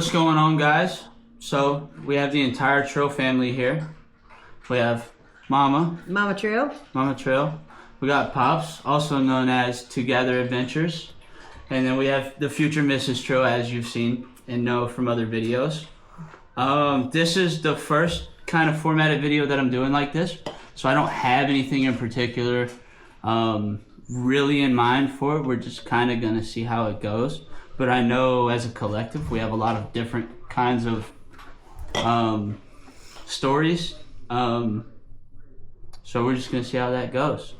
What's going on, guys? So we have the entire Trill family here. We have Mama Trill. We got Pops, also known as Together Adventures. And then we have the future Mrs. Trill, as you've seen and know from other videos. This is the first kind of formatted video that I'm doing like this. So I don't have anything in particular really in mind for it. We're just kind of going to see how it goes. But I know as a collective, we have a lot of different kinds of stories. So we're just going to see how that goes.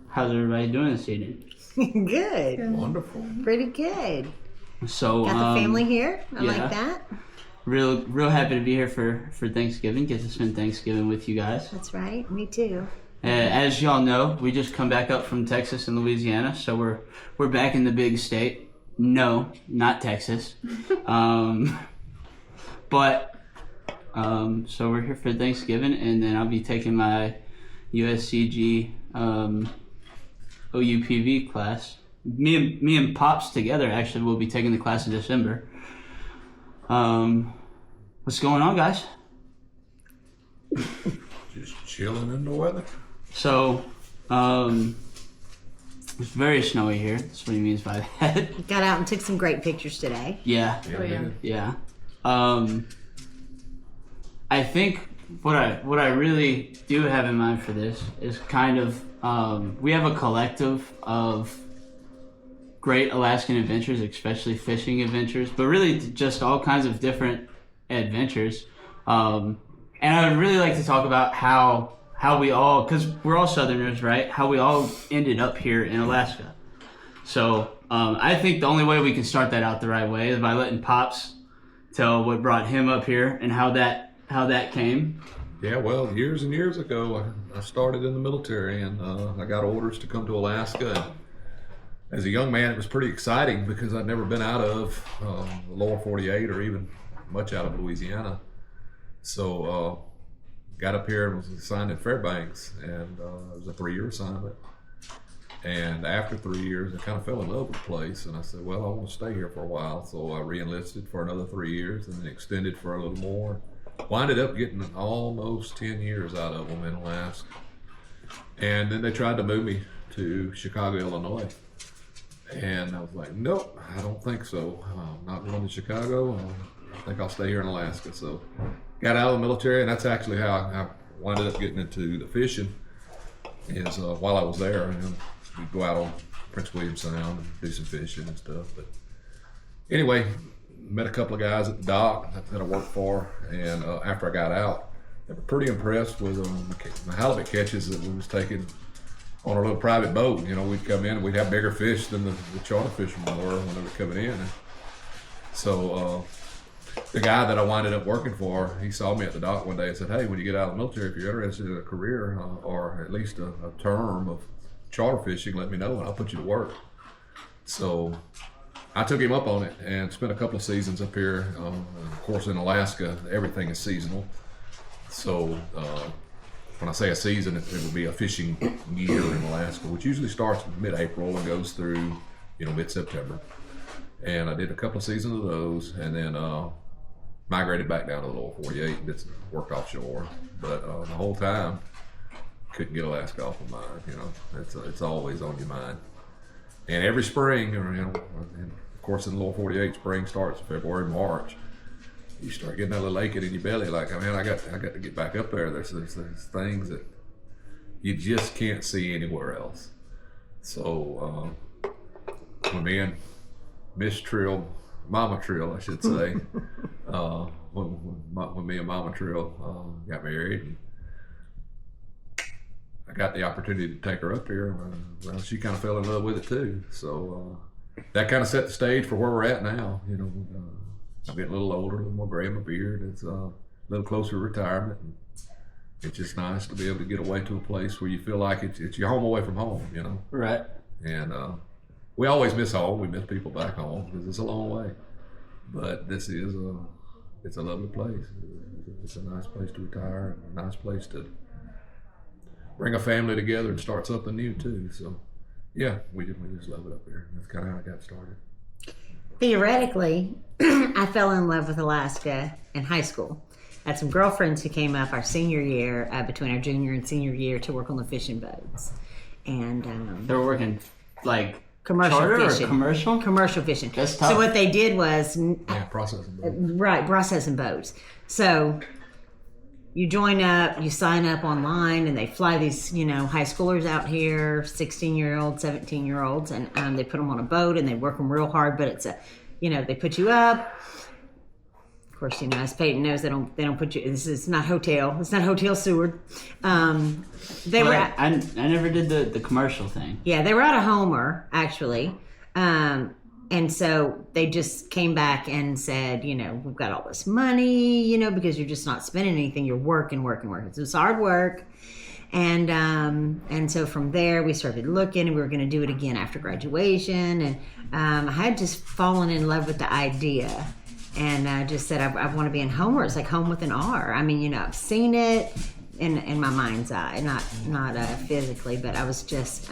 How's everybody doing this evening? Good. Wonderful. Pretty good. So got the family here. I yeah. like that. Real happy to be here for Thanksgiving. Get to spend Thanksgiving with you guys. That's right. Me too. As y'all know, we just come back up from Texas and Louisiana, so we're back in the big state. No, not Texas. So we're here for Thanksgiving, and then I'll be taking my USCG OUPV class. Me and Pops together actually will be taking the class in December. What's going on, guys? Just chilling in the weather. So, it's very snowy here. That's what he means by that. Got out and took some great pictures today. Yeah. Yeah. I think what I really do have in mind for this is kind of we have a collective of great Alaskan adventures, especially fishing adventures, but really just all kinds of different adventures. And I would really like to talk about how we all, because we're all Southerners, right? How we all ended up here in Alaska. So I think the only way we can start that out the right way is by letting Pops tell what brought him up here and how that came. Yeah, well, years and years ago, I started in the military, and I got orders to come to Alaska. And as a young man, it was pretty exciting because I'd never been out of the lower 48 or even much out of Louisiana. So got up here and was assigned at Fairbanks, and it was a 3-year assignment. And after 3 years, I kind of fell in love with the place, and I said, well, I want to stay here for a while. So I re-enlisted for another 3 years and then extended for a little more. Winded up getting almost 10 years out of them in Alaska. And then they tried to move me to Chicago, Illinois. And I was like, nope, I don't think so. I'm not going to Chicago. I think I'll stay here in Alaska. So got out of the military, and that's actually how I winded up getting into the fishing. Is while I was there, we'd go out on Prince William Sound and do some fishing and stuff. But anyway, met a couple of guys at the dock that I worked for, and after I got out, they were pretty impressed with the halibut catches that we was taking on our little private boat. You know, we'd come in and we'd have bigger fish than the charter fishermen were when they were coming in. And so the guy that I winded up working for, he saw me at the dock one day and said, hey, when you get out of the military, if you're interested in a career or at least a term of charter fishing, let me know and I'll put you to work. So I took him up on it and spent a couple of seasons up here. Of course, in Alaska, everything is seasonal. So when I say a season, it would be a fishing year in Alaska, which usually starts mid-April and goes through, mid-September. And I did a couple of seasons of those, and then migrated back down to the lower 48 and worked offshore. But the whole time, couldn't get Alaska off my mind. It's always on your mind. And every spring, and of course in the lower 48, spring starts in February, March. You start getting that little aching in your belly, like, man, I got to get back up there. There's things that you just can't see anywhere else. So when me and Miss Trill, Mama Trill, I should say, when me and Mama Trill got married, and I got the opportunity to take her up here. Well, she kind of fell in love with it too. So that kind of set the stage for where we're at now. I'm getting a little older, a little more gray in my beard. It's a little closer to retirement. And it's just nice to be able to get away to a place where you feel like it's your home away from home, Right. And we always miss home. We miss people back home because it's a long way. But this is it's a lovely place. It's a nice place to retire, and a nice place to bring a family together and start something new too. So yeah, we just love it up here. That's kind of how I got started. Theoretically, I fell in love with Alaska in high school. I had some girlfriends who came up our senior year, between our junior and senior year, to work on the fishing boats. And They were working like commercial charter fishing. or commercial? Commercial fishing. That's tough. So what they did was, Processing. right, processing boats. So you join up, you sign up online, and they fly these, high schoolers out here, 16-year-olds, 17-year-olds, and they put them on a boat and they work them real hard. But it's they put you up. Of course, as Peyton knows, they don't put you. This is not hotel. It's not Hotel Seward. They were. I never did the commercial thing. Yeah, they were out of Homer actually. And so they just came back and said, we've got all this money, because you're just not spending anything. You're working. So it's hard work. And so from there we started looking, and we were going to do it again after graduation. And I had just fallen in love with the idea, and I just said, I want to be in Homer. It's like home with an R. I mean, I've seen it in my mind's eye, not physically, but I was just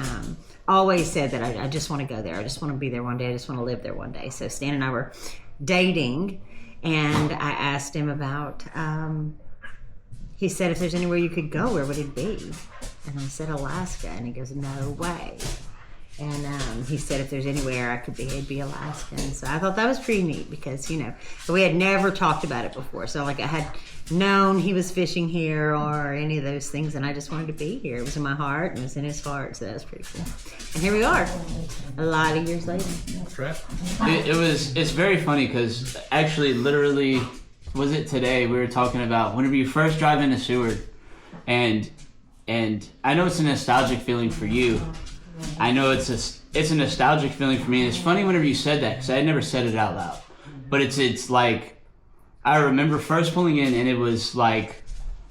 always said that I just want to go there. I just want to be there one day. I just want to live there one day. So Stan and I were dating, and I asked him about, he said, if there's anywhere you could go, where would it be? And I said, Alaska. And he goes, no way. And he said, if there's anywhere I could be, it'd be Alaska. And so I thought that was pretty neat because, we had never talked about it before. So I had known he was fishing here or any of those things, and I just wanted to be here. It was in my heart, and it was in his heart, so that was pretty cool. And here we are, a lot of years later. It's very funny because actually, literally, was it today we were talking about whenever you first drive into Seward, and I know it's a nostalgic feeling for you. I know it's a nostalgic feeling for me, and it's funny whenever you said that because I had never said it out loud. But it's like, I remember first pulling in, and it was late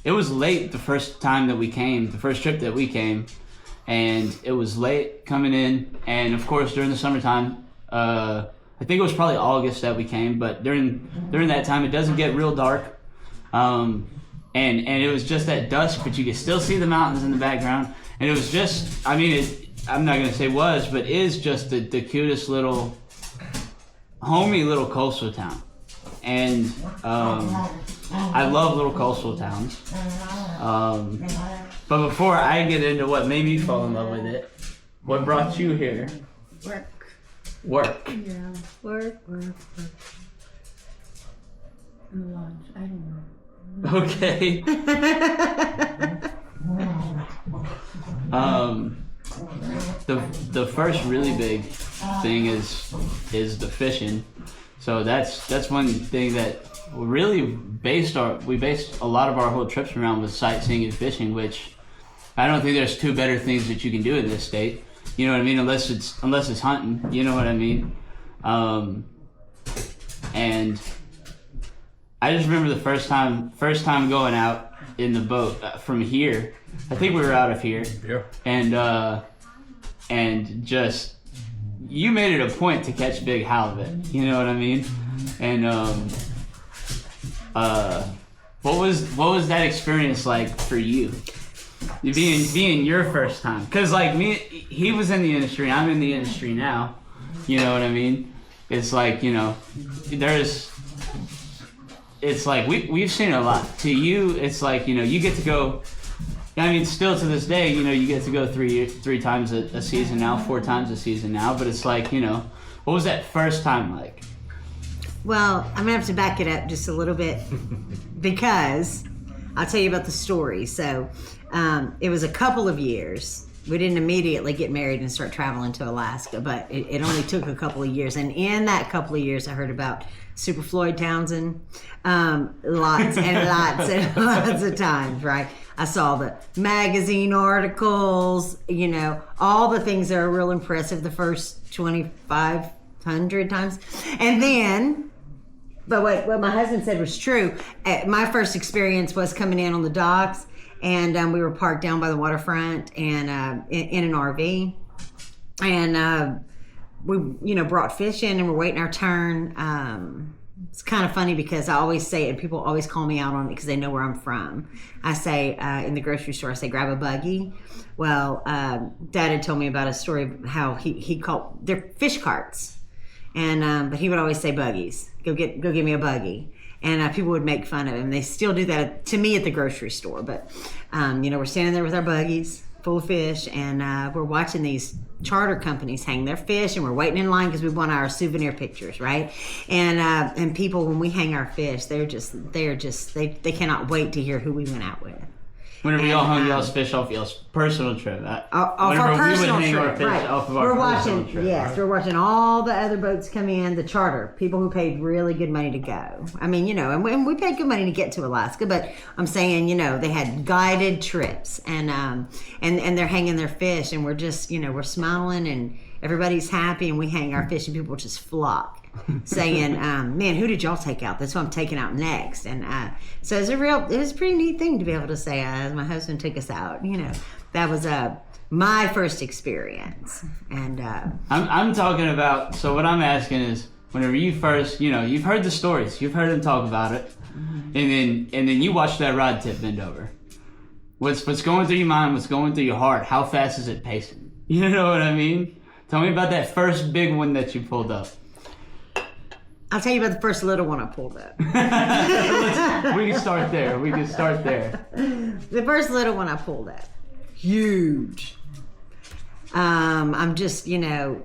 the first time that we came, the first trip that we came, and it was late coming in, and of course during the summertime, I think it was probably August that we came, but during that time it doesn't get real dark, and it was just at dusk, but you could still see the mountains in the background, and it was just, I'm not gonna say was, but is just the cutest little, homey little coastal town. And I love little coastal towns. But before I get into what made me fall in love with it, what brought you here? Work. Yeah, work. And lunch, I don't know. Okay. The first really big thing is the fishing. So that's one thing that really based a lot of our whole trips around was sightseeing and fishing, which I don't think there's two better things that you can do in this state. You know what I mean? Unless it's hunting. You know what I mean? And I just remember the first time going out in the boat from here. I think we were out of here. Yeah. And just, you made it a point to catch big halibut. You know what I mean? And what was that experience like for you? Being your first time? Because like me, he was in the industry. I'm in the industry now. You know what I mean? It's like, it's like we've seen a lot. To you, it's like, you get to go. Still to this day, you get to go three times a season now, 4 times a season now. But it's like, what was that first time like? Well, I'm gonna have to back it up just a little bit because I'll tell you about the story. So it was a couple of years. We didn't immediately get married and start traveling to Alaska, but it only took a couple of years. And in that couple of years, I heard about Super Floyd Townsend lots and lots and lots of times, right? I saw the magazine articles, all the things that are real impressive the first 2,500 times. And then, but what my husband said was true. My first experience was coming in on the docks, and we were parked down by the waterfront and in an RV. And we, brought fish in and we're waiting our turn. It's kind of funny because I always say it, and people always call me out on it because they know where I'm from. I say in the grocery store, I say, grab a buggy. Well, Dad had told me about a story of how he called, they're fish carts. And but he would always say buggies. Go get me a buggy. And people would make fun of him. They still do that to me at the grocery store. But we're standing there with our buggies full of fish, and we're watching these charter companies hang their fish, and we're waiting in line because we want our souvenir pictures, right? And people, when we hang our fish, they cannot wait to hear who we went out with. Whenever y'all hung y'all's fish off y'all's personal trip, off our personal trip, right? We're watching, trip, yes, right? we're watching all the other boats come in, the charter people who paid really good money to go. I mean, and we paid good money to get to Alaska, but I'm saying, they had guided trips, and they're hanging their fish, and we're just, we're smiling, and everybody's happy, and we hang our fish, and people just flock. Saying, man, who did y'all take out? That's what I'm taking out next. And so it was a pretty neat thing to be able to say, my husband took us out. That was my first experience. And I'm talking about, so what I'm asking is, whenever you first, you've heard the stories, you've heard them talk about it, and then you watch that rod tip bend over. What's going through your mind, what's going through your heart, how fast is it pacing? You know what I mean? Tell me about that first big one that you pulled up. I'll tell you about the first little one I pulled up. We can start there. The first little one I pulled up. Huge. I'm just, you're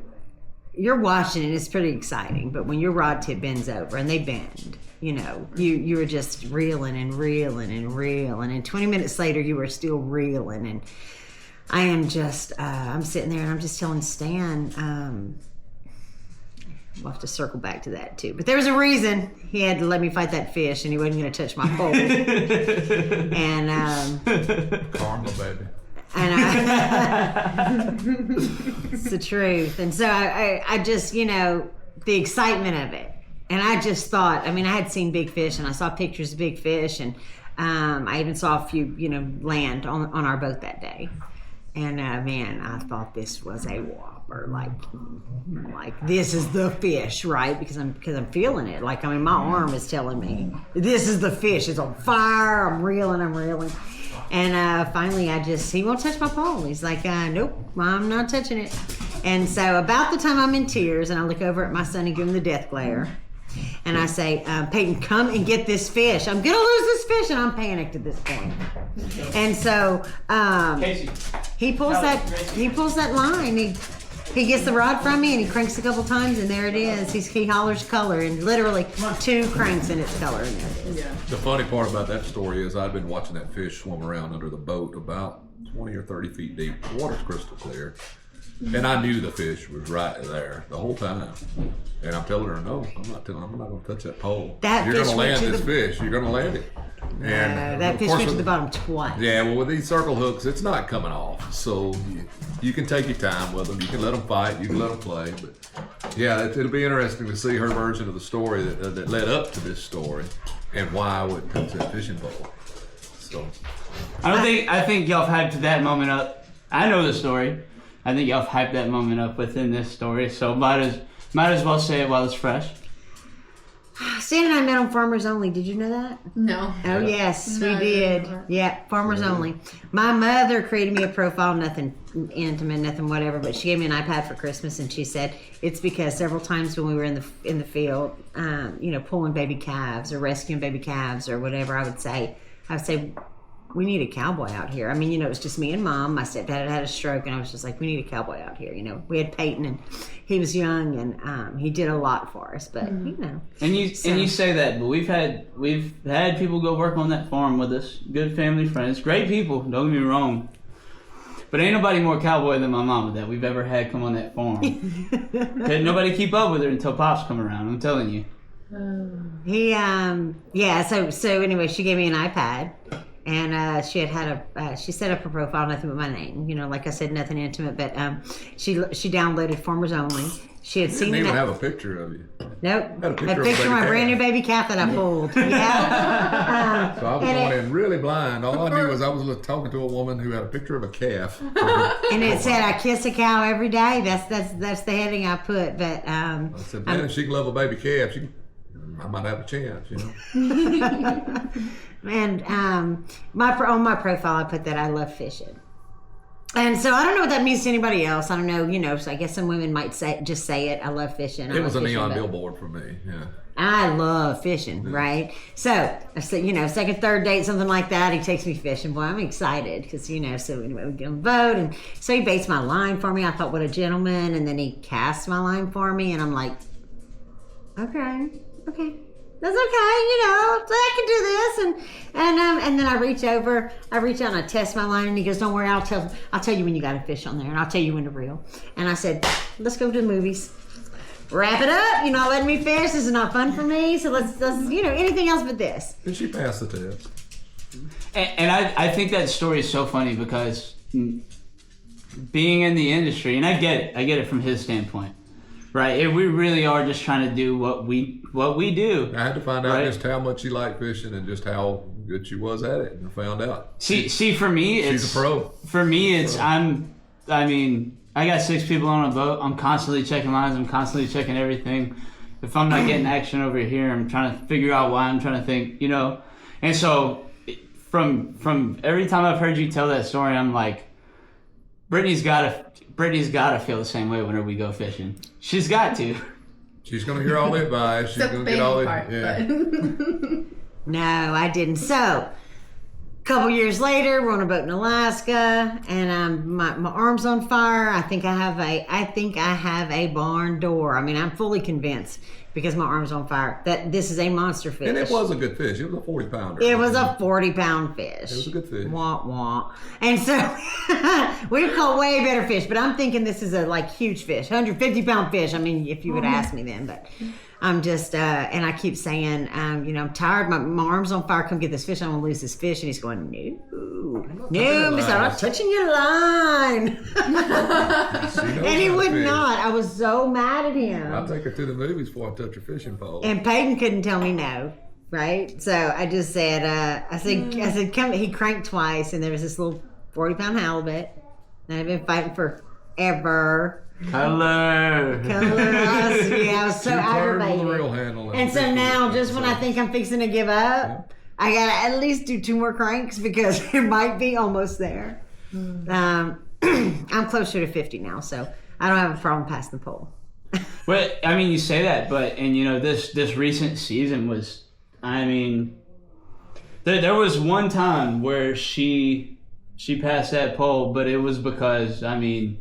watching it. It's pretty exciting. But when your rod tip bends over, and they bend, you were just reeling and reeling and reeling. And 20 minutes later, you were still reeling. And I am just, I'm sitting there and I'm just telling Stan, we'll have to circle back to that too. But there was a reason he had to let me fight that fish, and he wasn't going to touch my pole. And Karma, baby. It's the truth. And so I just, the excitement of it. And I just thought, I had seen big fish, and I saw pictures of big fish, and I even saw a few, land on our boat that day. And man, I thought this was a whopper. Like this is the fish, right? Because I'm feeling it. My arm is telling me this is the fish. It's on fire. I'm reeling. And finally, he won't touch my pole. He's like, nope, I'm not touching it. And so about the time I'm in tears, and I look over at my son and give him the death glare. And I say, Peyton, come and get this fish. I'm going to lose this fish, and I'm panicked at this point. And so he pulls that line. He gets the rod from me, and he cranks a couple times, and there it is. He hollers color, and literally 2 cranks in its color, and there it is. Yeah. The funny part about that story is I've been watching that fish swim around under the boat about 20 or 30 feet deep. The water's crystal clear. And I knew the fish was right there the whole time. And I'm telling her, no, I'm not going to touch that pole. You're going to land this fish. You're going to land it. And that fish went to the bottom twice. Yeah, well, with these circle hooks, it's not coming off. So you can take your time with them. You can let them fight. You can let them play. But yeah, it'll be interesting to see her version of the story that led up to this story, and why I wouldn't touch that fishing pole. So I think y'all have hyped that moment up. I know the story. I think y'all have hyped that moment up within this story. So might as well say it while it's fresh. Stan and I met on Farmers Only. Did you know that? No. Oh, yes, No, we I did. didn't. Yeah, Farmers Only. My mother created me a profile, nothing intimate, nothing whatever, but she gave me an iPad for Christmas, and she said it's because several times when we were in the field, pulling baby calves or rescuing baby calves or whatever, I would say, we need a cowboy out here. it was just me and Mom. My stepdad had a stroke, and I was just like, we need a cowboy out here. We had Peyton, and he was young, and he did a lot for us. But And you say that, but we've had people go work on that farm with us. Good family friends, great people. Don't get me wrong. But ain't nobody more cowboy than my mama that we've ever had come on that farm. Couldn't nobody keep up with her until Pops come around. I'm telling you. So anyway, she gave me an iPad. And she she set up her profile, nothing but my name. Like I said, nothing intimate. But she downloaded Farmers Only. She had seen didn't even that. have a picture of you. Nope. Had a picture of of my baby brand new calf. baby calf that I pulled. Yeah. So I was going in really blind. All I knew was I was talking to a woman who had a picture of a calf. And it said, "I kiss a cow every day." That's the heading I put. But I said, man, if she can love a baby calf, I might have a chance, And on my profile, I put that I love fishing. And so I don't know what that means to anybody else. I don't know, so I guess some women might say it. I love fishing. It was a neon billboard for me, yeah. I love fishing, right? So I said, second, third date, something like that. He takes me fishing. Boy, I'm excited because, so anyway, we get on the boat. And so he baits my line for me. I thought, what a gentleman. And then he casts my line for me. And I'm like, okay. That's okay, so I can do this, and then I reach out and I test my line, and he goes, "Don't worry, I'll tell you when you got a fish on there, and I'll tell you when to reel." And I said, "Let's go to the movies, wrap it up. You're not letting me fish. This is not fun for me. So let's anything else but this." Did she pass the test? And I think that story is so funny because being in the industry, and I get it from his standpoint. Right, we really are just trying to do what we do. I had to find out just how much she liked fishing and just how good she was at it, and I found out. See, for me, she's a pro. For me, I got 6 people on a boat. I'm constantly checking lines. I'm constantly checking everything. If I'm not getting action over here, I'm trying to figure out why. I'm trying to think, And so, from every time I've heard you tell that story, I'm like, Brittany's gotta feel the same way whenever we go fishing. She's got to. She's gonna hear all the advice. She's gonna get all the part. Yeah. No, I didn't. So, a couple years later, we're on a boat in Alaska, and my arm's on fire. I think I have a barn door. I mean, I'm fully convinced because my arm's on fire that this is a monster fish. And it was a good fish. It was a 40-pounder. It was a 40-pound fish. It was a good fish. Wah wah. And so we've caught way better fish, but I'm thinking this is a huge fish, 150-pound fish. I mean, if you would ask me then, but I'm just and I keep saying, I'm tired. My arm's on fire. Come get this fish. I'm gonna lose this fish. And he's going, no, mister, I'm not touching your line. And he would not. I was so mad at him. I'll take her to the movies before I touch her fishing pole. And Peyton couldn't tell me no, right? So I just said, I said, come. He cranked twice, and there was this little 40-pound halibut. And I've been fighting forever. Color. I was so aggravated. Real handle and so now, just when I think I'm fixing to give up, I gotta at least do 2 more cranks because it might be almost there. I'm closer to 50 now, so I don't have a problem passing the pole. Well, I mean, you say that, but this recent season was, there was one time where she passed that pole, but it was because I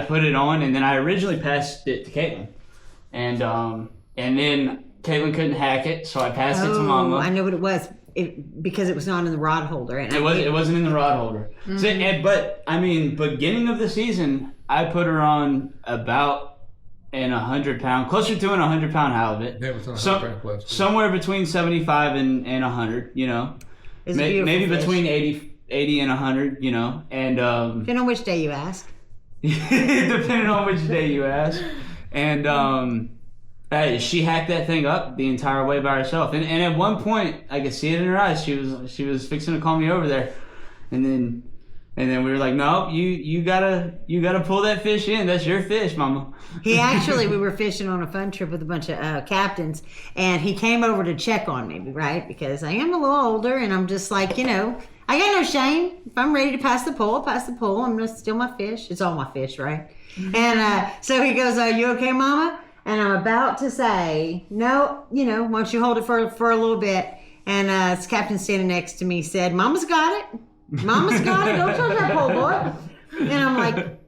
put it on, and then I originally passed it to Caitlin, and then Caitlin couldn't hack it, so I passed it to Mama. I know what it was. Because it was not in the rod holder. And it wasn't in the rod holder. Mm-hmm. So, beginning of the season, I put her on about an 100-pound, closer to an 100-pound halibut. Yeah, it was 100 pound somewhere between 75 and 100. Maybe fish. Between 80 and 100. And depending on which day you ask. Depending on which day you ask. And she hacked that thing up the entire way by herself. And at one point, I could see it in her eyes. She was fixing to call me over there, and then we were like, "No, you gotta pull that fish in. That's your fish, Mama." We were fishing on a fun trip with a bunch of captains, and he came over to check on me, right? Because I am a little older, and I'm just like, I got no shame. If I'm ready to pass the pole, I'll pass the pole. I'm gonna steal my fish. It's all my fish, right? Mm-hmm. And so he goes, "You okay, Mama?" And I'm about to say, no, why don't you hold it for a little bit? And this captain standing next to me said, Mama's got it. Mama's got it. Don't touch that pole, boy. And I'm like,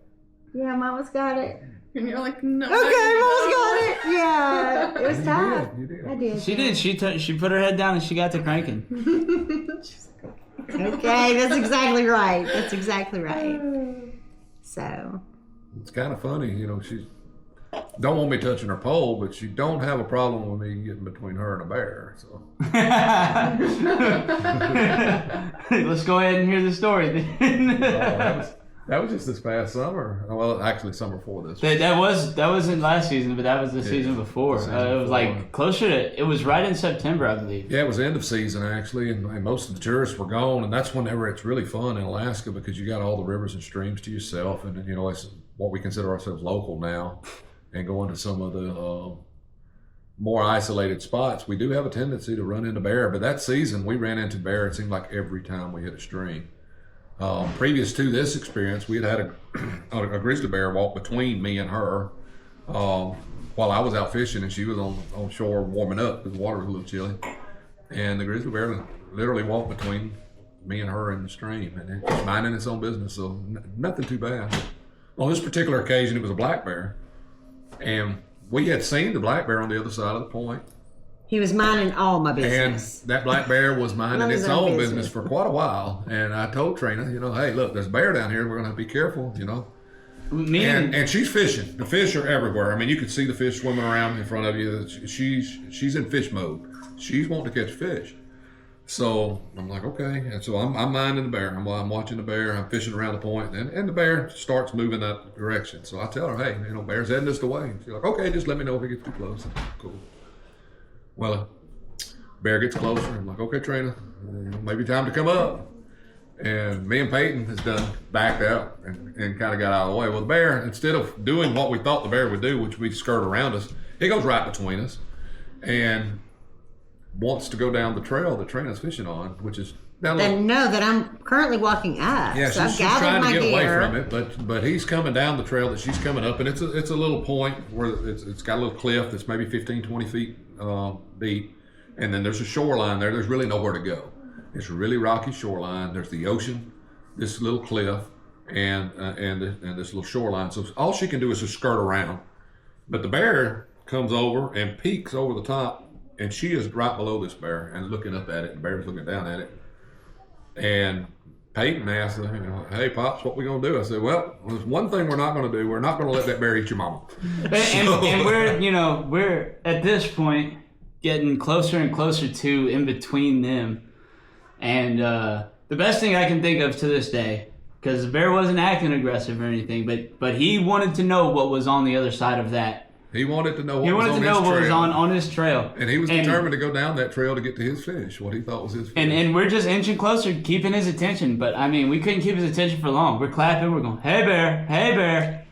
yeah, Mama's got it. And you're like, no. Okay, Mama's got it. Yeah, it was tough. You did. I did. She did. She put her head down and she got to cranking. Okay, that's exactly right. So. It's kind of funny, she's don't want me touching her pole, but she don't have a problem with me getting between her and a bear. So let's go ahead and hear the story then. That was just this past summer. Well, actually, summer before this. That wasn't last season, but that was the season before. It was like closer to. It was right in September, I believe. Yeah, it was end of season actually, and most of the tourists were gone, and that's whenever it's really fun in Alaska because you got all the rivers and streams to yourself, and it's what we consider ourselves local now. And going to some of the more isolated spots, we do have a tendency to run into bear. But that season, we ran into bear, it seemed like every time we hit a stream. Previous to this experience, we had a grizzly bear walk between me and her while I was out fishing, and she was on shore warming up because the water was a little chilly. And the grizzly bear literally walked between me and her in the stream, and it's just minding its own business, so nothing too bad. On this particular occasion, it was a black bear, and we had seen the black bear on the other side of the point. He was minding all my business. And that black bear was minding His its own own business. business for quite a while. And I told Trina, hey, look, there's a bear down here. We're going to be careful, And she's fishing. The fish are everywhere. I mean, you can see the fish swimming around in front of you. She's in fish mode. She's wanting to catch fish. So I'm like, okay. And so I'm minding the bear. I'm watching the bear. I'm fishing around the point, and the bear starts moving that direction. So I tell her, hey, bear's heading this way. And she's like, okay, just let me know if it gets too close. Cool. Well, bear gets closer. I'm like, okay, Trina, maybe time to come up. And me and Peyton has backed out and kind of got out of the way. Well, the bear, instead of doing what we thought the bear would do, which we skirt around us, he goes right between us and wants to go down the trail that Trina's fishing on, which is down the that I'm currently walking up. yeah, so she's I've gathered trying to my get gear. away from it, but he's coming down the trail that she's coming up, and it's a little point where it's got a little cliff that's maybe 15, 20 feet deep, and then there's a shoreline there. There's really nowhere to go. It's a really rocky shoreline. There's the ocean, this little cliff, and this little shoreline. So all she can do is just skirt around. But the bear comes over and peeks over the top, and she is right below this bear and looking up at it. The bear's looking down at it. And Peyton asked, hey, Pops, what we going to do? I said, well, there's one thing we're not going to do. We're not going to let that bear eat your mama. And we're at this point getting closer and closer to in between them. And the best thing I can think of to this day, because the bear wasn't acting aggressive or anything, but he wanted to know what was on the other side of that. He wanted to know what He was wanted on to know his what was trail. on his trail. And he was determined to go down that trail to get to his fish, what he thought was his fish. And we're just inching closer, keeping his attention. But, I mean, we couldn't keep his attention for long. We're clapping. We're going, hey, bear, hey, bear.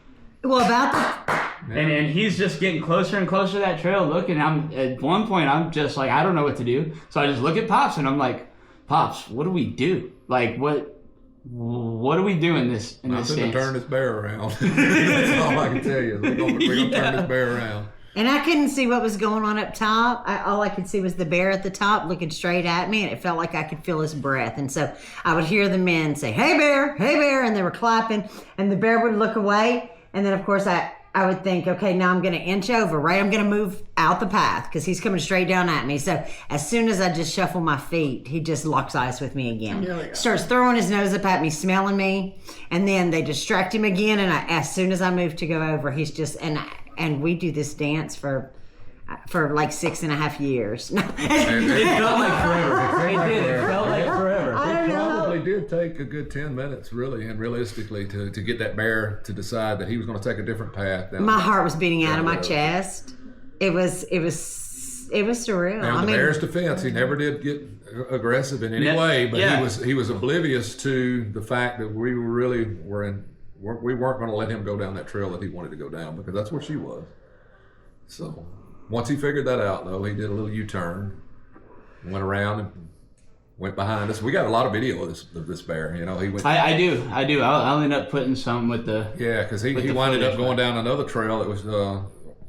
Well, about the And he's just getting closer and closer to that trail looking. At one point, I'm just like, I don't know what to do. So I just look at Pops, and I'm like, Pops, what do we do? Like, what do we do in this Nothing stance? to turn this bear around. That's all I can tell you. We're going to turn this bear around. And I couldn't see what was going on up top. All I could see was the bear at the top looking straight at me, and it felt like I could feel his breath. And so I would hear the men say, hey, bear, and they were clapping, and the bear would look away. And then, of course, I would think, okay, now I'm going to inch over, right? I'm going to move out the path because he's coming straight down at me. So as soon as I just shuffle my feet, he just locks eyes with me again. Starts throwing his nose up at me, smelling me, and then they distract him again. And as soon as I move to go over, he's just, and we do this dance for like 6.5 years. It felt like forever. It did. It felt like forever. I It don't know. probably did take a good 10 minutes, really, and realistically, to get that bear to decide that he was going to take a different path. My heart was beating out of my chest. It was surreal. Now, I the mean, bear's defense, he never did get aggressive in any Yeah, way, but yeah. he was oblivious to the fact that we weren't going to let him go down that trail that he wanted to go down, because that's where she was. So once he figured that out, though, he did a little U-turn, went around and went behind us. We got a lot of video of this bear. He went. I do. I'll end up putting some with the. Yeah, because he the winded up footage, going down another trail that was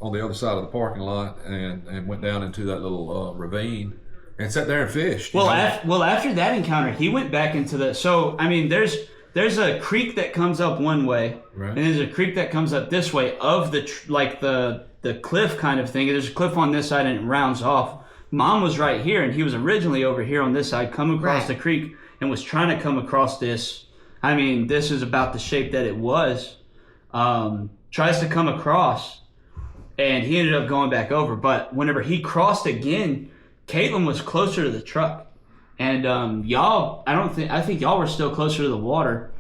on the other side of the parking lot, and went down into that little ravine and sat there and fished. Well, after that encounter, he went back into the. So I mean, there's a creek that comes up one way, Right. and there's a creek that comes up this way of the cliff kind of thing. There's a cliff on this side and it rounds off. Mom was right here, and he was originally over here on this side, come across Right. the creek, and was trying to come across this. I mean, this is about the shape that it was. Tries to come across, and he ended up going back over. But whenever he crossed again, Caitlin was closer to the truck, and I think y'all were still closer to the water.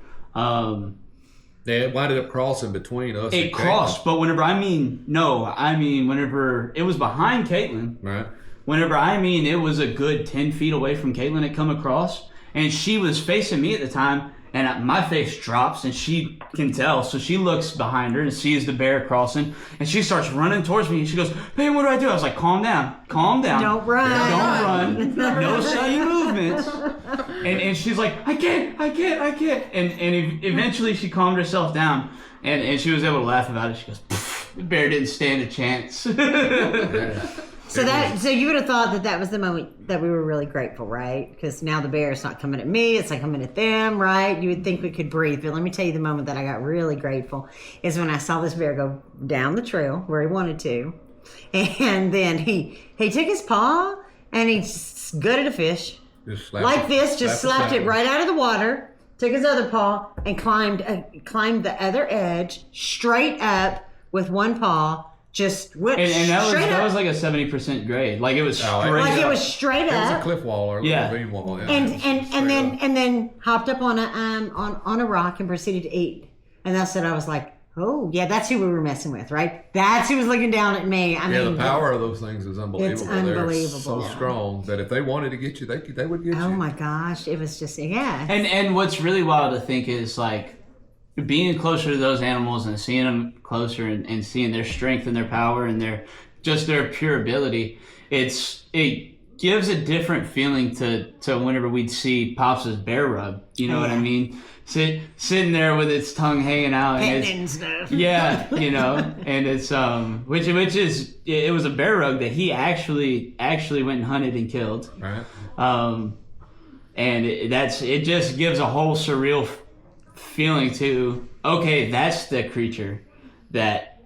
It winded up crossing between us. It and crossed, but whenever whenever it was behind Caitlin. Caitlin. Right. Whenever it was a good 10 feet away from Caitlin it come across, and she was facing me at the time, and my face drops, and she can tell, so she looks behind her and sees the bear crossing, and she starts running towards me, and she goes, "Hey, what do I do?" I was like, calm down, don't run. don't run, no sudden movements. and she's like, I can't. And eventually she calmed herself down, and she was able to laugh about it. She goes, the bear didn't stand a chance. So you would have thought that was the moment that we were really grateful, right? Because now the bear is not coming at me, it's not coming at them, right? You would think we could breathe. But let me tell you, the moment that I got really grateful is when I saw this bear go down the trail where he wanted to. And then he took his paw and he just gutted a fish. Just slapped Like it- this, just slapped it right out of the water, took his other paw and climbed the other edge straight up with one paw. Just went and straight that up. was like a 70% grade. Like it was straight Like it up. was straight It was a up. cliff wall or a Yeah. ravine wall. Yeah. And then hopped up on a rock and proceeded to eat. And that's what I was like, oh yeah, that's who we were messing with, right? That's who was looking down at me. I mean, the power of those things is unbelievable. It's unbelievable. They're so strong that if they wanted to get you, they would get you. oh my gosh, it was just And what's really wild to think is like being closer to those animals and seeing them closer and seeing their strength and their power and their pure ability. It gives a different feeling to whenever we'd see Pops' bear rub. You know what I mean? Sitting there with its tongue hanging out and stuff. Yeah, and it's which is it was a bear rug that he actually went and hunted and killed. Right. And it just gives a whole surreal feeling to, okay, that's the creature that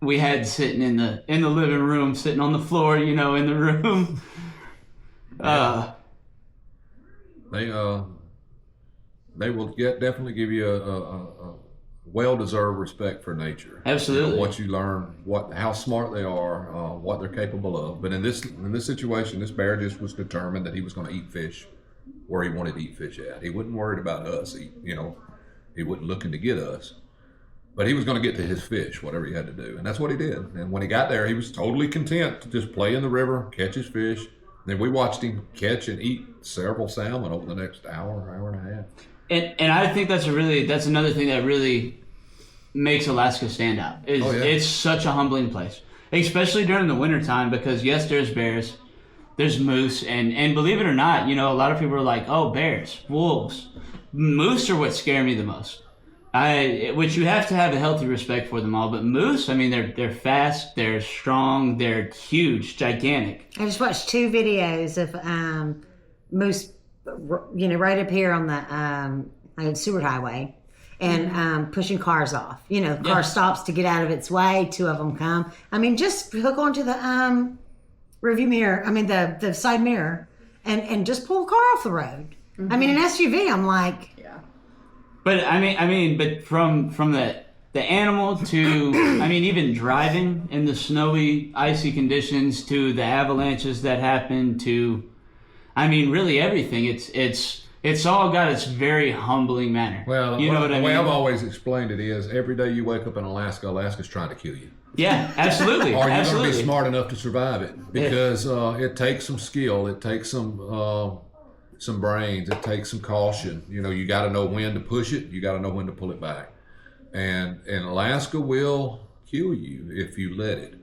we had sitting in the living room, sitting on the floor, in the room. They will definitely give you a well-deserved respect for nature. Absolutely. What you learn, how smart they are, what they're capable of. But in this situation, this bear just was determined that he was going to eat fish where he wanted to eat fish at. He wasn't worried about us. He wasn't looking to get us. But he was going to get to his fish, whatever he had to do. And that's what he did. And when he got there, he was totally content to just play in the river, catch his fish. Then we watched him catch and eat several salmon over the next hour and a half. And I think that's another thing that really makes Alaska stand out. It's such a humbling place, especially during the wintertime, because yes, there's bears, there's moose, and believe it or not, a lot of people are like, oh, bears, wolves. Moose are what scare me the most. Which you have to have a healthy respect for them all, but moose, I mean, they're fast, they're strong, they're huge, gigantic. I just watched 2 videos of moose, right up here on the Seward Highway, and pushing cars off. The car stops to get out of its way. 2 of them come. I mean, just hook onto the review mirror. I mean, the side mirror, and just pull the car off the road. Mm-hmm. I mean, an SUV. I'm like. But but from the animal to, even driving in the snowy, icy conditions to the avalanches that happen to, really everything. It's all got its very humbling manner. Well, the way I've always explained it is every day you wake up in Alaska, Alaska's trying to kill you. Yeah, absolutely. Or you're going to be smart enough to survive it, because it takes some skill, it takes some brains, it takes some caution. You got to know when to push it, you got to know when to pull it back, and Alaska will kill you if you let it.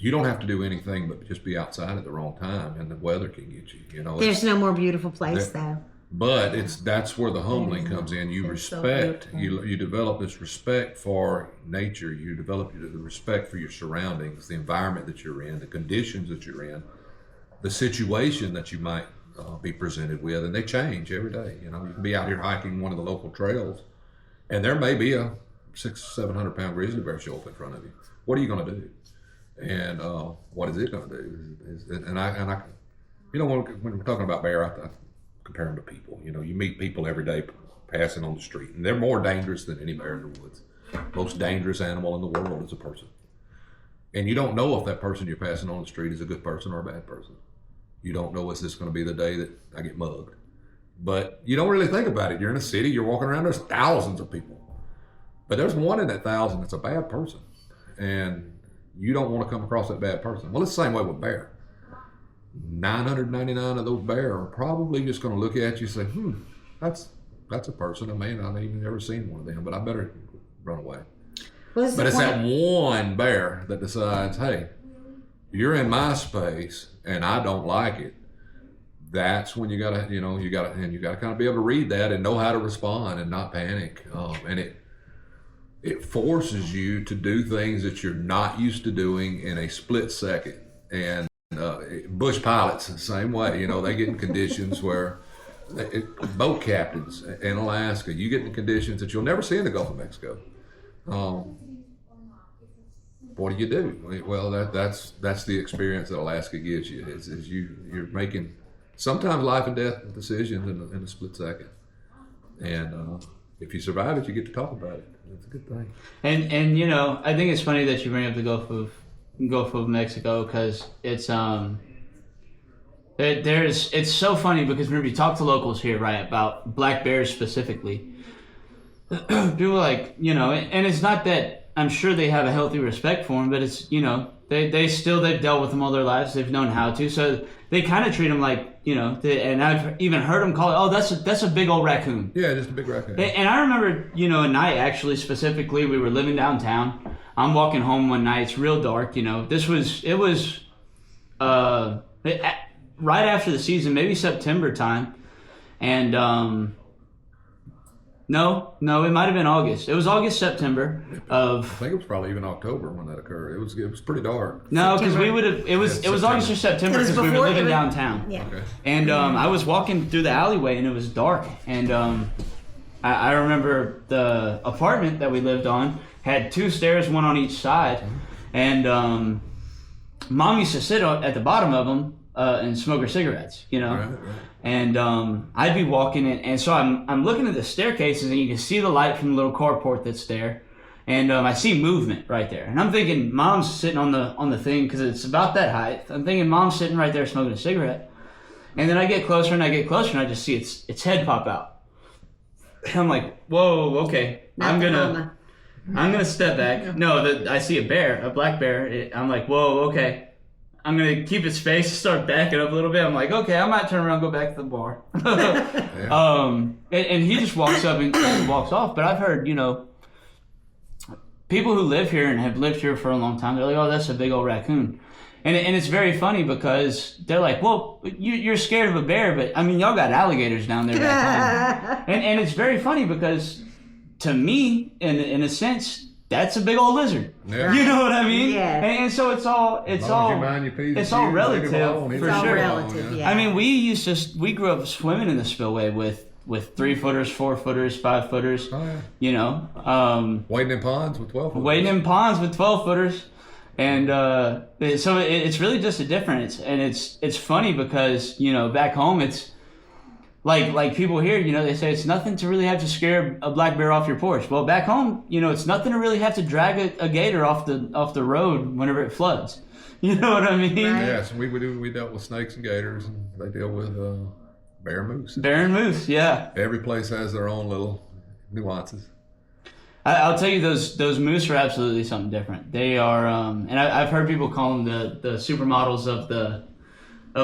You don't have to do anything but just be outside at the wrong time, and the weather can get you. There's no more beautiful place though. But that's where the humbling comes in. You respect, you develop this respect for nature. You develop the respect for your surroundings, the environment that you're in, the conditions that you're in, the situation that you might be presented with, and they change every day. You can be out here hiking one of the local trails, and there may be a 600-700 pound grizzly bear show up in front of you. What are you going to do? And what is it going to do? When we're talking about bear, I compare them to people. You meet people every day passing on the street, and they're more dangerous than any bear in the woods. Most dangerous animal in the world is a person. And you don't know if that person you're passing on the street is a good person or a bad person. You don't know, is this going to be the day that I get mugged? But you don't really think about it. You're in a city, you're walking around, there's thousands of people. But there's one in that 1,000 that's a bad person. And you don't want to come across that bad person. Well, it's the same way with bear. 999 of those bear are probably just going to look at you and say, that's a person. I may not have even ever seen one of them, but I better run away. But it's that one bear that decides, hey, you're in my space and I don't like it. that's when you gotta kind of be able to read that and know how to respond and not panic. And it forces you to do things that you're not used to doing in a split second. And bush pilots the same way. They get in conditions where boat captains in Alaska, you get in conditions that you'll never see in the Gulf of Mexico. What do? Well, that's the experience that Alaska gives you. Is you're making sometimes life and death decisions in a split second, and if you survive it, you get to talk about it. It's a good thing. And I think it's funny that you bring up the Gulf of Mexico, because it's it's so funny, because whenever you talk to locals here, right, about black bears specifically, people are like, and it's not that. I'm sure they have a healthy respect for them, but it's, they've dealt with them all their lives. They've known how to. So they kind of treat them like, and I've even heard them call it, oh, that's a big old raccoon. Yeah, just a big raccoon. And I remember, a night, actually, specifically, we were living downtown. I'm walking home one night. It's real dark, it was right after the season, maybe September time. And, No, it might have been August. It was August, September of. I think it was probably even October when that occurred. It was pretty dark. No, because we would have. It was August or September, because we were living downtown. Yeah. Okay. And I was walking through the alleyway, and it was dark. And I remember the apartment that we lived on had 2 stairs, one on each side, and Mom used to sit at the bottom of them and smoke her cigarettes. Right. And I'd be walking in, and so I'm looking at the staircases, and you can see the light from the little carport that's there, and I see movement right there, and I'm thinking Mom's sitting on the thing, because it's about that height. I'm thinking Mom's sitting right there smoking a cigarette, and then I get closer and I just see its head pop out. And I'm like, whoa, okay, I'm gonna step back. No, I see a black bear. I'm like, whoa, okay. I'm going to keep its face, start backing up a little bit. I'm like, okay, I might turn around and go back to the bar. And he just walks up and walks off. But I've heard, people who live here and have lived here for a long time, they're like, oh, that's a big old raccoon. And it's very funny, because they're like, well, you're scared of a bear, but, y'all got alligators down there back home. And it's very funny, because to me, in a sense, that's a big old lizard. Yeah. You know what I mean? Yeah. And so it's all relative, for sure. Relative, yeah. We grew up swimming in the spillway with 3-footers, 4-footers, 5-footers. Oh, yeah. Wading in ponds with 12-footers. And so it's really just a difference. And it's funny, because, back home it's like people here, they say it's nothing to really have to scare a black bear off your porch. Well, back home, it's nothing to really have to drag a gator off the road whenever it floods. You know what I mean? Right. Yes, we dealt with snakes and gators, and they deal with bear and moose. Bear and moose, yeah. Every place has their own little nuances. I'll tell you, those moose are absolutely something different. They are, and I've heard people call them the supermodels of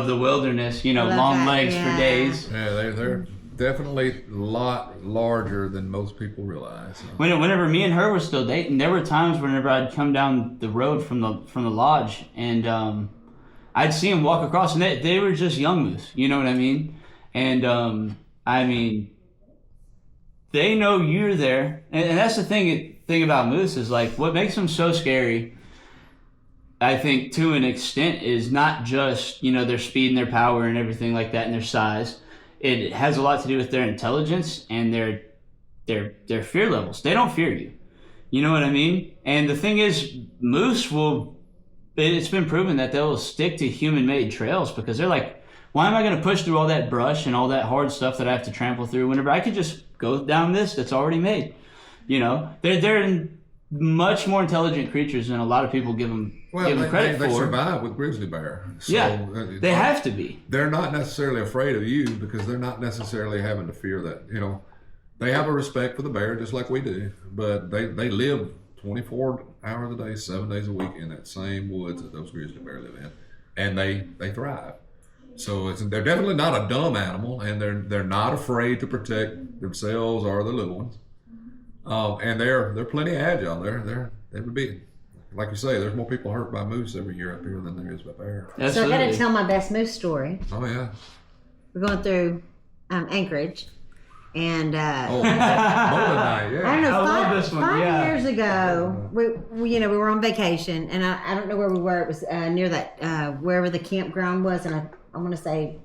the wilderness, long legs for days. Yeah, they're definitely a lot larger than most people realize. Whenever me and her were still dating, there were times whenever I'd come down the road from the lodge, and I'd see them walk across, and they were just young moose. You know what I mean? And they know you're there, and that's the thing about moose, is like what makes them so scary, I think, to an extent, is not just, their speed and their power and everything like that and their size. It has a lot to do with their intelligence and their fear levels. They don't fear you. You know what I mean? And the thing is, moose it's been proven that they'll stick to human-made trails, because they're like, why am I going to push through all that brush and all that hard stuff that I have to trample through whenever I could just go down this that's already made? They're much more intelligent creatures than a lot of people give them credit for. They survive with grizzly bear. So, yeah, they have to be. They're not necessarily afraid of you, because they're not necessarily having to fear that. They have a respect for the bear just like we do, but they live 24 hours a day, 7 days a week in that same woods that those grizzly bear live in, and they thrive. So they're definitely not a dumb animal, and they're not afraid to protect themselves or the little ones. And they're plenty agile. They would be, like you say, there's more people hurt by moose every year up here than there is by bear. So I got to tell my best moose story. Oh yeah. we're going through Anchorage, and Bowling night, yeah. I don't know. I love this one, Five yeah. years ago, we we were on vacation, and I don't know where we were. It was near that wherever the campground was, and I want to say,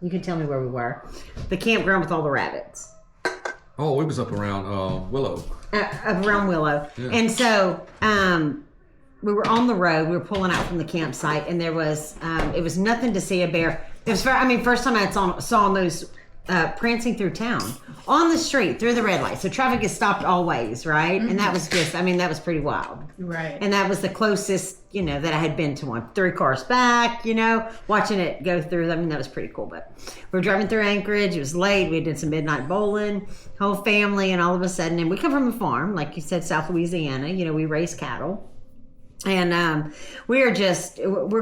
you can tell me where we were. The campground with all the rabbits. Oh, we was up around Willow. Around Willow, Yeah. and so we were on the road. We were pulling out from the campsite, and there was it was nothing to see a bear. It was first time I saw those prancing through town on the street through the red light. So traffic is stopped always, right? And that was just, that was pretty wild. Right. And that was the closest, that I had been to one. 3 cars back, watching it go through. That was pretty cool. But we were driving through Anchorage. It was late. We did some midnight bowling, whole family, and all of a sudden, and we come from a farm, like you said, South Louisiana. We raise cattle. And we're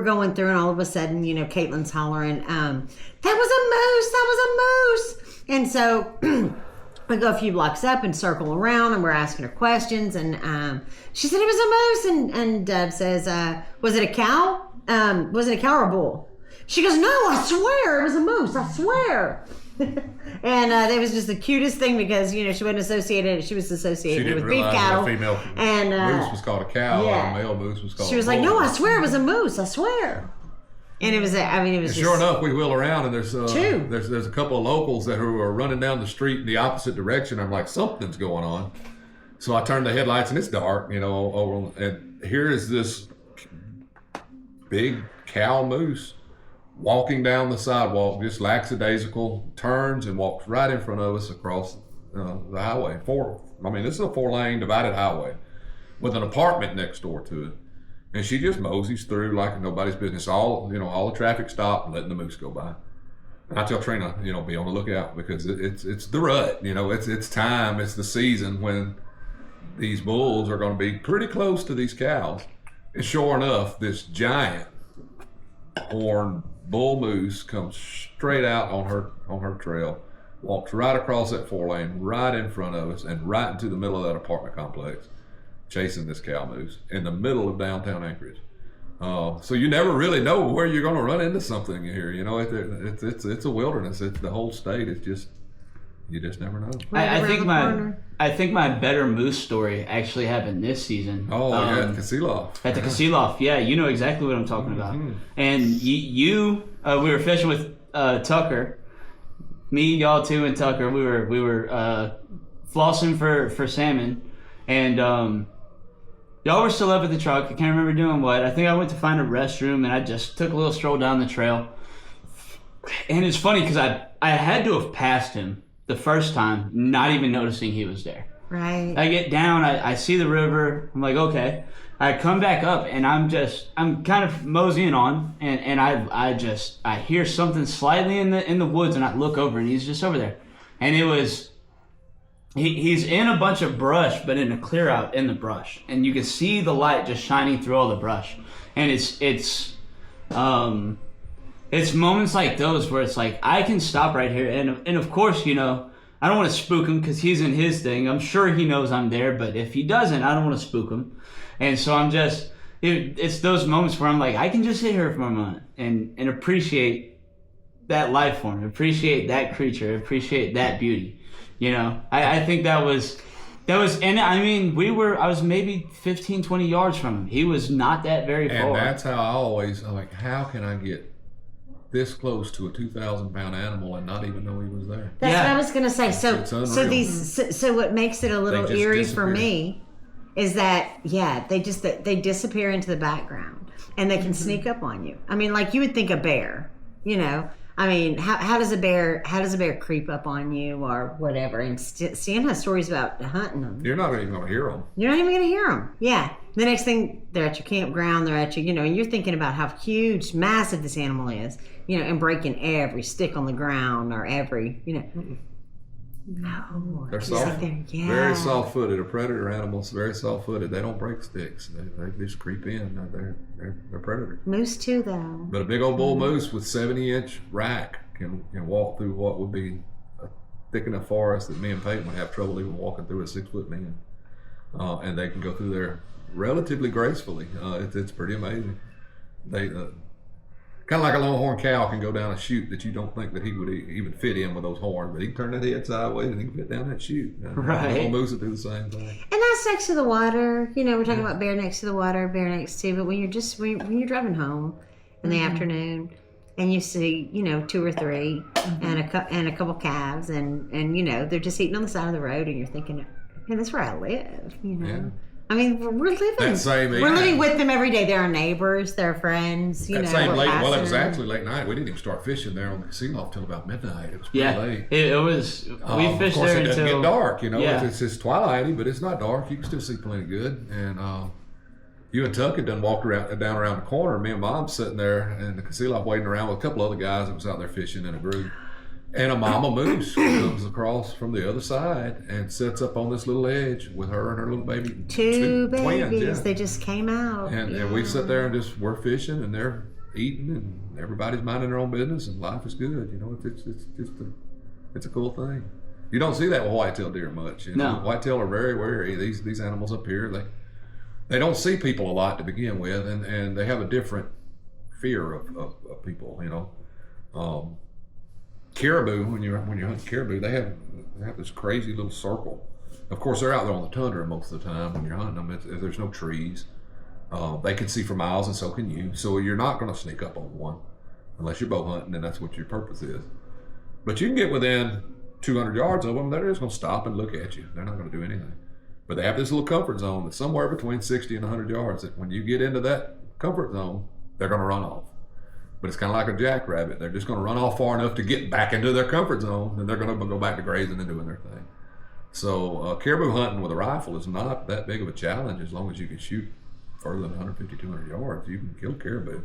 going through, and all of a sudden, Caitlin's hollering, that was a moose. And so we go a few blocks up and circle around, and we're asking her questions. And she said it was a moose. And Deb says, was it a cow? Was it a cow or a bull? She goes, no, I swear it was a moose. I swear. And it was just the cutest thing because she wasn't associated. She was associated with beef cattle. A female and moose was called a cow, yeah. and a male moose was called. She was a like, bull. "No, I swear it was a moose. I swear." And it was. It was. And sure enough, we wheel around, and there's Two. there's a couple of locals who are running down the street in the opposite direction. I'm like, something's going on. So I turn the headlights, and it's dark, over, and here is this big cow moose walking down the sidewalk, just lackadaisical, turns and walks right in front of us across the highway. This is a 4-lane divided highway with an apartment next door to it. And she just moseys through like nobody's business. All the traffic stopped, letting the moose go by. And I tell Trina, be on the lookout because it's the rut. It's time. It's the season when these bulls are going to be pretty close to these cows. And sure enough, this giant horned bull moose comes straight out on her trail, walks right across that 4-lane, right in front of us, and right into the middle of that apartment complex, chasing this cow moose in the middle of downtown Anchorage. So you never really know where you're going to run into something here. It's a wilderness. It's the whole state. It's just you just never know. I think my better moose story actually happened this season. Oh, yeah, at Calypso. At the Calypso, yeah, you know exactly what I'm talking about. And we were fishing with Tucker, me, y'all too, and Tucker. We were flossing for salmon, and y'all were still up at the truck. I can't remember doing what. I think I went to find a restroom, and I just took a little stroll down the trail. And it's funny because I had to have passed him the first time, not even noticing he was there. Right. I get down, I see the river, I'm like, okay. I come back up, and I'm kind of moseying on, and I hear something slightly in the woods, and I look over, and he's just over there. And it was, he's in a bunch of brush, but in a clear out in the brush. And you can see the light just shining through all the brush. And it's moments like those where it's like, I can stop right here. And of course, I don't want to spook him because he's in his thing. I'm sure he knows I'm there, but if he doesn't, I don't want to spook him. And so it's those moments where I'm like, I can just sit here for a moment and appreciate that life form, appreciate that creature, appreciate that beauty. I think that was, and I was maybe 15, 20 yards from him. He was not that very far. And that's how I'm like, how can I get this close to a 2,000-pound animal and not even know he was there? That's what I was gonna say. It's unreal. So what makes it a little just eerie disappear. for me is that they disappear into the background and they can sneak up on you. Like you would think a bear, how does a bear creep up on you or whatever? And Stan has stories about hunting them. You're not even going to hear them. You're not even going to hear them. Yeah. The next thing, they're at your campground, they're at you, and you're thinking about how huge, massive this animal is, and breaking every stick on the ground or every, No. They're just soft, like they're- very soft-footed. A predator animal's very soft-footed. They don't break sticks. They just creep in. They're predators. Moose too, though. But a big old bull moose with 70-inch rack can walk through what would be a thick enough forest that me and Peyton would have trouble even walking through a 6-foot man. And they can go through there relatively gracefully. It's pretty amazing. They kind Kind of like a longhorn cow can go down a chute that you don't think that he would even fit in with those horns, but he can turn that head sideways and he can fit down that chute. Right. Little moose will do the same thing. And that's next to the water. You know, we're talking about bear next to the water, bear next to, but when you're driving home in the afternoon and you see, you know, 2 or 3 and a couple calves and you know, they're just eating on the side of the road and you're thinking, man, that's where I live, you know. Yeah. I mean, we're living. We're living with them every day. They're our neighbors. They're friends. You know. Same late. Well, it was passing. actually late night. We didn't even start fishing there on the casino till about midnight. It was pretty late. It was. We fished of course, there it doesn't until get dark. You know, yeah. it's twilighty, but it's not dark. You can still see plenty good. And you and Tuck had done walked down around the corner. Me and Mom sitting there in the casino waiting around with a couple other guys that was out there fishing in a group. And a mama moose comes across from the other side and sits up on this little edge with her and her little baby. Two twins, babies. yeah. They just came out. And we sit there and we're fishing and they're eating and everybody's minding their own business and life is good. You know, it's a cool thing. You don't see that with whitetail deer much. You know? No. Whitetail are very wary. These animals up here, they don't see people a lot to begin with, and they have a different fear of people. You know. Caribou, when you're hunting caribou, they have this crazy little circle. Of course, they're out there on the tundra most of the time when you're hunting them. There's no trees. They can see for miles, and so can you. So you're not going to sneak up on one unless you're bow hunting, and that's what your purpose is. But you can get within 200 yards of them. They're just going to stop and look at you. They're not going to do anything. But they have this little comfort zone that's somewhere between 60 and 100 yards. That when you get into that comfort zone, they're going to run off. But it's kind of like a jackrabbit. They're just going to run off far enough to get back into their comfort zone, and they're going to go back to grazing and doing their thing. So caribou hunting with a rifle is not that big of a challenge as long as you can shoot further than 150, 200 yards. You can kill caribou.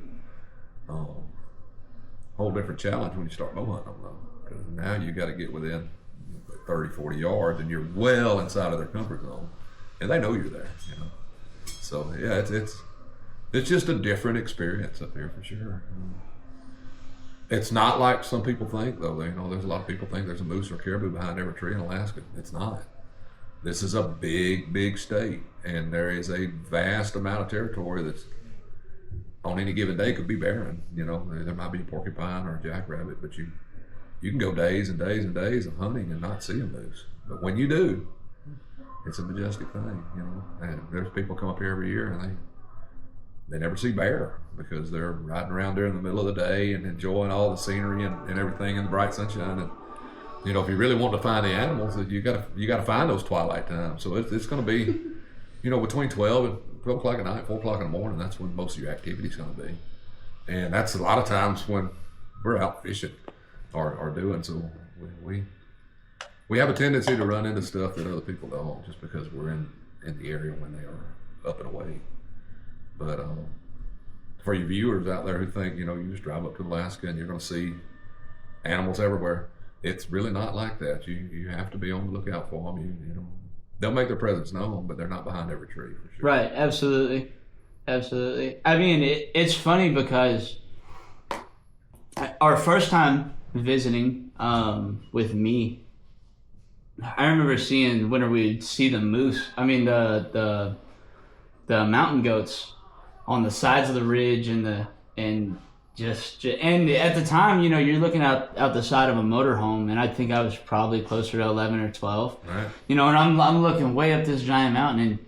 Whole different challenge when you start bow hunting them, though, because now you got to get within 30, 40 yards, and you're well inside of their comfort zone, and they know you're there. You know, so yeah, it's just a different experience up here for sure. It's not like some people think, though. You know, there's a lot of people think there's a moose or caribou behind every tree in Alaska. It's not. This is a big, big state, and there is a vast amount of territory that's on any given day could be barren. You know, there might be a porcupine or a jackrabbit, but you can go days and days and days of hunting and not see a moose. But when you do, it's a majestic thing. You know, and there's people come up here every year and they never see bear because they're riding around there in the middle of the day and enjoying all the scenery and everything in the bright sunshine. And you know, if you really want to find the animals, you gotta find those twilight times. So it's going to be, you know, between 12 and 12 o'clock at night, 4 o'clock in the morning. That's when most of your activity is going to be, and that's a lot of times when we're out fishing or doing. So we have a tendency to run into stuff that other people don't, just because we're in the area when they are up and away. But for your viewers out there who think, you know, you just drive up to Alaska and you're going to see animals everywhere, it's really not like that. You have to be on the lookout for them. You know, they'll make their presence known, but they're not behind every tree for sure. Right, absolutely. I mean, it's funny because our first time visiting with me, I remember seeing whenever we'd see the moose. I mean, the mountain goats on the sides of the ridge and at the time, you know, you're looking out the side of a motorhome, and I think I was probably closer to 11 or 12. Right. You know, and I'm looking way up this giant mountain,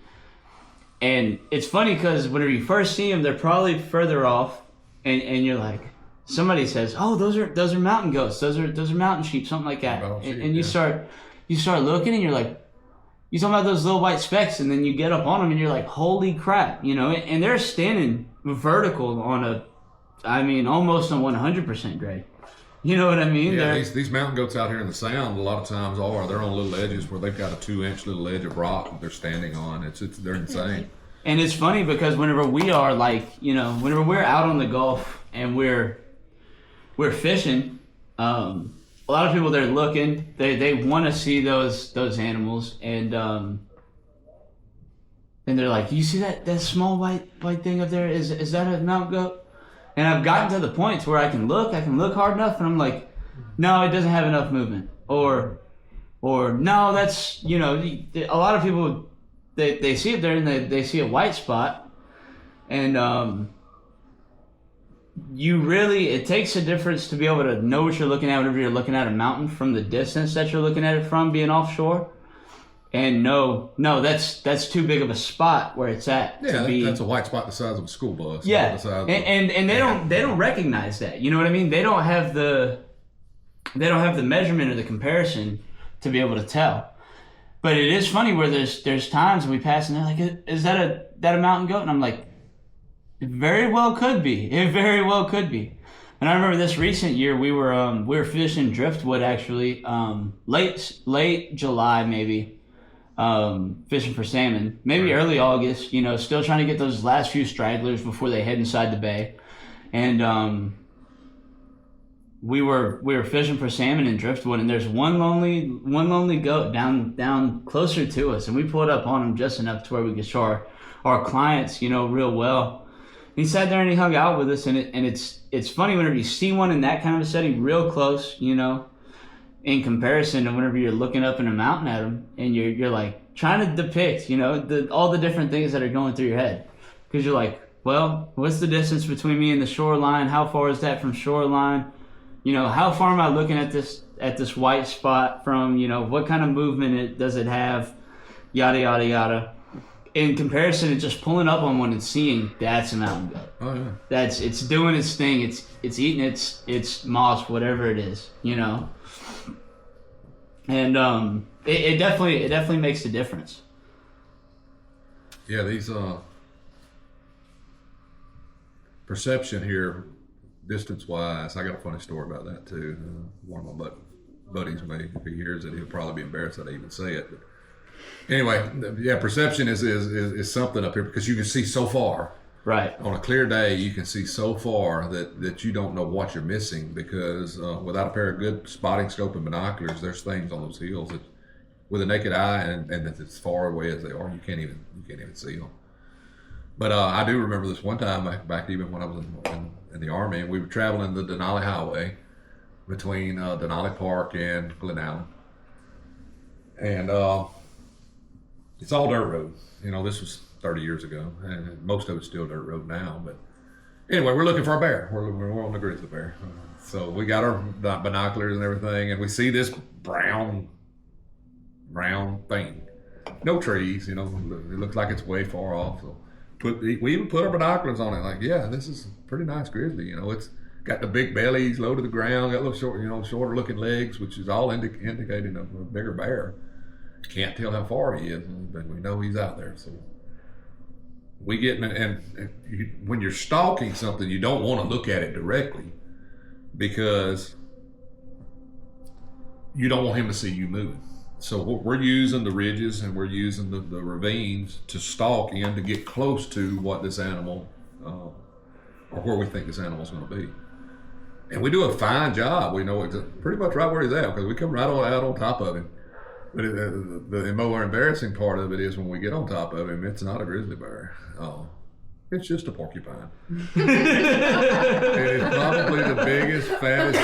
and it's funny because whenever you first see them, they're probably further off, and you're like, somebody says, "Oh, those are mountain goats. Those are mountain sheep, something like that." And you start looking, and you're like, you talking about those little white specks, and then you get up on them, and you're like, "Holy crap!" You know, and they're standing vertical on almost on 100% grade. You know what I mean? Yeah, these mountain goats out here in the Sound a lot of times they're on little edges where they've got a 2-inch little edge of rock that they're standing on. They're insane. And it's funny because whenever we are whenever we're out on the Gulf and we're fishing, a lot of people, they're looking, they want to see those animals, and they're like, "You see that small white thing up there? Is that a mountain goat?" And I've gotten to the point where I can look hard enough, and I'm like, "No, it doesn't have enough movement," or "No, that's," you know, a lot of people, they see it there and they see a white spot, and it takes a difference to be able to know what you're looking at whenever you're looking at a mountain from the distance that you're looking at it from, being offshore. And no, that's too big of a spot where it's at. Yeah, that's a white spot the size of a school bus. Yeah, The size and they don't recognize that. You know what I mean? They don't have the measurement or the comparison to be able to tell. But it is funny where there's times we pass and they're like, "Is that a mountain goat?" And I'm like, "It very well could be. It very well could be." And I remember this recent year we were fishing driftwood actually, late July maybe. Fishing for salmon, maybe early August, still trying to get those last few stragglers before they head inside the bay. And we were fishing for salmon in driftwood, and there's one lonely goat down closer to us, and we pulled up on him just enough to where we could show our clients, real well. He sat there and he hung out with us, and it's funny whenever you see one in that kind of a setting real close, in comparison to whenever you're looking up in a mountain at them and you're like trying to depict, all the different things that are going through your head. Because you're like, well, what's the distance between me and the shoreline? How far is that from shoreline? How far am I looking at this white spot from, what kind of movement does it have? Yada, yada, yada. In comparison to just pulling up on one and seeing that's a mountain goat. Oh, yeah. It's doing its thing. It's eating its moss, whatever it is, And it definitely makes a difference. Yeah, these perception here, distance-wise, I got a funny story about that too. One of my buddies, if he hears it, he'll probably be embarrassed that I even say it. But anyway, yeah, perception is something up here because you can see so far. Right. On a clear day, you can see so far that you don't know what you're missing because without a pair of good spotting scope and binoculars, there's things on those hills that, with a naked eye and as far away as they are, you can't even see them. But I do remember this one time back even when I was in the Army, and we were traveling the Denali Highway between Denali Park and Glen Allen, and it's all dirt road. This was 30 years ago, and most of it's still dirt road now. But anyway, we're looking for a bear. We're on the grizzly bear. So we got our binoculars and everything, and we see this brown thing. No trees, it looks like it's way far off. So we even put our binoculars on it. Like, yeah, this is a pretty nice grizzly. It's got the big bellies low to the ground, got little short, shorter looking legs, which is all indicating of a bigger bear. Can't tell how far he is, but we know he's out there. So we get when you're stalking something, you don't want to look at it directly because you don't want him to see you moving. So we're using the ridges and we're using the ravines to stalk in to get close to what this animal or where we think this animal's going to be. And we do a fine job. We know pretty much right where he's at because we come right out on top of him. But the more embarrassing part of it is when we get on top of him, it's not a grizzly bear. It's just a porcupine. It is probably the biggest, fattest,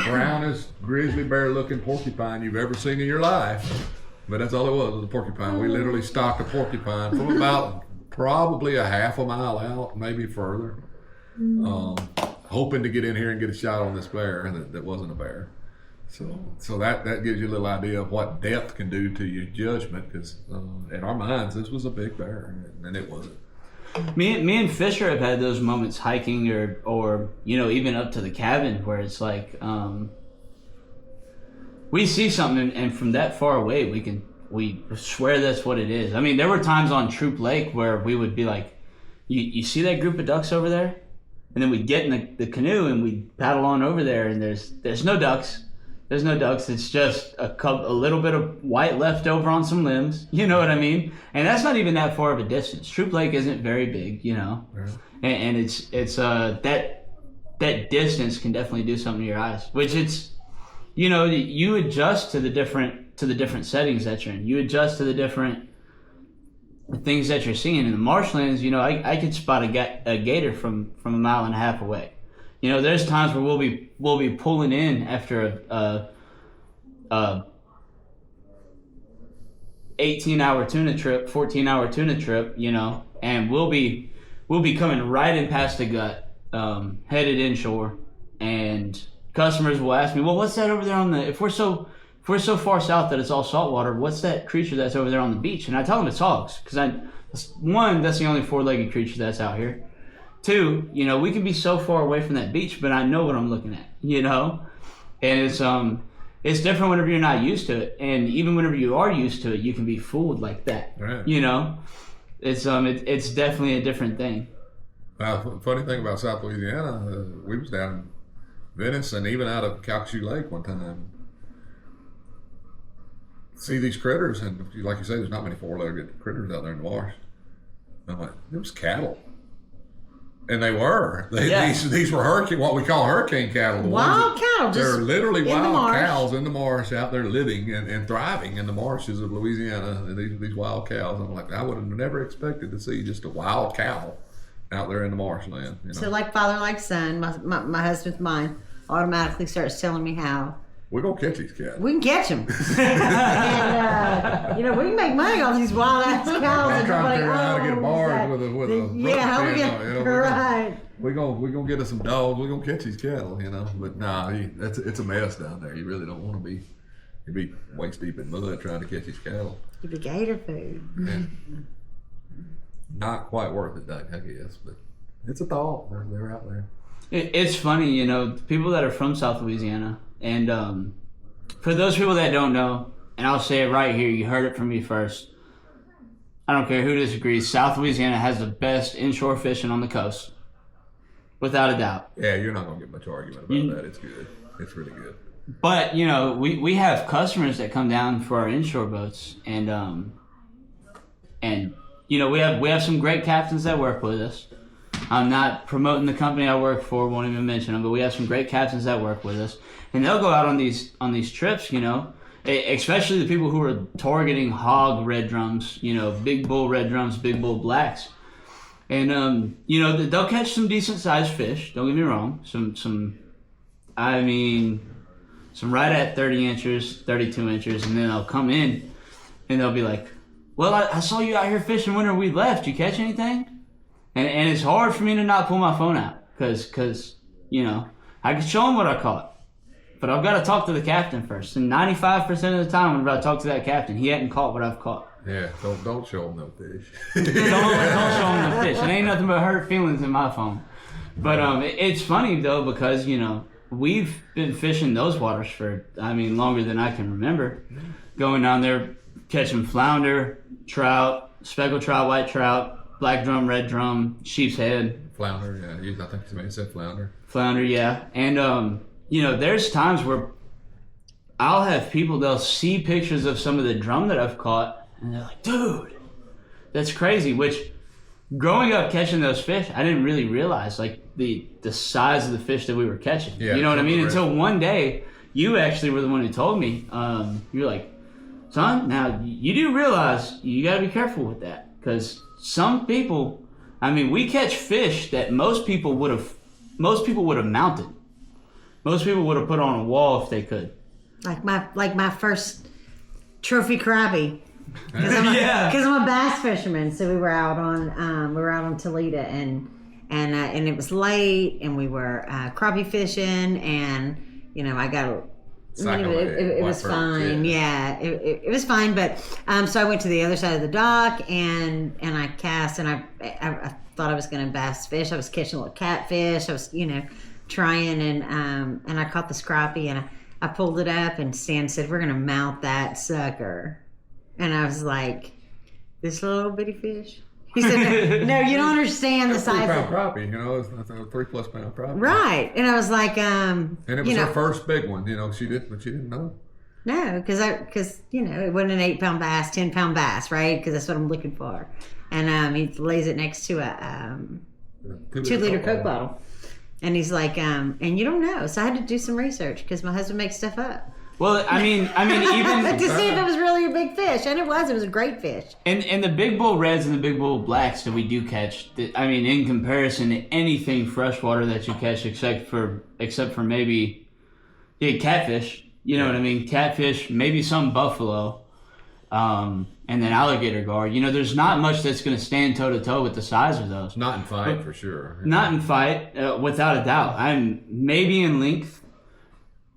brownest grizzly bear looking porcupine you've ever seen in your life. But that's all it was a porcupine. We literally stalked a porcupine from about probably a half a mile out, maybe further, hoping to get in here and get a shot on this bear that wasn't a bear. So that gives you a little idea of what depth can do to your judgment, because in our minds this was a big bear, and it wasn't. Me and Fisher have had those moments hiking or even up to the cabin where it's like we see something and from that far away we swear that's what it is. I mean, there were times on Troop Lake where we would be like, you see that group of ducks over there? And then we'd get in the canoe and we'd paddle on over there, and there's no ducks. There's no ducks. It's just a little bit of white left over on some limbs. You know what I mean? And that's not even that far of a distance. Troop Lake isn't very big, Yeah. And it's that distance can definitely do something to your eyes. Which it's, you adjust to the different settings that you're in. You adjust to the different things that you're seeing. In the marshlands, I could spot a gator from a mile and a half away. There's times where we'll be pulling in after a 18-hour tuna trip, 14-hour tuna trip, and we'll be coming right in past the gut, headed inshore, and customers will ask me, well, what's that over there on the, if we're so far south that it's all saltwater, what's that creature that's over there on the beach? And I tell them it's hogs, because one, that's the only four-legged creature that's out here. Two, we can be so far away from that beach, but I know what I'm looking at, and it's different whenever you're not used to it, and even whenever you are used to it, you can be fooled like that. Right. It's definitely a different thing. Funny thing about South Louisiana, we was down in Venice and even out of Calcasieu Lake one time. See these critters, and like you say, there's not many four-legged critters out there in the marsh. I'm like, it was cattle. And they were. These were what we call hurricane cattle. Wild cattle. They're literally wild the cows in the marsh out there living and thriving in the marshes of Louisiana. And these wild cows. I'm like, I would have never expected to see just a wild cow out there in the marshland. So like father, like son, my husband's mind automatically starts telling me how we're going to catch these cats. we can catch them. And, we can make money off these wild ass cows. I'm trying to figure out how to get a barge with a how we get right. We're gonna get us some dogs. We're gonna catch these cattle, But nah, it's a mess down there. You really don't want to be. You'd be waist deep in mud trying to catch these cattle. You'd be gator food. Yeah. Not quite worth it, Doug, I guess, but it's a thought. They're out there. It's funny, people that are from South Louisiana, and for those people that don't know, and I'll say it right here, you heard it from me first. I don't care who disagrees. South Louisiana has the best inshore fishing on the coast, without a doubt. Yeah, you're not gonna get much argument about that. It's good. It's really good. But we have customers that come down for our inshore boats, and we have some great captains that work with us. I'm not promoting the company I work for, won't even mention them, but we have some great captains that work with us, and they'll go out on these trips, especially the people who are targeting hog red drums, big bull red drums, big bull blacks, and they'll catch some decent sized fish. Don't get me wrong, some right at 30 inches, 32 inches, and then they'll come in and they'll be like, well, I saw you out here fishing whenever we left. You catch anything? And it's hard for me to not pull my phone out because I can show them what I caught. But I've got to talk to the captain first. And 95% of the time whenever I talk to that captain, he hadn't caught what I've caught. Yeah, don't show him no fish. don't show him no fish. It ain't nothing but hurt feelings in my phone. But it's funny, though, because, we've been fishing those waters for, longer than I can remember. Going down there, catching flounder, trout, speckled trout, white trout, black drum, red drum, sheep's head. Flounder, yeah. I think you said flounder. Flounder, yeah. And, there's times where I'll have people, they'll see pictures of some of the drum that I've caught, and they're like, dude, that's crazy. Which, growing up catching those fish, I didn't really realize, the size of the fish that we were catching. Yeah, you know what I mean? Until one day, you actually were the one who told me. You're like, son, now you do realize you got to be careful with that. Because some people, we catch fish that most people would have mounted. Most people would have put on a wall if they could. Like my first trophy crappie. Because I'm a bass fisherman, so we were out on Toledo, and it was late, and we were crappie fishing, and I got it was fine. Yeah, it was fine. But so I went to the other side of the dock and I cast, and I thought I was going to bass fish. I was catching a little catfish. I was trying, and I caught this crappie, and I pulled it up, and Stan said, "We're going to mount that sucker," and I was like, "This little bitty fish." He said, "No, you don't understand the size." 3-pound crappie, that's a 3+ pound crappie. Right, and I was like, and it was her first big one, she didn't know. No, because it wasn't an 8-pound bass, 10-pound bass, right? Because that's what I'm looking for. And he lays it next to a 2-liter Coke bottle, and he's like, and you don't know, so I had to do some research because my husband makes stuff up. Well, even to see if it was really a big fish, and it was a great fish. And the big bull reds and the big bull blacks that we do catch, in comparison to anything freshwater that you catch, except for maybe catfish. You know what I mean? Catfish, maybe some buffalo. and then alligator gar. You know, there's not much that's going to stand toe to toe with the size of those. Not in fight, for sure. Not in fight, without a doubt. I'm maybe in length,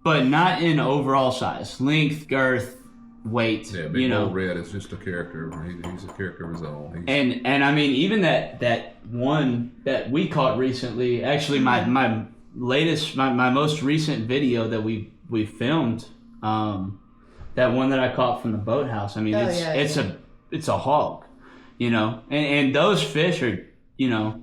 but not in overall size. Length, girth, weight. Yeah, Big you know. Bull Red is just a character. He's a character of his own. And I mean, even that one that we caught recently. Actually, my most recent video that we filmed. That one that I caught from the boathouse. I mean, it's a hog, you know, and those fish are, you know,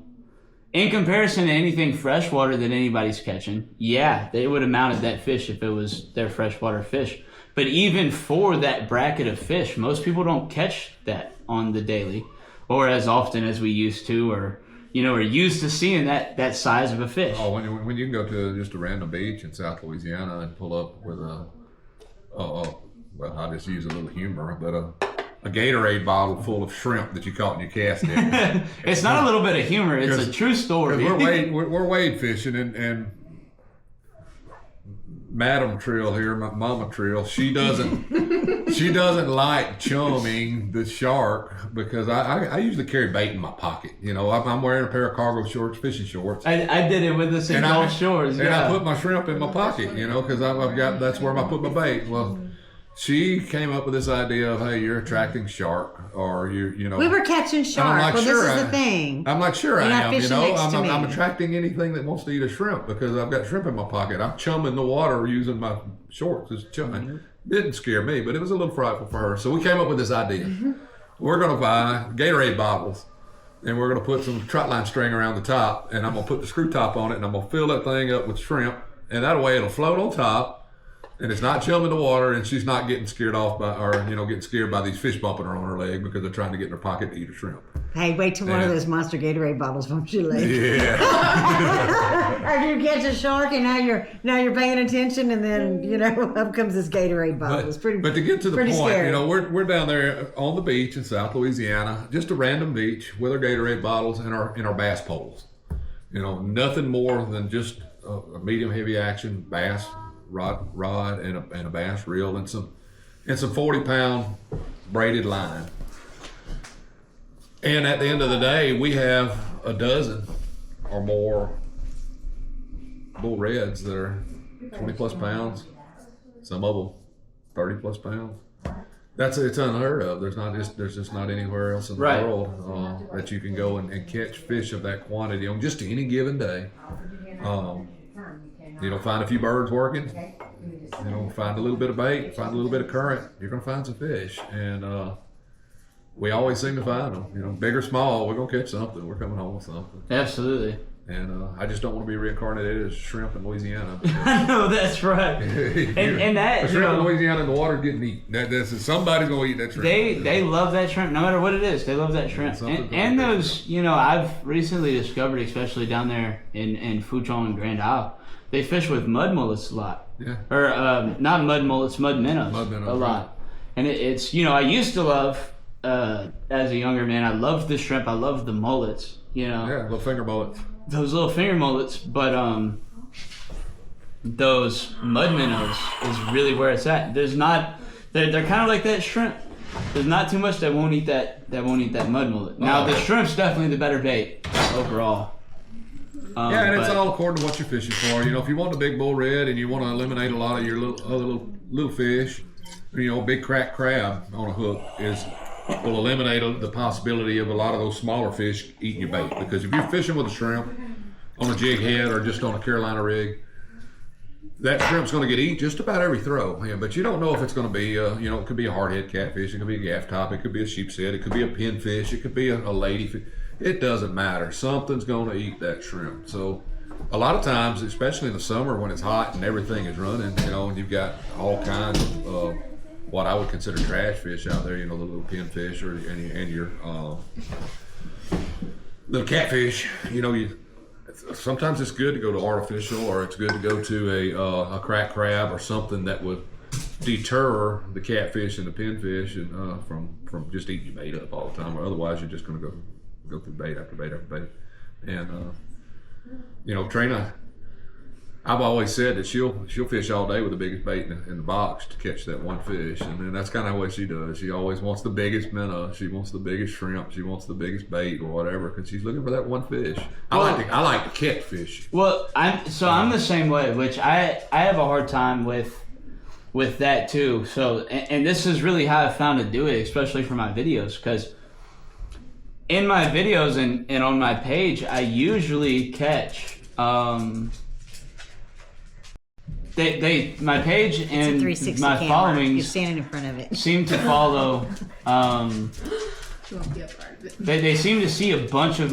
in comparison to anything freshwater that anybody's catching, yeah, they would have mounted that fish if it was their freshwater fish. But even for that bracket of fish, most people don't catch that on the daily, or as often as we used to, or you know, are used to seeing that size of a fish. Oh, when you can go to just a random beach in South Louisiana and pull up with well, I just use a little humor, but a Gatorade bottle full of shrimp that you caught in your cast net. It's not a little bit of humor; it's a true story. We're wade fishing, and Madam Trill here, Mama Trill, she doesn't like chumming the shark because I usually carry bait in my pocket. You know, I'm wearing a pair of cargo shorts, fishing shorts. I did it with us in Gulf Shores. And I put my shrimp in my pocket, you know, because I've got that's where I put my bait. Well, she came up with this idea of, hey, you're attracting shark, or you know. We were catching shark. Like, well, sure, this is the thing. I'm like, sure You're I not am. You fishing know, next to me. I'm attracting anything that wants to eat a shrimp because I've got shrimp in my pocket. I'm chumming the water using my shorts. Just chumming. Mm-hmm. Didn't scare me, but it was a little frightful for her. So we came up with this idea. Mm-hmm. We're going to buy Gatorade bottles, and we're going to put some trot line string around the top, and I'm going to put the screw top on it, and I'm going to fill that thing up with shrimp, and that way it'll float on top. And it's not chumming the water, and she's not getting scared off by, or getting scared by these fish bumping her on her leg because they're trying to get in her pocket to eat a shrimp. Hey, wait till one of those monster Gatorade bottles bumps your leg. Yeah. After you catch a shark, and now you're paying attention, and then you know up comes this Gatorade bottle. It's pretty. But to get to the point, scary. you know, we're down there on the beach in South Louisiana, just a random beach with our Gatorade bottles and our bass poles. You know, nothing more than just a medium heavy action bass rod and a bass reel and some 40-pound braided line. And at the end of the day, we have a dozen or more bull reds that are 20 plus pounds. Some of them 30 plus pounds. It's unheard of. There's just not anywhere else in the world that you can go and catch fish of that quantity on just any given day. You know, find a few birds working, you know, find a little bit of bait, find a little bit of current, you're going to find some fish. And we always seem to find them, you know, big or small, we're going to catch something. We're coming home with something. Absolutely. And I just don't want to be reincarnated as shrimp in Louisiana. I know, that's right. and that, a shrimp in Louisiana in the water getting eaten. Somebody's going to eat that shrimp. They love that shrimp, no matter what it is. They love that shrimp. And those, you know, I've recently discovered, especially down there in Fouchon and Grand Isle, they fish with mud mullets a lot. Yeah. Or not mud mullets, mud minnows a lot. Right. And it's, you know, I used to love, as a younger man, I loved the shrimp. I loved the mullets, you know. Yeah, little finger mullets. Those little finger mullets. But those mud minnows is really where it's at. There's not, they're kind of like that shrimp. There's not too much that won't eat that mud mullet. Now, the shrimp's definitely the better bait overall. Yeah, and it's all according to what you're fishing for. You know, if you want the big bull red and you want to eliminate a lot of your little fish, you know, big cracked crab on a hook will eliminate the possibility of a lot of those smaller fish eating your bait. Because if you're fishing with a shrimp on a jig head or just on a Carolina rig, that shrimp's going to get eaten just about every throw. Yeah, but you don't know if it's going to be, you know, it could be a hardhead catfish, it could be a gaff top, it could be a sheepshead, it could be a pinfish, it could be a ladyfish. It doesn't matter. Something's going to eat that shrimp. So a lot of times, especially in the summer when it's hot and everything is running, you know, and you've got all kinds of what I would consider trash fish out there, you know, the little pinfish and your little catfish, you know, sometimes it's good to go to artificial, or it's good to go to a cracked crab or something that would deter the catfish and the pinfish and from just eating your bait up all the time, or otherwise you're just going to go through bait after bait after bait. And you know, Trina, I've always said that she'll fish all day with the biggest bait in the box to catch that one fish, and then that's kind of what she does. She always wants the biggest minnow, she wants the biggest shrimp, she wants the biggest bait or whatever, because she's looking for that one fish. I like to catch fish. Well, I'm the same way, which I have a hard time with that too. So, and this is really how I found to do it, especially for my videos, because in my videos and on my page, I usually catch. My page and my followings. You're standing in front of it. Seem to follow. She won't be a part of it. They seem to see a bunch of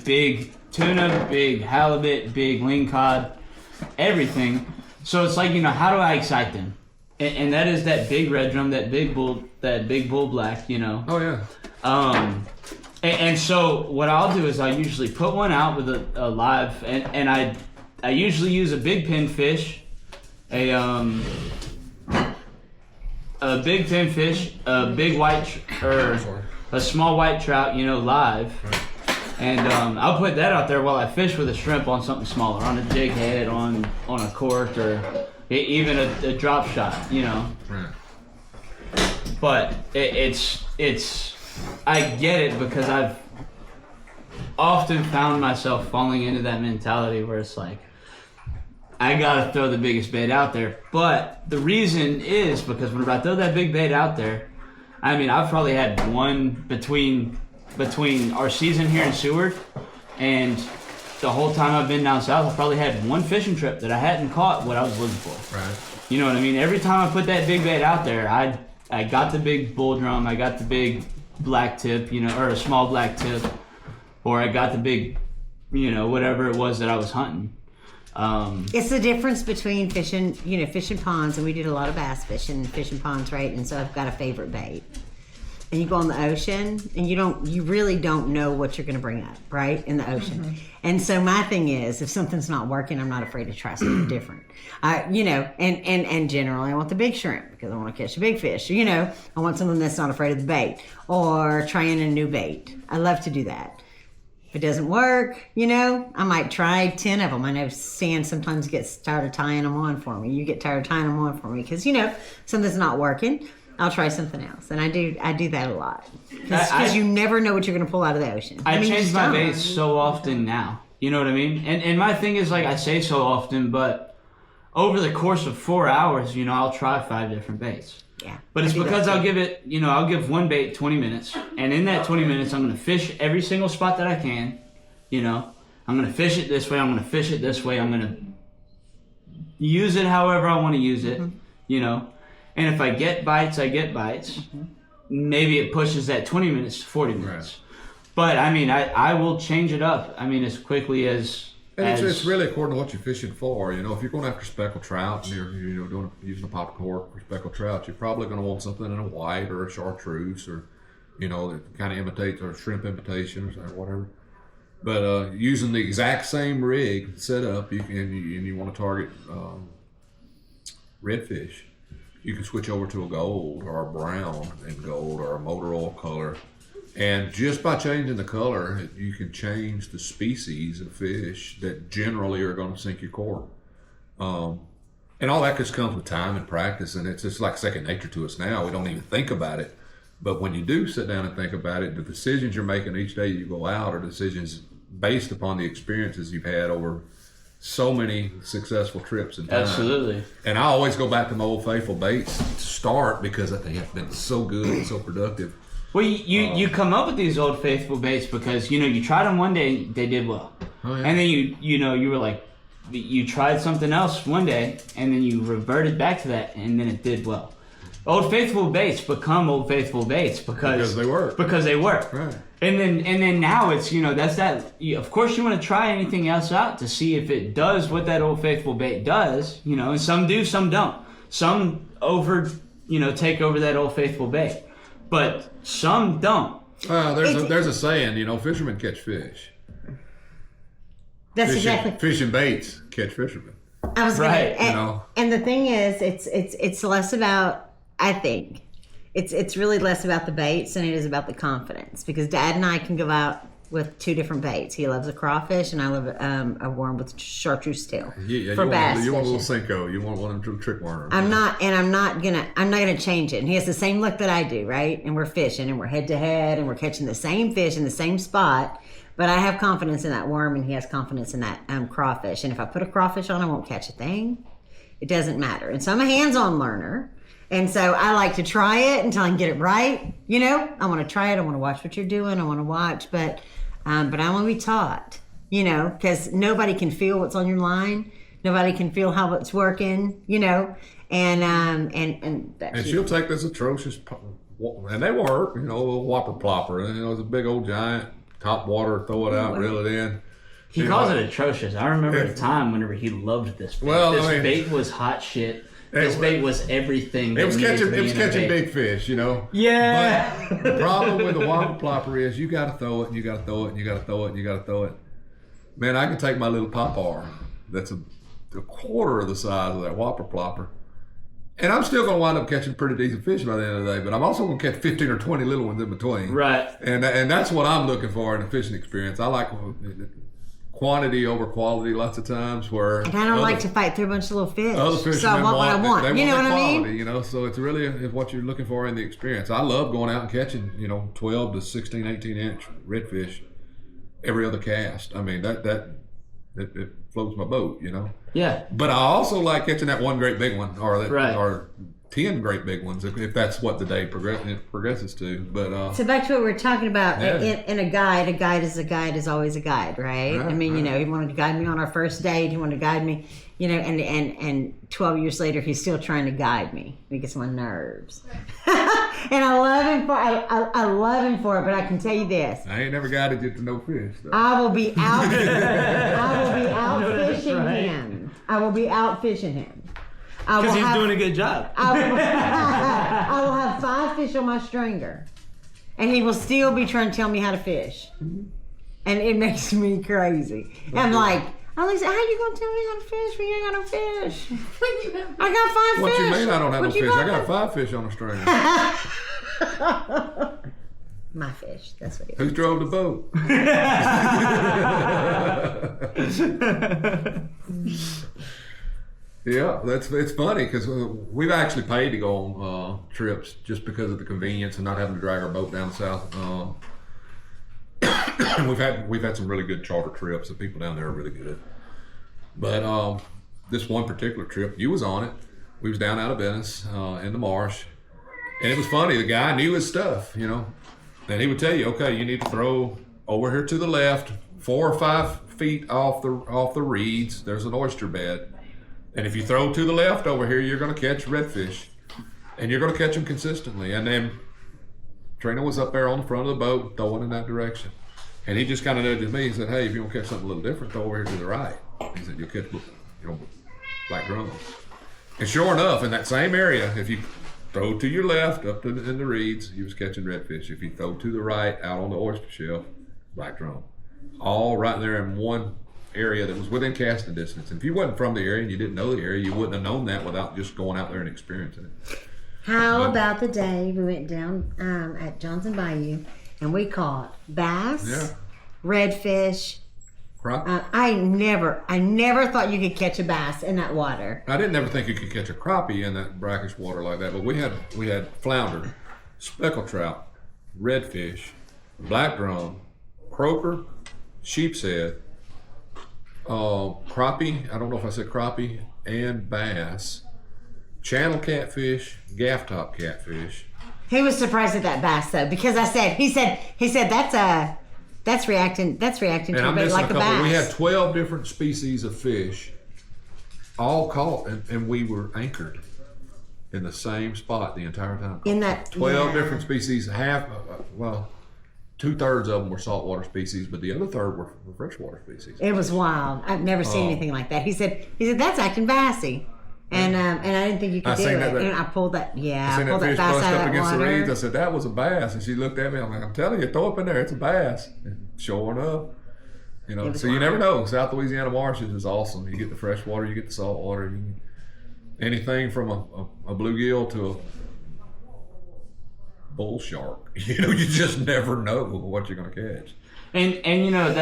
big tuna, big halibut, big lingcod, everything. So it's like, how do I excite them? And that is that big red drum, that big bull black, Oh yeah. And so what I'll do is I usually put one out with a live, and I usually use a big pinfish, a big pinfish, a big a small white trout, live, and I'll put that out there while I fish with a shrimp on something smaller, on a jig head, on a cork, or even a drop shot, Right. But it's I get it, because I've often found myself falling into that mentality where it's like, I gotta throw the biggest bait out there. But the reason is because whenever I throw that big bait out there, I've probably had one between our season here in Seward and the whole time I've been down south, I've probably had one fishing trip that I hadn't caught what I was looking for. Right. You know what I mean? Every time I put that big bait out there, I got the big bull drum, I got the big black tip, or a small black tip, or I got the big, whatever it was that I was hunting. It's the difference between fishing ponds, and we did a lot of bass fishing ponds, right? And so I've got a favorite bait. And you go on the ocean, and you really don't know what you're going to bring up, right? In the ocean. Mm-hmm. And so my thing is, if something's not working, I'm not afraid to try something different. And generally I want the big shrimp because I want to catch a big fish. I want something that's not afraid of the bait, or trying a new bait. I love to do that. If it doesn't work, I might try 10 of them. I know Stan sometimes gets tired of tying them on for me. You get tired of tying them on for me because, something's not working. I'll try something else. And I do that a lot. Because you never know what you're going to pull out of the ocean. I change my baits so often now. You know what I mean? And my thing is, like, I say so often, but over the course of 4 hours, I'll try 5 different baits. Yeah. But it's because I'll give one bait 20 minutes. And in that 20 minutes, I'm going to fish every single spot that I can. I'm going to fish it this way. I'm going to fish it this way. I'm going to use it however I want to use it, And if I get bites, I get bites. Mm-hmm. Maybe it pushes that 20 minutes to 40 minutes. Right. But, I will change it up, as quickly as... And it's really according to what you're fishing for. If you're going after speckled trout and you're using a pop cork for speckled trout, you're probably going to want something in a white or a chartreuse, or that kind of imitates, or shrimp imitation or whatever. But using the exact same rig setup, you want to target redfish, you can switch over to a gold or a brown and gold or a motor oil color. And just by changing the color, you can change the species of fish that generally are going to sink your cork. And all that just comes with time and practice, and it's just like second nature to us now. We don't even think about it. But when you do sit down and think about it, the decisions you're making each day you go out are decisions based upon the experiences you've had over so many successful trips in time. Absolutely. And I always go back to my old faithful baits to start because they have been so good and so productive. Well, you come up with these old faithful baits because you tried them one day, they did well, and then you were like, you tried something else one day, and then you reverted back to that, and then it did well. Old faithful baits become old faithful baits because they work. Because they work. Right. And then now it's that's that. Of course, you want to try anything else out to see if it does what that old faithful bait does. And some do, some don't. Some take over that old faithful bait. But some don't. There's a saying, fishermen catch fish. That's exactly. Fish and baits catch fishermen. I was right. And the thing is, it's less about. I think it's really less about the baits than it is about the confidence, because Dad and I can go out with 2 different baits. He loves a crawfish, and I love a worm with chartreuse tail Yeah, for bass you want a fishing. little Cinco. You want one of them trick worms. I'm not gonna change it. And he has the same look that I do, right? And we're fishing, and we're head to head, and we're catching the same fish in the same spot. But I have confidence in that worm, and he has confidence in that crawfish. And if I put a crawfish on, I won't catch a thing. It doesn't matter. And so I'm a hands-on learner. And so I like to try it until I can get it right. You know, I want to try it. I want to watch what you're doing. I want to watch, but I want to be taught. You know, because nobody can feel what's on your line. Nobody can feel how it's working. You know, and that's And she'll take this atrocious, and they work. You know, a little whopper plopper. And, you know, it's a big old giant top water. Throw it out, reel it in. He calls it atrocious. I remember a time whenever he loved this bait. Well, this bait was hot shit. This bait was everything. It was catching big fish, you know. Yeah. But the problem with the whopper plopper is you got to throw it, and you got to throw it, and you got to throw it, and you got to throw it. Man, I can take my little popar that's a quarter of the size of that whopper plopper, and I'm still going to wind up catching pretty decent fish by the end of the day. But I'm also going to catch 15 or 20 little ones in between. Right. And that's what I'm looking for in a fishing experience. I like quantity over quality lots of times, where and I don't like to fight through a bunch of little fish. other fishermen so I want what I want. They You know want what I mean? quality, you know. So it's really what you're looking for in the experience. I love going out and catching, 12 to 16, 18 inch redfish every other cast. I mean, it floats my boat, you know. Yeah. But I also like catching that one great big one, Right. or 10 great big ones, if that's what the day progresses to. But So back to what we were talking about, Yeah. in a guide is always a guide, right? I mean, he wanted to guide me on our first date. He wanted to guide me, and 12 years later, he's still trying to guide me. He gets on my nerves. And I love him for I love him for it, but I can tell you this. I ain't never guided you to no fish. So. I will be out fishing right. him. I will be out fishing him. Because he's doing a good job. I will have 5 fish on my stringer, and he will still be trying to tell me how to fish, and it makes me crazy. And I'm like, how you gonna tell me how to fish when you ain't got no fish? I got 5 What fish. you mean I don't have no What you fish? I got 5 fish on a string. My fish. That's what it Who is. drove the boat? Yeah, it's funny because we've actually paid to go on trips just because of the convenience and not having to drag our boat down south. We've had some really good charter trips. The people down there are really good. But this one particular trip, you was on it. We was down out of Venice in the marsh, and it was funny. The guy knew his stuff, and he would tell you, okay, you need to throw over here to the left, 4 or 5 feet off the reeds. There's an oyster bed. And if you throw to the left over here, you're going to catch redfish. And you're going to catch them consistently. And then Trina was up there on the front of the boat throwing in that direction. And he just kind of nudged me. He said, hey, if you want to catch something a little different, throw over here to the right. He said, you'll catch black drums. And sure enough, in that same area, if you throw to your left up in the reeds, you was catching redfish. If you throw to the right out on the oyster shelf, black drum. All right there in one area that was within casting distance. And if you wasn't from the area and you didn't know the area, you wouldn't have known that without just going out there and experiencing it. How about the day we went down at Johnson Bayou and we caught bass, redfish. Crappie? I never thought you could catch a bass in that water. I didn't ever think you could catch a crappie in that brackish water like that, but we had flounder, speckled trout, redfish, black drum, croaker, sheep's head, crappie, I don't know if I said crappie, and bass, channel catfish, gaff top catfish. He was surprised at that bass though, because he said that's reacting And to I'm a bit missing like a a couple. bass. We had 12 different species of fish, all caught, and we were anchored in the same spot the entire time. In that 12 different species, 2/3 of them were saltwater species, but the other third were freshwater species. It was wild. I've never seen anything like that. He said that's acting bassy. And I didn't think you could do it. And I pulled that I seen pulled that that fish bass bust out up of that against the reeds. I water. said, that was a bass. And she looked at me. I'm like, I'm telling you, throw up in there. It's a bass. And sure enough, so you never know. South Louisiana marshes is awesome. You get the fresh water, you get the salt water. You get anything from a bluegill to a bull shark. You know, you just never know what you're going to catch. And you know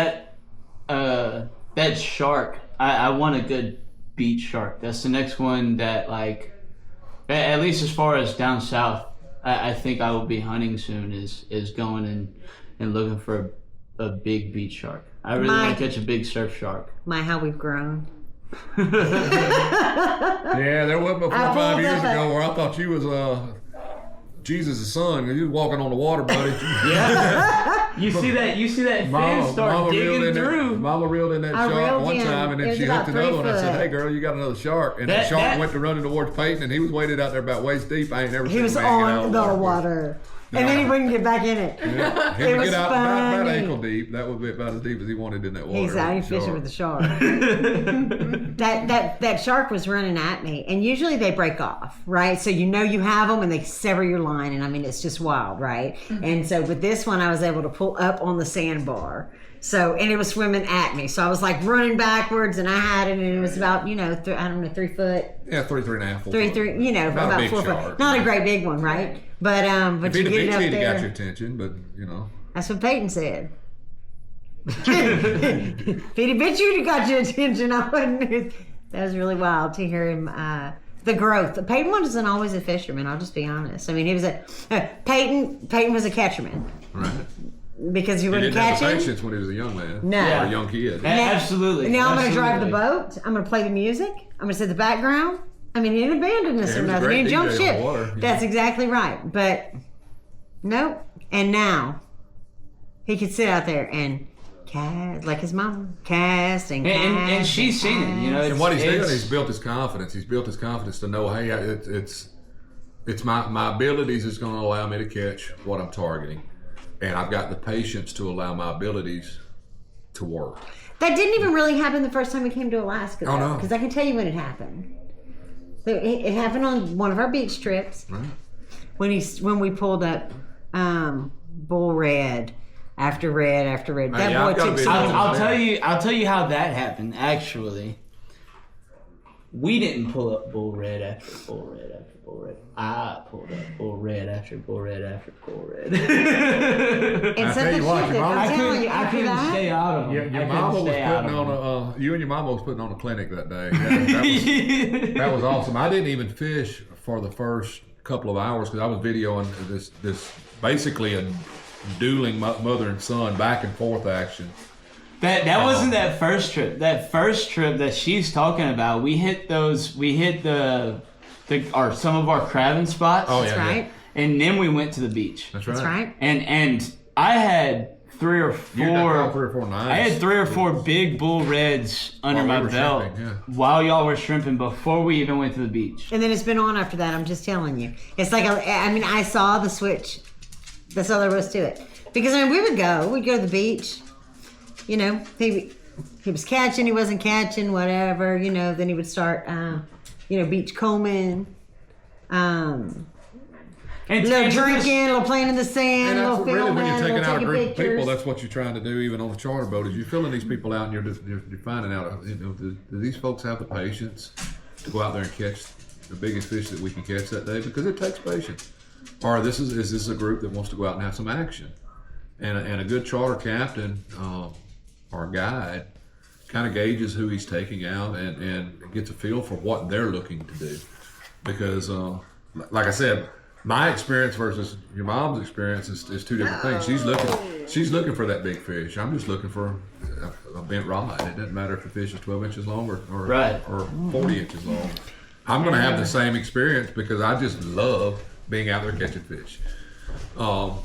that shark, I want a good beach shark. That's the next one that, like, at least as far as down south, I think I will be hunting soon is going and looking for a big beach shark. I really want to catch a big surf shark. How we've grown. Yeah, there was before 5 years ago where I thought you was Jesus' son. You was walking on the water, buddy. Yeah. You see that fin start digging through. Mama reeled in that shark one time, and then she hooked another one. I said, "Hey, girl, you got another shark." And that shark went to running towards Peyton, and he was waded out there about waist deep. I ain't never seen him hanging out on the water. And then he wouldn't get back in it. Yeah. He would get out about ankle deep. That would be about as deep as he wanted in that water. He's out fishing with the shark. that shark was running at me, and usually they break off, right? So you know you have them, and they sever your line, and I mean it's just wild, right? Mm-hmm. And so with this one, I was able to pull up on the sandbar. So, and it was swimming at me. So I was like running backwards, and I had it, and it was about, 3 foot. Yeah, 3.5 foot. Three, about 4 foot. Not a great big one, right? But you get it up there. Got your attention, but That's what Peyton said. If he'd have bit you, got your attention. I wouldn't. That was really wild to hear him. The growth. Peyton wasn't always a fisherman. I'll just be honest. I mean, he was Peyton was a catcherman. Right. Because he wouldn't catch him. He didn't have him. the patience when he was a young man. No. Or a young kid. Absolutely. Now I'm going to drive the boat. I'm going to play the music. I'm going to set the background. I mean, he didn't abandon us or nothing. He didn't jump ship. That's exactly right. But, nope. And now, he could sit out there and cast, like his mom, cast and cast. And she's seen it, And what he's doing, he's built his confidence. He's built his confidence to know, hey, it's my abilities is going to allow me to catch what I'm targeting. And I've got the patience to allow my abilities to work. That didn't even really happen the first time we came to Alaska. Oh, no. Because I can tell you when it happened. It happened on one of our beach trips. Right. When we pulled up bull red after red after red. That boy took so I'll tell you how that happened. Actually, we didn't pull up bull red after bull red after bull red. I pulled up bull red after bull red after bull red. And tell you what, your mama, I couldn't stay out of them. Your mama was putting on you and your mama was putting on a clinic that day. That was awesome. I didn't even fish for the first couple of hours because I was videoing this basically a dueling mother and son back and forth action. That wasn't that first trip. That first trip that she's talking about, we hit some of our crabbing spots. Oh, That's right. Yeah. And then we went to the beach. That's right. That's right. And I had 3 or 4. You got 3 or 4 nights. I had 3 or 4 big bull reds under my belt while y'all were shrimping before we even went to the beach. And then it's been on after that. I'm just telling you. It's like I saw the switch. That's all there was to it. Because we'd go to the beach. He was catching, he wasn't catching, whatever. Then he would start, beach combing. A little drinking, a little playing in the sand, a little filming, really when you're taking out a group pictures. of people, that's what you're trying to do. Even on the charter boat, is you're filling these people out, and you're finding out, do these folks have the patience to go out there and catch the biggest fish that we can catch that day? Because it takes patience. Or is this a group that wants to go out and have some action? And a good charter captain or guide kind of gauges who he's taking out and gets a feel for what they're looking to do. Because, like I said, my experience versus your mom's experience is 2 different things. She's looking for that big fish. I'm just looking for a bent rod. It doesn't matter if the fish is 12 inches long or 40 inches long. I'm going to have the same experience because I just love being out there catching fish. So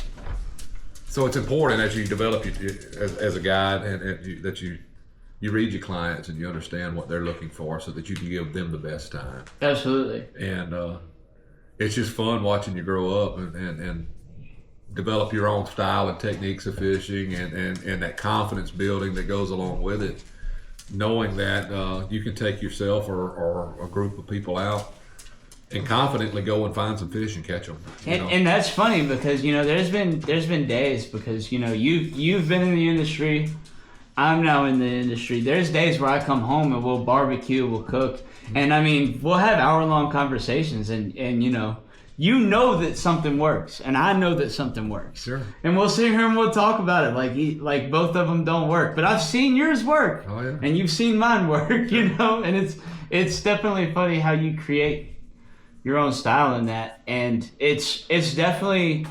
it's important as you develop as a guide and that you read your clients and you understand what they're looking for so that you can give them the best time. Absolutely. And it's just fun watching you grow up and develop your own style and techniques of fishing and that confidence building that goes along with it. Knowing that you can take yourself or a group of people out and confidently go and find some fish and catch them. And that's funny because there's been days because you've been in the industry, I'm now in the industry. There's days where I come home and we'll barbecue, we'll cook, and we'll have hour-long conversations, and you know that something works, and I know that something works. Sure. And we'll sit here and we'll talk about it like both of them don't work. But I've seen yours work, Oh, yeah. and you've seen mine work, you know. And it's definitely funny how you create your own style in that, and it's definitely.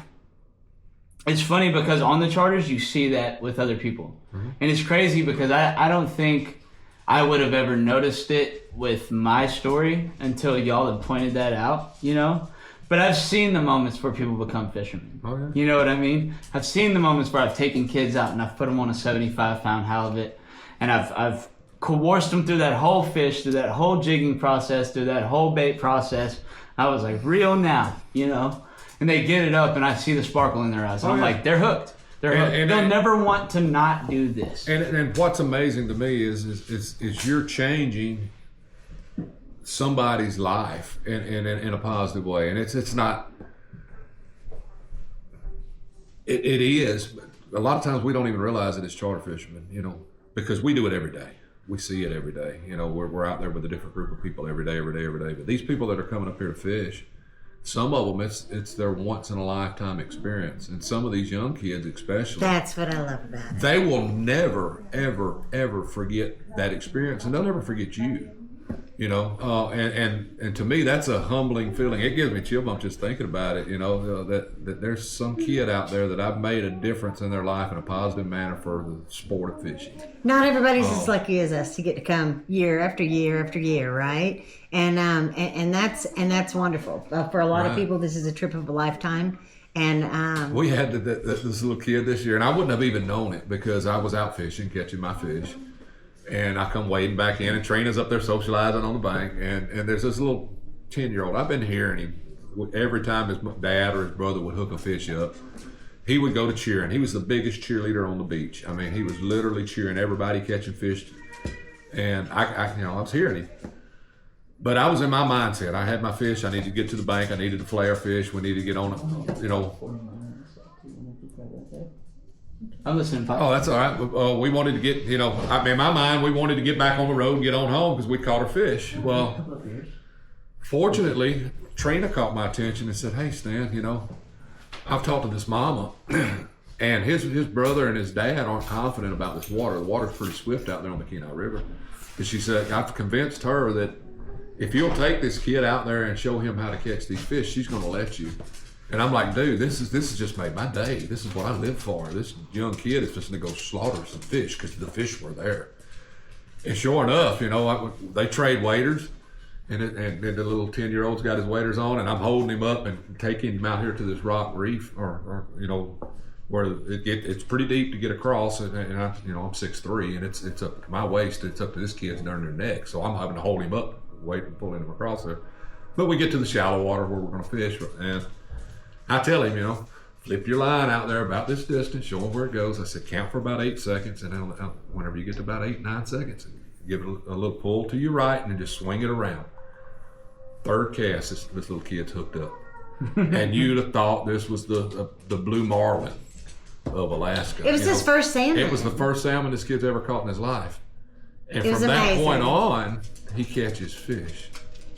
It's funny because on the charters you see that with other people, and it's crazy because I don't think I would have ever noticed it with my story until y'all had pointed that out, you know. But I've seen the moments where people become fishermen. Oh, yeah. You know what I mean? I've seen the moments where I've taken kids out and I've put them on a 75-pound halibut, and I've coerced them through that whole fish, through that whole jigging process, through that whole bait process. I was like, reel now, you know? And they get it up and I see the sparkle in their eyes. And I'm like, they're hooked. They're hooked. And they'll never want to not do this. And what's amazing to me is you're changing somebody's life in a positive way, and it's not. It is. But a lot of times we don't even realize it as charter fishermen, you know, because we do it every day. We see it every day. You know, we're out there with a different group of people every day. But these people that are coming up here to fish, some of them it's their once in a lifetime experience, and some of these young kids especially. That's what I love about it. They will never, ever forget that experience, and they'll never forget you. You know, and to me, that's a humbling feeling. It gives me chill bumps just thinking about it. You know, that there's some kid out there that I've made a difference in their life in a positive manner for the sport of fishing. Not everybody's as lucky as us to get to come year after year after year, right? And that's wonderful. For a lot of people, this is a trip of a lifetime. And we had this little kid this year, and I wouldn't have even known it because I was out fishing, catching my fish. And I come wading back in, and Trina's up there socializing on the bank, and there's this little 10-year-old. I've been hearing him every time his dad or his brother would hook a fish up. He would go to cheering. He was the biggest cheerleader on the beach. I mean, he was literally cheering everybody catching fish. And I was hearing him. But I was in my mindset. I had my fish. I needed to get to the bank. I needed to flare fish. We needed to get on it, you know. I'm listening. Pop. Oh, that's all right. We wanted to get, you know, in my mind, we wanted to get back on the road and get on home because we caught our fish. Well, fortunately, Trina caught my attention and said, "Hey, Stan, you know, I've talked to this mama, and his brother and his dad aren't confident about this water. The water's pretty swift out there on the Kenai River." And she said, "I've convinced her that if you'll take this kid out there and show him how to catch these fish, she's going to let you." And I'm like, dude, this has just made my day. This is what I live for. This young kid is just going to go slaughter some fish because the fish were there. And sure enough, you know, they trade waders, and the little 10-year-old's got his waders on, and I'm holding him up and taking him out here to this rock reef, or you know, where it's pretty deep to get across, and I, you know, I'm 6'3", and it's up to my waist. It's up to this kid's down their neck, so I'm having to hold him up, wait and pulling him across there. But we get to the shallow water where we're going to fish, and I tell him, you know, flip your line out there about this distance, show him where it goes. I said, count for about 8 seconds, and then whenever you get to about 8-9 seconds, give it a little pull to your right, and then just swing it around. Third cast, this little kid's hooked up. And you'd have thought this was the blue marlin of Alaska. it was his first salmon. It was the first salmon this kid's ever caught in his life. And It was from that amazing. point on, he catches fish.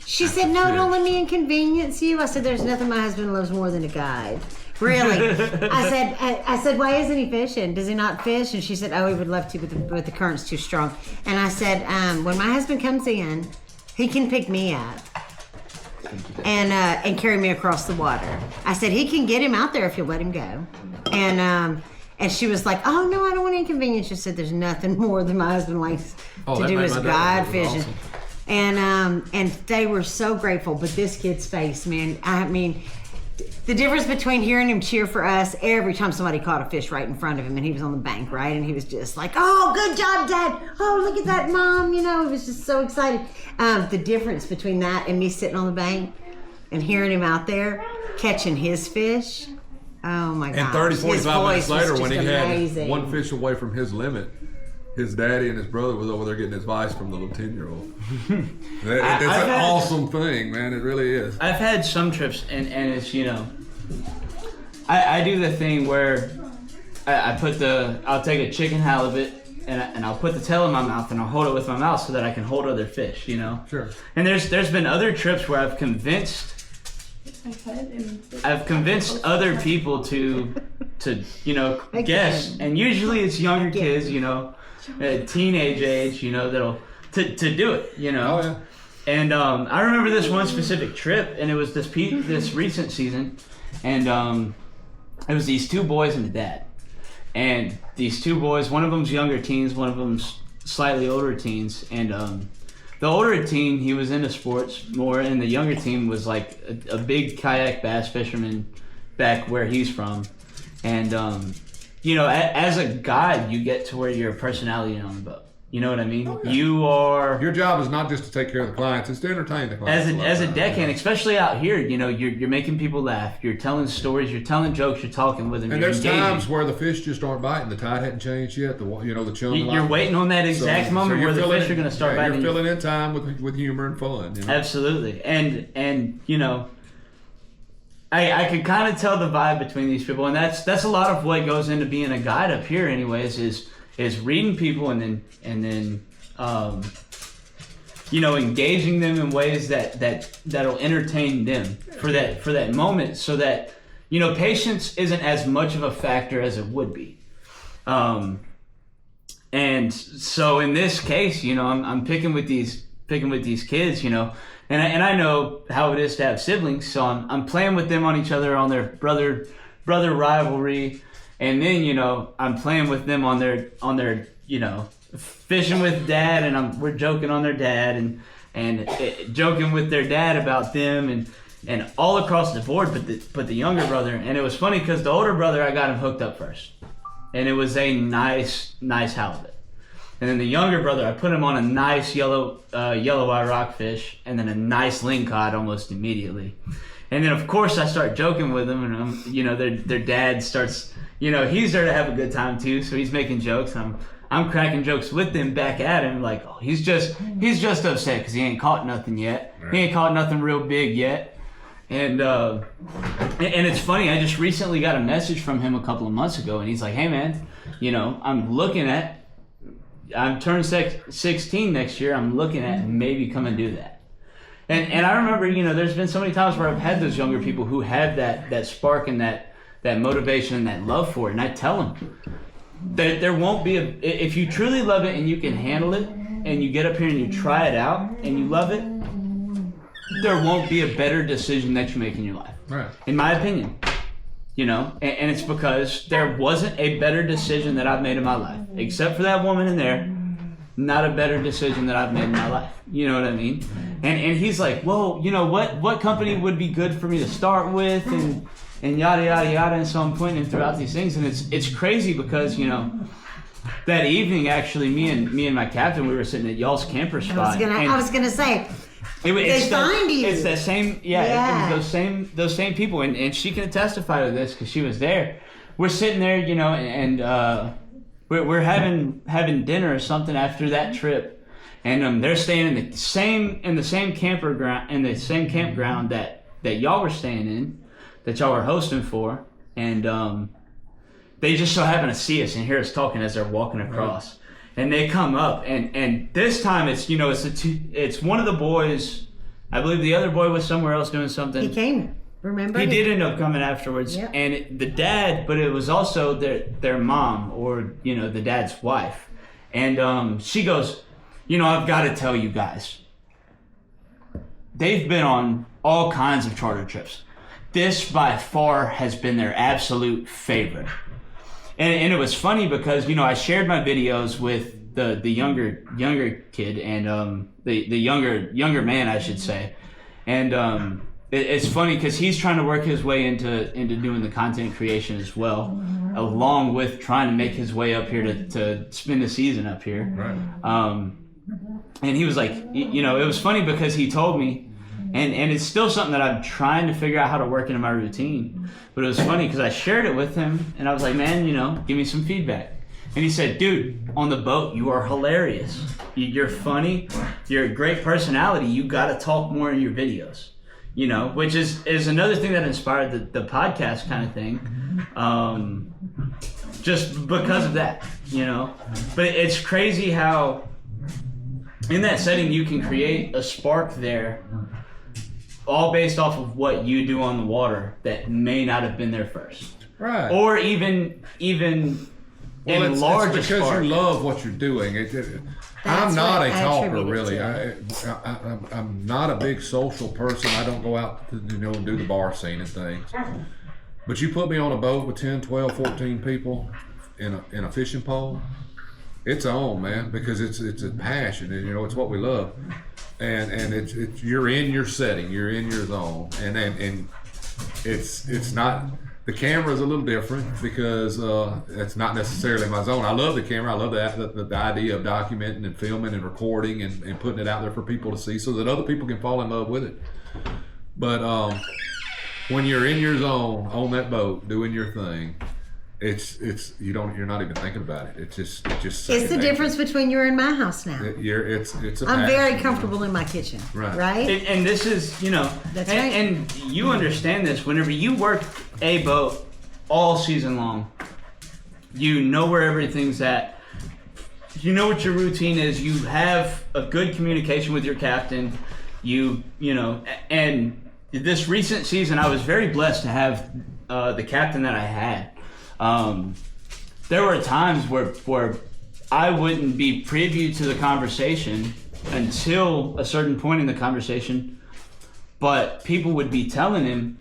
She said, "No, don't let me inconvenience you." I said, "There's nothing my husband loves more than a guide." Really? I said, "Why isn't he fishing? Does he not fish?" And she said, "Oh, he would love to, but the current's too strong." And I said, "When my husband comes in, he can pick me up and carry me across the water." I said, "He can get him out there if you'll let him go." And she was like, "Oh no, I don't want to inconvenience." She said, "There's nothing more than my husband likes to that do made is my day. guide That was fishing." awesome. And they were so grateful. But this kid's face, man, I mean, the difference between hearing him cheer for us every time somebody caught a fish right in front of him, and he was on the bank, right? And he was just like, "Oh, good job, Dad. Oh, look at that, Mom." You know, he was just so excited. The difference between that and me sitting on the bank and hearing him out there catching his fish. Oh my God. And 30, 45 minutes later, when he amazing. had one fish away from his limit, his daddy and his brother was over there getting advice from the little 10-year-old. That's an awesome thing, man. It really is. I've had some trips, and it's, you know, I do the thing where I'll take a chicken halibut, and I'll put the tail in my mouth, and I'll hold it with my mouth so that I can hold other fish, you know? Sure. And there's been other trips where I've convinced I've convinced other people to guess, and usually it's younger kids, teenage age, that'll to do it, Oh, yeah. And I remember this one specific trip, and it was this recent season, and it was these two boys and a dad, and these two boys, one of them's younger teens, one of them's slightly older teens, and the older teen, he was into sports more, and the younger teen was like a big kayak bass fisherman back where he's from. And, as a guide, you get to where you're a personality on the boat. You know what I mean? Okay. You are... Your job is not just to take care of the clients, it's to entertain the clients. As a deckhand, especially out here, you're making people laugh. You're telling stories, you're telling jokes, you're talking with them. And you're there's engaging. times where the fish just aren't biting. The tide hadn't changed yet. The chum. You're waiting on that exact moment where the fish are going to start biting. You're filling in time with humor and fun. Absolutely. And I could kind of tell the vibe between these people, and that's a lot of what goes into being a guide up here anyways, is reading people and then engaging them in ways that'll entertain them for that moment, so that patience isn't as much of a factor as it would be. And so in this case, I'm picking with these kids, and I know how it is to have siblings, so I'm playing with them on each other on their brother rivalry, and then I'm playing with them on their fishing with dad, and we're joking on their dad and joking with their dad about them and all across the board, but the younger brother. And it was funny because the older brother, I got him hooked up first, and it was a nice halibut. And then the younger brother, I put him on a nice yellow eye rockfish, and then a nice lingcod almost immediately. And then of course I start joking with them, and their dad starts, he's there to have a good time too, so he's making jokes, and I'm cracking jokes with them back at him, like, oh, he's just upset because he ain't caught nothing yet. He ain't caught nothing real big yet. And it's funny, I just recently got a message from him a couple of months ago, and he's like, hey man, I'm turning 16 next year, I'm looking at maybe come and do that. And I remember, there's been so many times where I've had those younger people who have that spark and that motivation and that love for it, and I tell them that there won't be if you truly love it and you can handle it, and you get up here and you try it out and you love it, there won't be a better decision that you make in your life. Right. In my opinion. And it's because there wasn't a better decision that I've made in my life, except for that woman in there. Not a better decision that I've made in my life. You know what I mean? And he's like, well, what company would be good for me to start with, and yada yada yada. And so I'm pointing him throughout these things, and it's crazy because that evening actually me and my captain, we were sitting at y'all's camper spot. I was gonna say. They find you. It's that same, yeah. It was those same people, and she can testify to this because she was there. We're sitting there, and we're having dinner or something after that trip, and they're staying in the same campground that y'all were staying in, that y'all were hosting for, and they just so happen to see us and hear us talking as they're walking across. Right. And they come up, and this time it's it's one of the boys. I believe the other boy was somewhere else doing something. He came. Remember? He did end up coming afterwards, yep. And the dad, but it was also their mom, or the dad's wife, and she goes, I've got to tell you guys, they've been on all kinds of charter trips. This by far has been their absolute favorite. And it was funny because I shared my videos with the younger kid and the younger man, I should say, and it's funny because he's trying to work his way into doing the content creation as well, along with trying to make his way up here to spend the season up here. Right. And he was like, it was funny because he told me. And it's still something that I'm trying to figure out how to work into my routine. But it was funny because I shared it with him, and I was like, man, give me some feedback. And he said, dude, on the boat, you are hilarious. You're funny. You're a great personality. You got to talk more in your videos, which is another thing that inspired the podcast kind of thing. Just because of that, But it's crazy how in that setting you can create a spark there all based off of what you do on the water that may not have been there first. Right. Or even well, in it's largest because part. you love what you're doing. I'm not a talker, really. I'm not a big social person. I don't go out to do the bar scene and things. But you put me on a boat with 10, 12, 14 people in a fishing pole, it's on, man, because it's a passion, and it's what we love, and it's you're in your setting, you're in your zone, and it's not. The camera is a little different because it's not necessarily my zone. I love the camera. I love the idea of documenting and filming and recording and putting it out there for people to see so that other people can fall in love with it. But when you're in your zone on that boat doing your thing, you're not even thinking about it. It's just It's the difference between you're in my house now. It's a I'm very passion. comfortable in my kitchen. Right? And this is, That's and, right. and you understand this. Whenever you work a boat all season long, you know where everything's at. You know what your routine is. You have a good communication with your captain. And this recent season, I was very blessed to have the captain that I had. There were times where I wouldn't be privy to the conversation until a certain point in the conversation, but people would be telling him,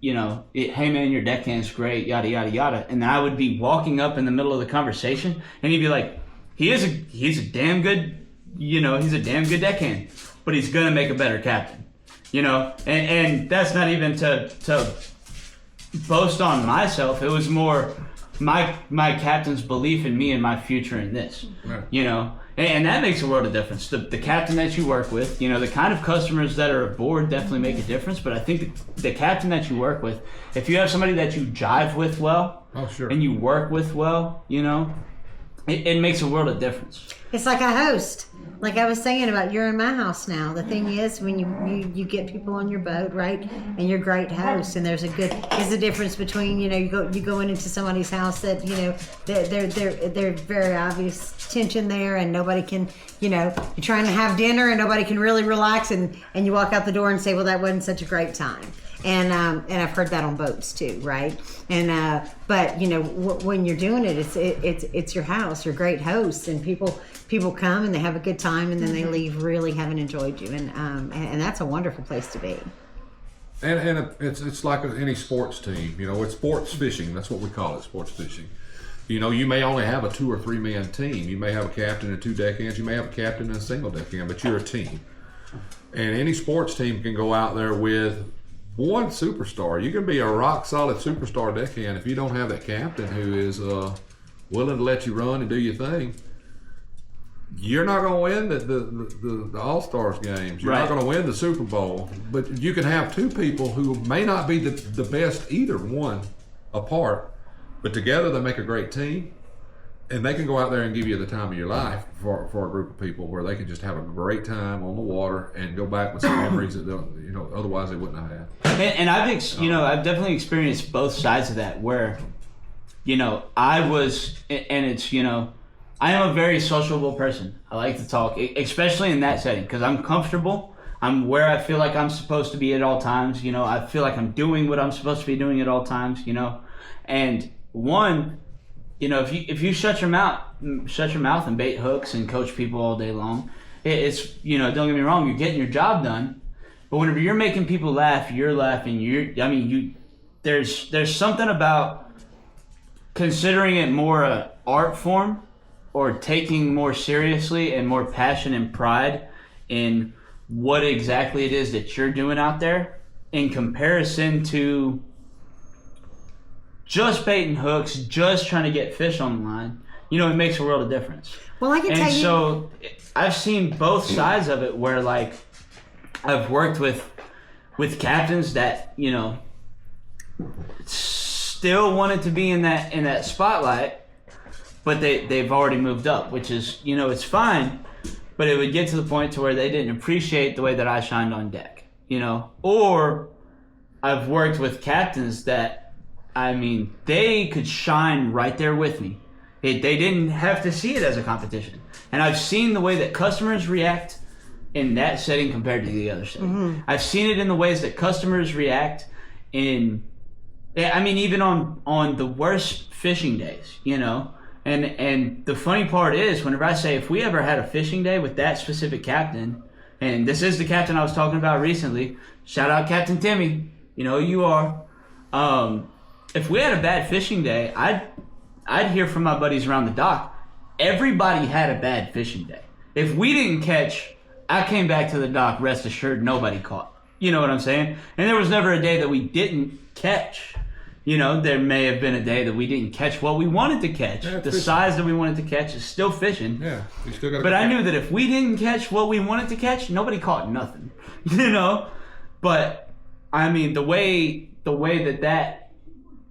hey man, your deckhand's great, yada yada yada, and I would be walking up in the middle of the conversation, and he'd be like, he's a damn good, he's a damn good deckhand, but he's gonna make a better captain, and that's not even to boast on myself. It was more my captain's belief in me and my future in this, Right. And that makes a world of difference. The captain that you work with, the kind of customers that are aboard definitely make a difference. But I think the captain that you work with, if you have somebody that you jive with well, Oh, sure. and you work with well, it makes a world of difference. It's like a host. Like I was saying about you're in my house now. The thing is, when you get people on your boat, right, and you're a great host, and there's a difference between you going into somebody's house that they're very obvious tension there, and nobody can you're trying to have dinner and nobody can really relax, and you walk out the door and say, well, that wasn't such a great time. And I've heard that on boats too, right? And but when you're doing it, it's your house. You're a great hosts, and people come and they have a good time, and then they leave really having enjoyed you, and that's a wonderful place to be. And it's like any sports team. It's sports fishing. That's what we call it, sports fishing. You may only have a 2 or 3 man team. You may have a captain and 2 deckhands. You may have a captain and a single deckhand, but you're a team. And any sports team can go out there with one superstar. You can be a rock solid superstar deckhand if you don't have that captain who is willing to let you run and do your thing. You're not going to win the All-Stars games. You're not going to win the Super Bowl. But you can have 2 people who may not be the best either one apart, but together they make a great team, and they can go out there and give you the time of your life for a group of people where they can just have a great time on the water and go back with some memories that otherwise they wouldn't have had. And I've definitely experienced both sides of that where, I was, and it's, I am a very sociable person. I like to talk, especially in that setting, because I'm comfortable. I'm where I feel like I'm supposed to be at all times. I feel like I'm doing what I'm supposed to be doing at all times. And one, if you shut your mouth and bait hooks and coach people all day long, it's don't get me wrong, you're getting your job done. But whenever you're making people laugh, you're laughing. There's something about considering it more an art form, or taking more seriously and more passion and pride in what exactly it is that you're doing out there in comparison to just baiting hooks, just trying to get fish on the line. It makes a world of difference. Well, I can tell you. And so I've seen both sides of it where, like, I've worked with captains that, still wanted to be in that spotlight, but they've already moved up, which is, it's fine, but it would get to the point to where they didn't appreciate the way that I shined on deck, or I've worked with captains that, they could shine right there with me. They didn't have to see it as a competition. And I've seen the way that customers react in that setting compared to the other setting. I've seen it in the ways that customers react even on the worst fishing days, you know. And the funny part is, whenever I say, if we ever had a fishing day with that specific captain, and this is the captain I was talking about recently, shout out Captain Timmy, you know who you are. If we had a bad fishing day, I'd hear from my buddies around the dock, everybody had a bad fishing day. If we didn't catch, I came back to the dock, rest assured nobody caught. You know what I'm saying? And there was never a day that we didn't catch. You know, there may have been a day that we didn't catch what we wanted to catch. Yeah, the fishing. size that we wanted to catch is still fishing. Yeah, you still got. But I knew that if we didn't catch what we wanted to catch, nobody caught nothing. You know? But I mean, the way that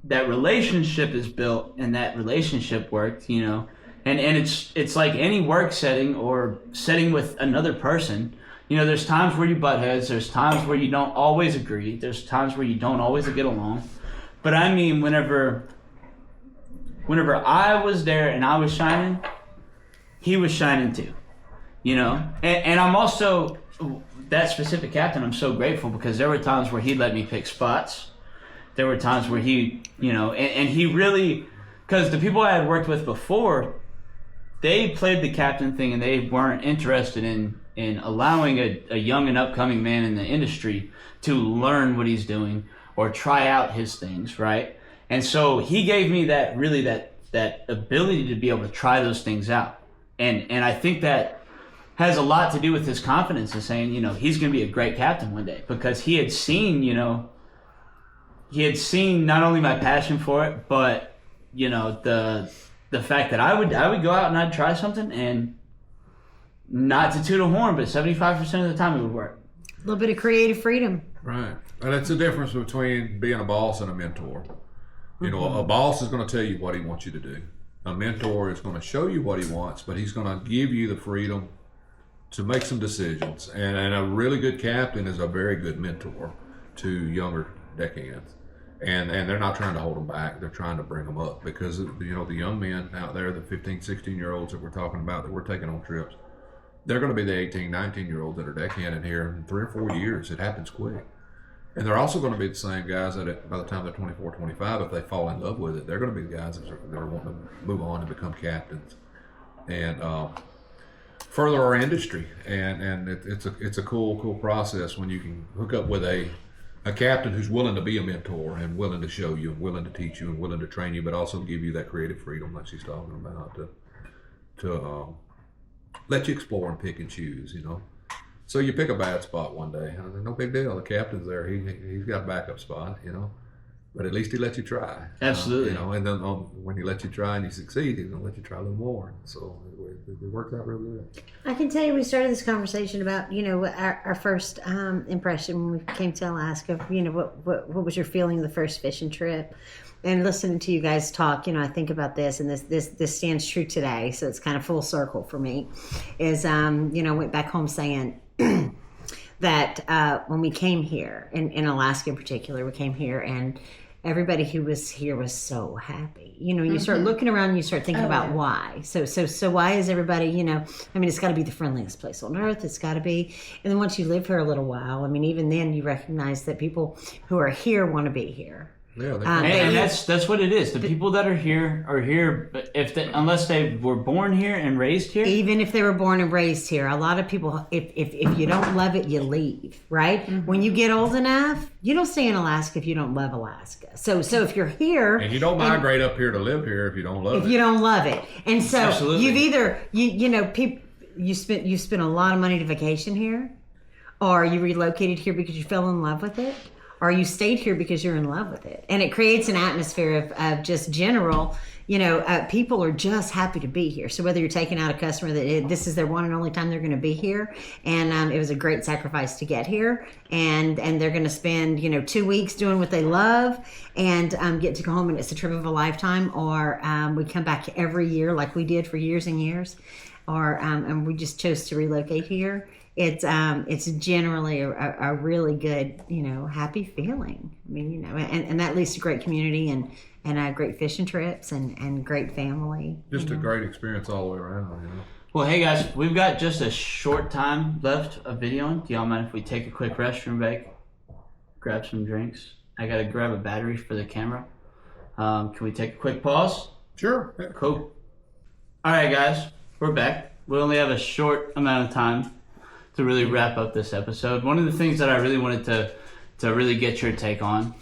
relationship is built and that relationship worked, you know, and it's like any work setting or setting with another person. You know, there's times where you butt heads, there's times where you don't always agree, there's times where you don't always get along. But I mean, whenever I was there and I was shining, he was shining too, you know? And I'm also, that specific captain, I'm so grateful because there were times where he let me pick spots. There were times where he, you know, and he really, because the people I had worked with before, they played the captain thing and they weren't interested in allowing a young and upcoming man in the industry to learn what he's doing or try out his things, right? And so he gave me that ability to be able to try those things out. And I think that has a lot to do with his confidence in saying, you know, he's going to be a great captain one day, because he had seen, you know, not only my passion for it, but, you know, the fact that I would go out and I'd try something, and not to toot a horn, but 75% of the time it would work. A little bit of creative freedom. Right. And it's the difference between being a boss and a mentor. You know, a boss is going to tell you what he wants you to do. A mentor is going to show you what he wants, but he's going to give you the freedom to make some decisions. And a really good captain is a very good mentor to younger deckhands. And they're not trying to hold them back. They're trying to bring them up, because, you know, the young men out there, the 15, 16-year-olds that we're talking about that we're taking on trips, they're going to be the 18, 19-year-olds that are deckhanding here in 3 or 4 years. It happens quick. And they're also going to be the same guys that by the time they're 24, 25, if they fall in love with it, they're going to be the guys that are wanting to move on and become captains and further our industry. And it's a cool process when you can hook up with a captain who's willing to be a mentor and willing to show you and willing to teach you and willing to train you, but also give you that creative freedom like she's talking about to let you explore and pick and choose, you know. So you pick a bad spot one day, no big deal. The captain's there. He's got a backup spot, you know. But at least he lets you try. Absolutely. You know, and then when he lets you try and you succeed, he's gonna let you try a little more. So it worked out real good. I can tell you, we started this conversation about, you know, our first impression when we came to Alaska. You know, what was your feeling of the first fishing trip? And listening to you guys talk, you know, I think about this, and this stands true today. So it's kind of full circle for me. Is you know, I went back home saying that when we came here, in Alaska in particular, we came here and everybody who was here was so happy. You know, you start looking around and you start thinking about why. So why is everybody, you know, I mean, it's got to be the friendliest place on earth. It's got to be. And then once you live here a little while, I mean, even then you recognize that people who are here want to be here. Yeah, and that's what it is. The people that are here unless they were born here and raised here. Even if they were born and raised here, a lot of people, if you don't love it, you leave, right? Mm-hmm. When you get old enough, you don't stay in Alaska if you don't love Alaska. So if you're here, and you don't migrate up here to live here if you don't love it. If you don't love it, and so Absolutely. you've either you spent a lot of money to vacation here, or you relocated here because you fell in love with it, or you stayed here because you're in love with it. And it creates an atmosphere of just general, you know, people are just happy to be here. So whether you're taking out a customer that this is their one and only time they're going to be here, and it was a great sacrifice to get here, and they're going to spend, you know, 2 weeks doing what they love, and get to go home and it's a trip of a lifetime, or we come back every year like we did for years and years, or and we just chose to relocate here. It's generally a really good, you know, happy feeling. I mean, you know, and that leads to great community and and great fishing trips and great family. Just a great experience all the way around, you know. Well, hey guys, we've got just a short time left of videoing. Do y'all mind if we take a quick restroom break? Grab some drinks. I gotta grab a battery for the camera. Can we take a quick pause? Sure. Yeah. Cool. All right, guys, we're back. We only have a short amount of time to really wrap up this episode. One of the things that I really wanted to really get your take on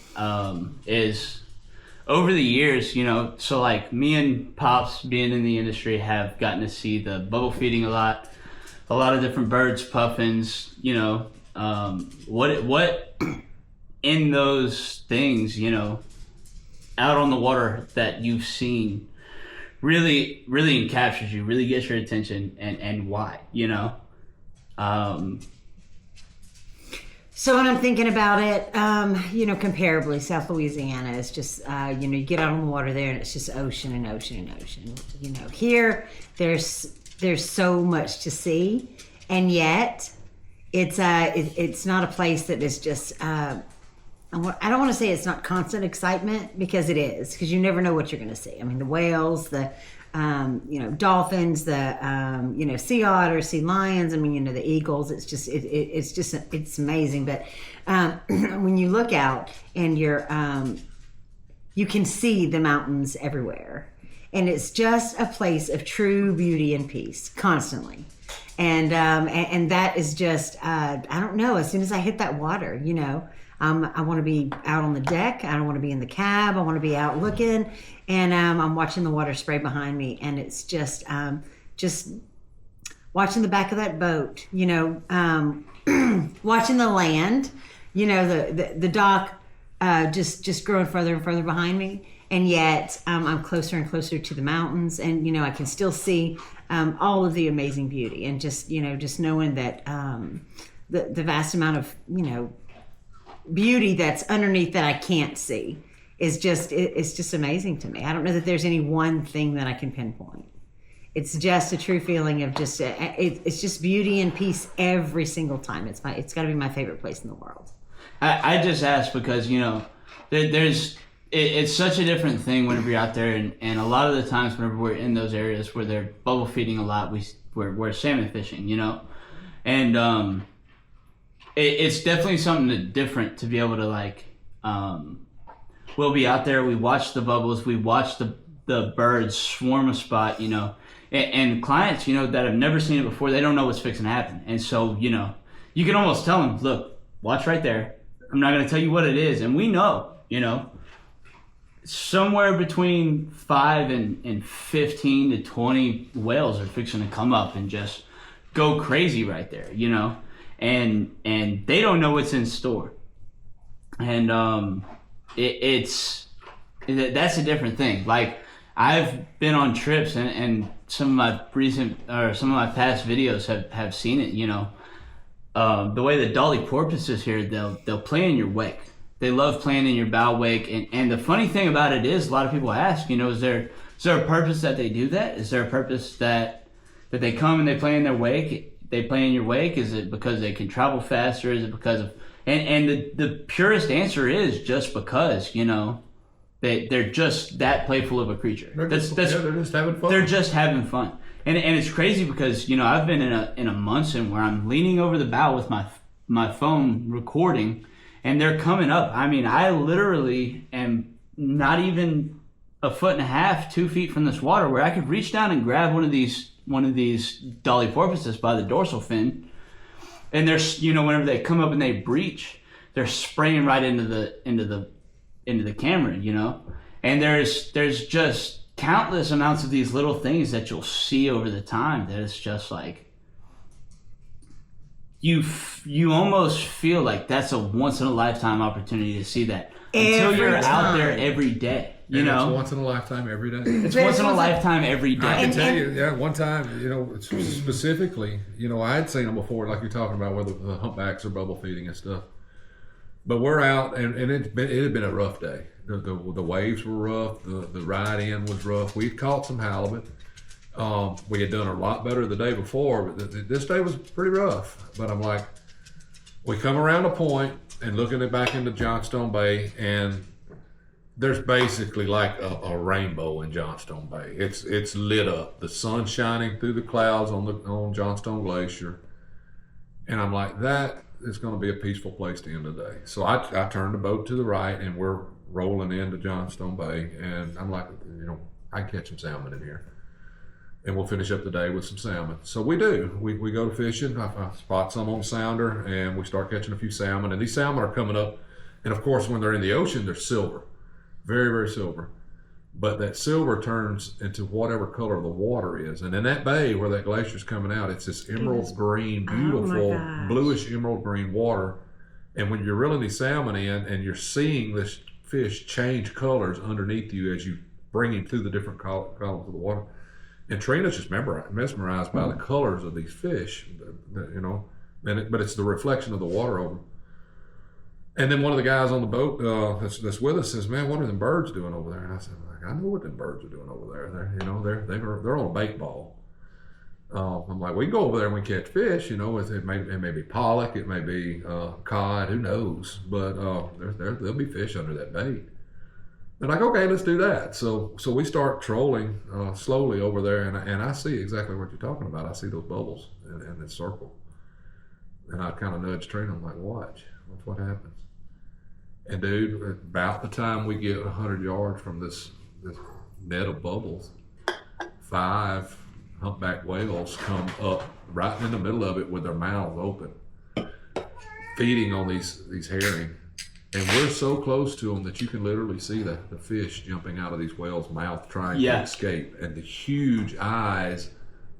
is over the years, you know, so like me and Pops being in the industry have gotten to see the bubble feeding a lot of different birds, puffins, you know, what in those things, you know, out on the water that you've seen really captures you, really gets your attention, and why, you know? So when I'm thinking about it, you know, comparably, South Louisiana is just, you know, you get out on the water there and it's just ocean and ocean and ocean. You know, here there's so much to see, and yet it's not a place that is just. I don't want to say it's not constant excitement, because it is, because you never know what you're going to see. I mean, the whales, the you know, dolphins, the you know, sea otters, sea lions. I mean, you know, the eagles. It's just it's amazing. But when you look out and you can see the mountains everywhere, and it's just a place of true beauty and peace constantly. And that is just I don't know. As soon as I hit that water, you know. I want to be out on the deck. I don't want to be in the cab. I want to be out looking, and I'm watching the water spray behind me, and it's just watching the back of that boat. You know, watching the land. You know, the dock just growing further and further behind me, and yet I'm closer and closer to the mountains, and you know I can still see all of the amazing beauty, and just knowing that the vast amount of, you know, beauty that's underneath that I can't see is just amazing to me. I don't know that there's any one thing that I can pinpoint. It's just a true feeling of just it's just beauty and peace every single time. It's got to be my favorite place in the world. I just asked because, you know, it's such a different thing whenever you're out there, and a lot of the times whenever we're in those areas where they're bubble feeding a lot, we're salmon fishing, you know, and it's definitely something different to be able to, like, we'll be out there, we watch the bubbles, we watch the birds swarm a spot, you know, and clients, you know, that have never seen it before, they don't know what's fixing to happen. And so, you know, you can almost tell them, look, watch right there. I'm not going to tell you what it is. And we know, you know, somewhere between 5 and 15 to 20 whales are fixing to come up and just go crazy right there, you know. And they don't know what's in store, and that's a different thing. Like, I've been on trips, and some of my past videos have seen it. You know, the way the dolly porpoises here, they'll play in your wake. They love playing in your bow wake, and the funny thing about it is, a lot of people ask, you know, is there a purpose that they do that? Is there a purpose that they come and they play in their wake? They play in your wake? Is it because they can travel faster? Is it because of and the purest answer is just because, you know, they're just that playful of a creature. They're just having fun. They're just having fun, and it's crazy because, you know, I've been in a Munson where I'm leaning over the bow with my phone recording, and they're coming up. I mean, I literally am not even a foot and a half, 2 feet from this water, where I could reach down and grab one of these dolly porpoises by the dorsal fin, and there's, you know, whenever they come up and they breach, they're spraying right into the camera, you know. And there's just countless amounts of these little things that you'll see over the time that it's just like you almost feel like that's a once in a lifetime opportunity to see that until you're out there every day. You know, it's once in a lifetime every day. It's once in a lifetime every day. I can tell you, yeah, one time, you know, specifically, you know, I had seen them before, like you're talking about, where the humpbacks are bubble feeding and stuff. But we're out, and it had been a rough day. The waves were rough. The ride in was rough. We'd caught some halibut. We had done a lot better the day before, but this day was pretty rough. But I'm like, we come around a point and looking back into Johnstone Bay, and there's basically like a rainbow in Johnstone Bay. It's lit up. The sun's shining through the clouds on Johnstone Glacier, and I'm like, that is going to be a peaceful place to end the day. So I turned the boat to the right, and we're rolling into Johnstone Bay, and I'm like, I can catch some salmon in here, and we'll finish up the day with some salmon. So we do. We go to fishing. I spot some on sounder, and we start catching a few salmon, and these salmon are coming up, and of course when they're in the ocean, they're silver. Very, very silver. But that silver turns into whatever color the water is. And in that bay where that glacier's coming out, it's this emerald green, beautiful, bluish emerald green water. And when you're reeling these salmon in and you're seeing this fish change colors underneath you as you bring him through the different columns of the water. And Trina's just mesmerized by the colors of these fish, but it's the reflection of the water over them. And then one of the guys on the boat that's with us says, "Man, what are them birds doing over there?" And I said, "I know what them birds are doing over there. They're on a bait ball." I'm like, "We can go over there and we catch fish. It may be pollock, it may be cod, who knows? But there'll be fish under that bait." They're like, "Okay, let's do that." So we start trolling slowly over there, and I see exactly what you're talking about. I see those bubbles in this circle, and I kind of nudge Trina. I'm like, "Watch what happens." And dude, about the time we get 100 yards from this net of bubbles, 5 humpback whales come up right in the middle of it with their mouths open, feeding on these herring. And we're so close to them that you can literally see the fish jumping out of these whales' mouth trying to escape. And the huge eyes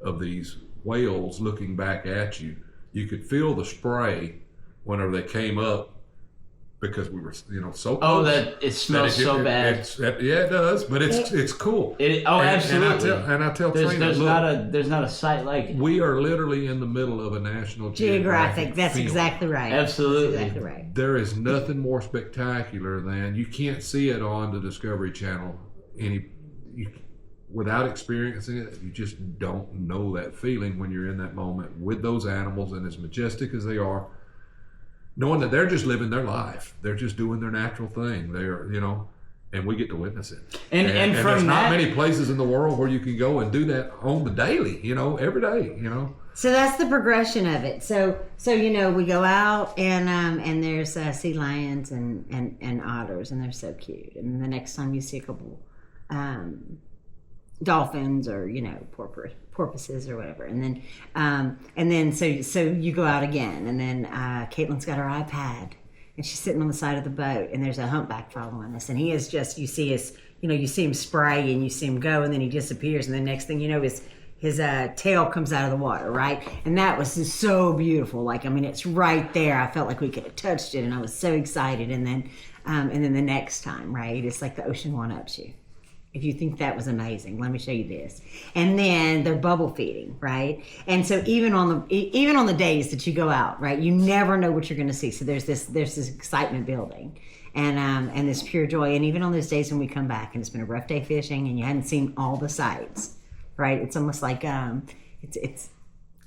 of these whales looking back at you. You could feel the spray whenever they came up, because we were, so close. Oh, that it smells so bad. Yeah, it does, but it's cool. Absolutely. And I tell Trina, there's not a sight like it. We are literally in the middle of a National Geographic That's film. exactly right. Absolutely. That's exactly right. There is nothing more spectacular than, you can't see it on the Discovery Channel without experiencing it. You just don't know that feeling when you're in that moment with those animals, and as majestic as they are, knowing that they're just living their life. They're just doing their natural thing. They're, and we get to witness it. And from there's not many places in the world where you can go and do that on the daily, every day, So that's the progression of it. So we go out and there's sea lions and otters, and they're so cute. And the next time you see a couple dolphins or porpoises or whatever, and then so you go out again, and then Caitlin's got her iPad and she's sitting on the side of the boat, and there's a humpback following us, and he is just, you see him spray and you see him go, and then he disappears, and the next thing you know is his tail comes out of the water, right? And that was just so beautiful. It's right there. I felt like we could have touched it, and I was so excited. And then the next time, right, it's like the ocean one-ups you. If you think that was amazing, let me show you this. And then they're bubble feeding, right? And so even on the days that you go out, right, you never know what you're going to see. So there's this excitement building, and this pure joy. And even on those days when we come back and it's been a rough day fishing and you hadn't seen all the sights, right? It's almost like it's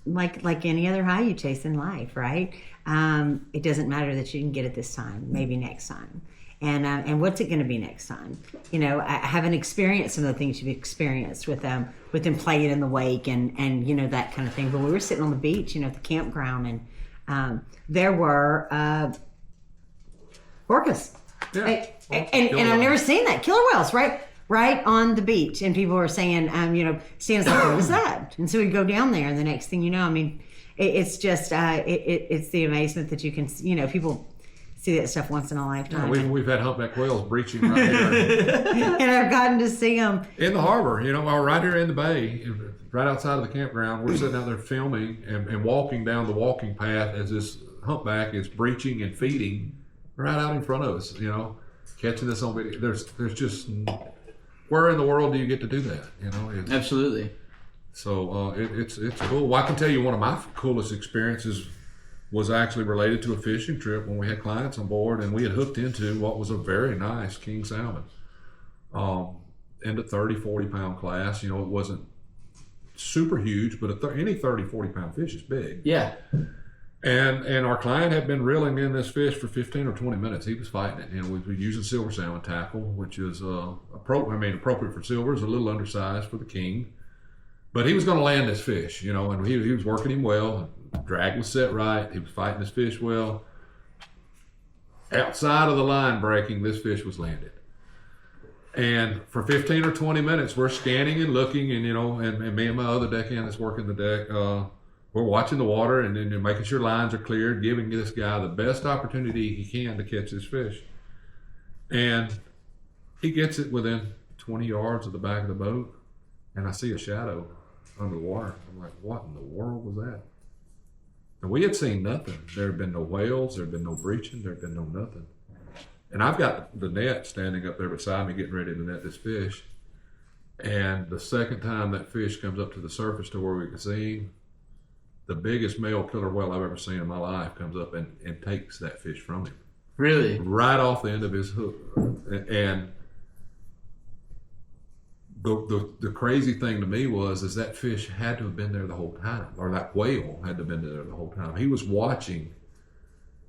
like any other high you chase in life, right? It doesn't matter that you didn't get it this time. Maybe next time. And what's it going to be next time? I haven't experienced some of the things you've experienced with them playing in the wake and that kind of thing. But we were sitting on the beach, at the campground, and there were orcas. Yeah. And I've never seen that. Killer whales, right on the beach. And people were saying, Stan's like, what is that? And so we go down there, and the next thing you know, it's just, it's the amazement that you can, people see that stuff once in a lifetime. Yeah, we've had humpback whales breaching right here. And I've gotten to see them. In the harbor, or right here in the bay, right outside of the campground. We're sitting out there filming and walking down the walking path as this humpback is breaching and feeding right out in front of us, catching this on video. There's just, where in the world do you get to do that? Absolutely. So it's cool. Well, I can tell you one of my coolest experiences was actually related to a fishing trip when we had clients on board, and we had hooked into what was a very nice king salmon in the 30-40 pound class. It wasn't super huge, but any 30-40 pound fish is big. Yeah. And our client had been reeling in this fish for 15 or 20 minutes. He was fighting it. We were using silver salmon tackle, which is appropriate for silver. Is a little undersized for the king. But he was going to land this fish, and he was working him well. Drag was set right. He was fighting this fish well. Outside of the line breaking, this fish was landed. And for 15 or 20 minutes, we're scanning and looking, and me and my other deckhand that's working the deck, we're watching the water and then making sure lines are cleared, giving this guy the best opportunity he can to catch this fish. And he gets it within 20 yards of the back of the boat, and I see a shadow under the water. I'm like, what in the world was that? And we had seen nothing. There had been no whales, there had been no breaching, there had been no nothing. And I've got the net standing up there beside me getting ready to net this fish. And the second time that fish comes up to the surface to where we can see him, the biggest male killer whale I've ever seen in my life comes up and takes that fish from him. Really? Right off the end of his hook. And the crazy thing to me is that fish had to have been there the whole time, or that whale had to have been there the whole time. He was watching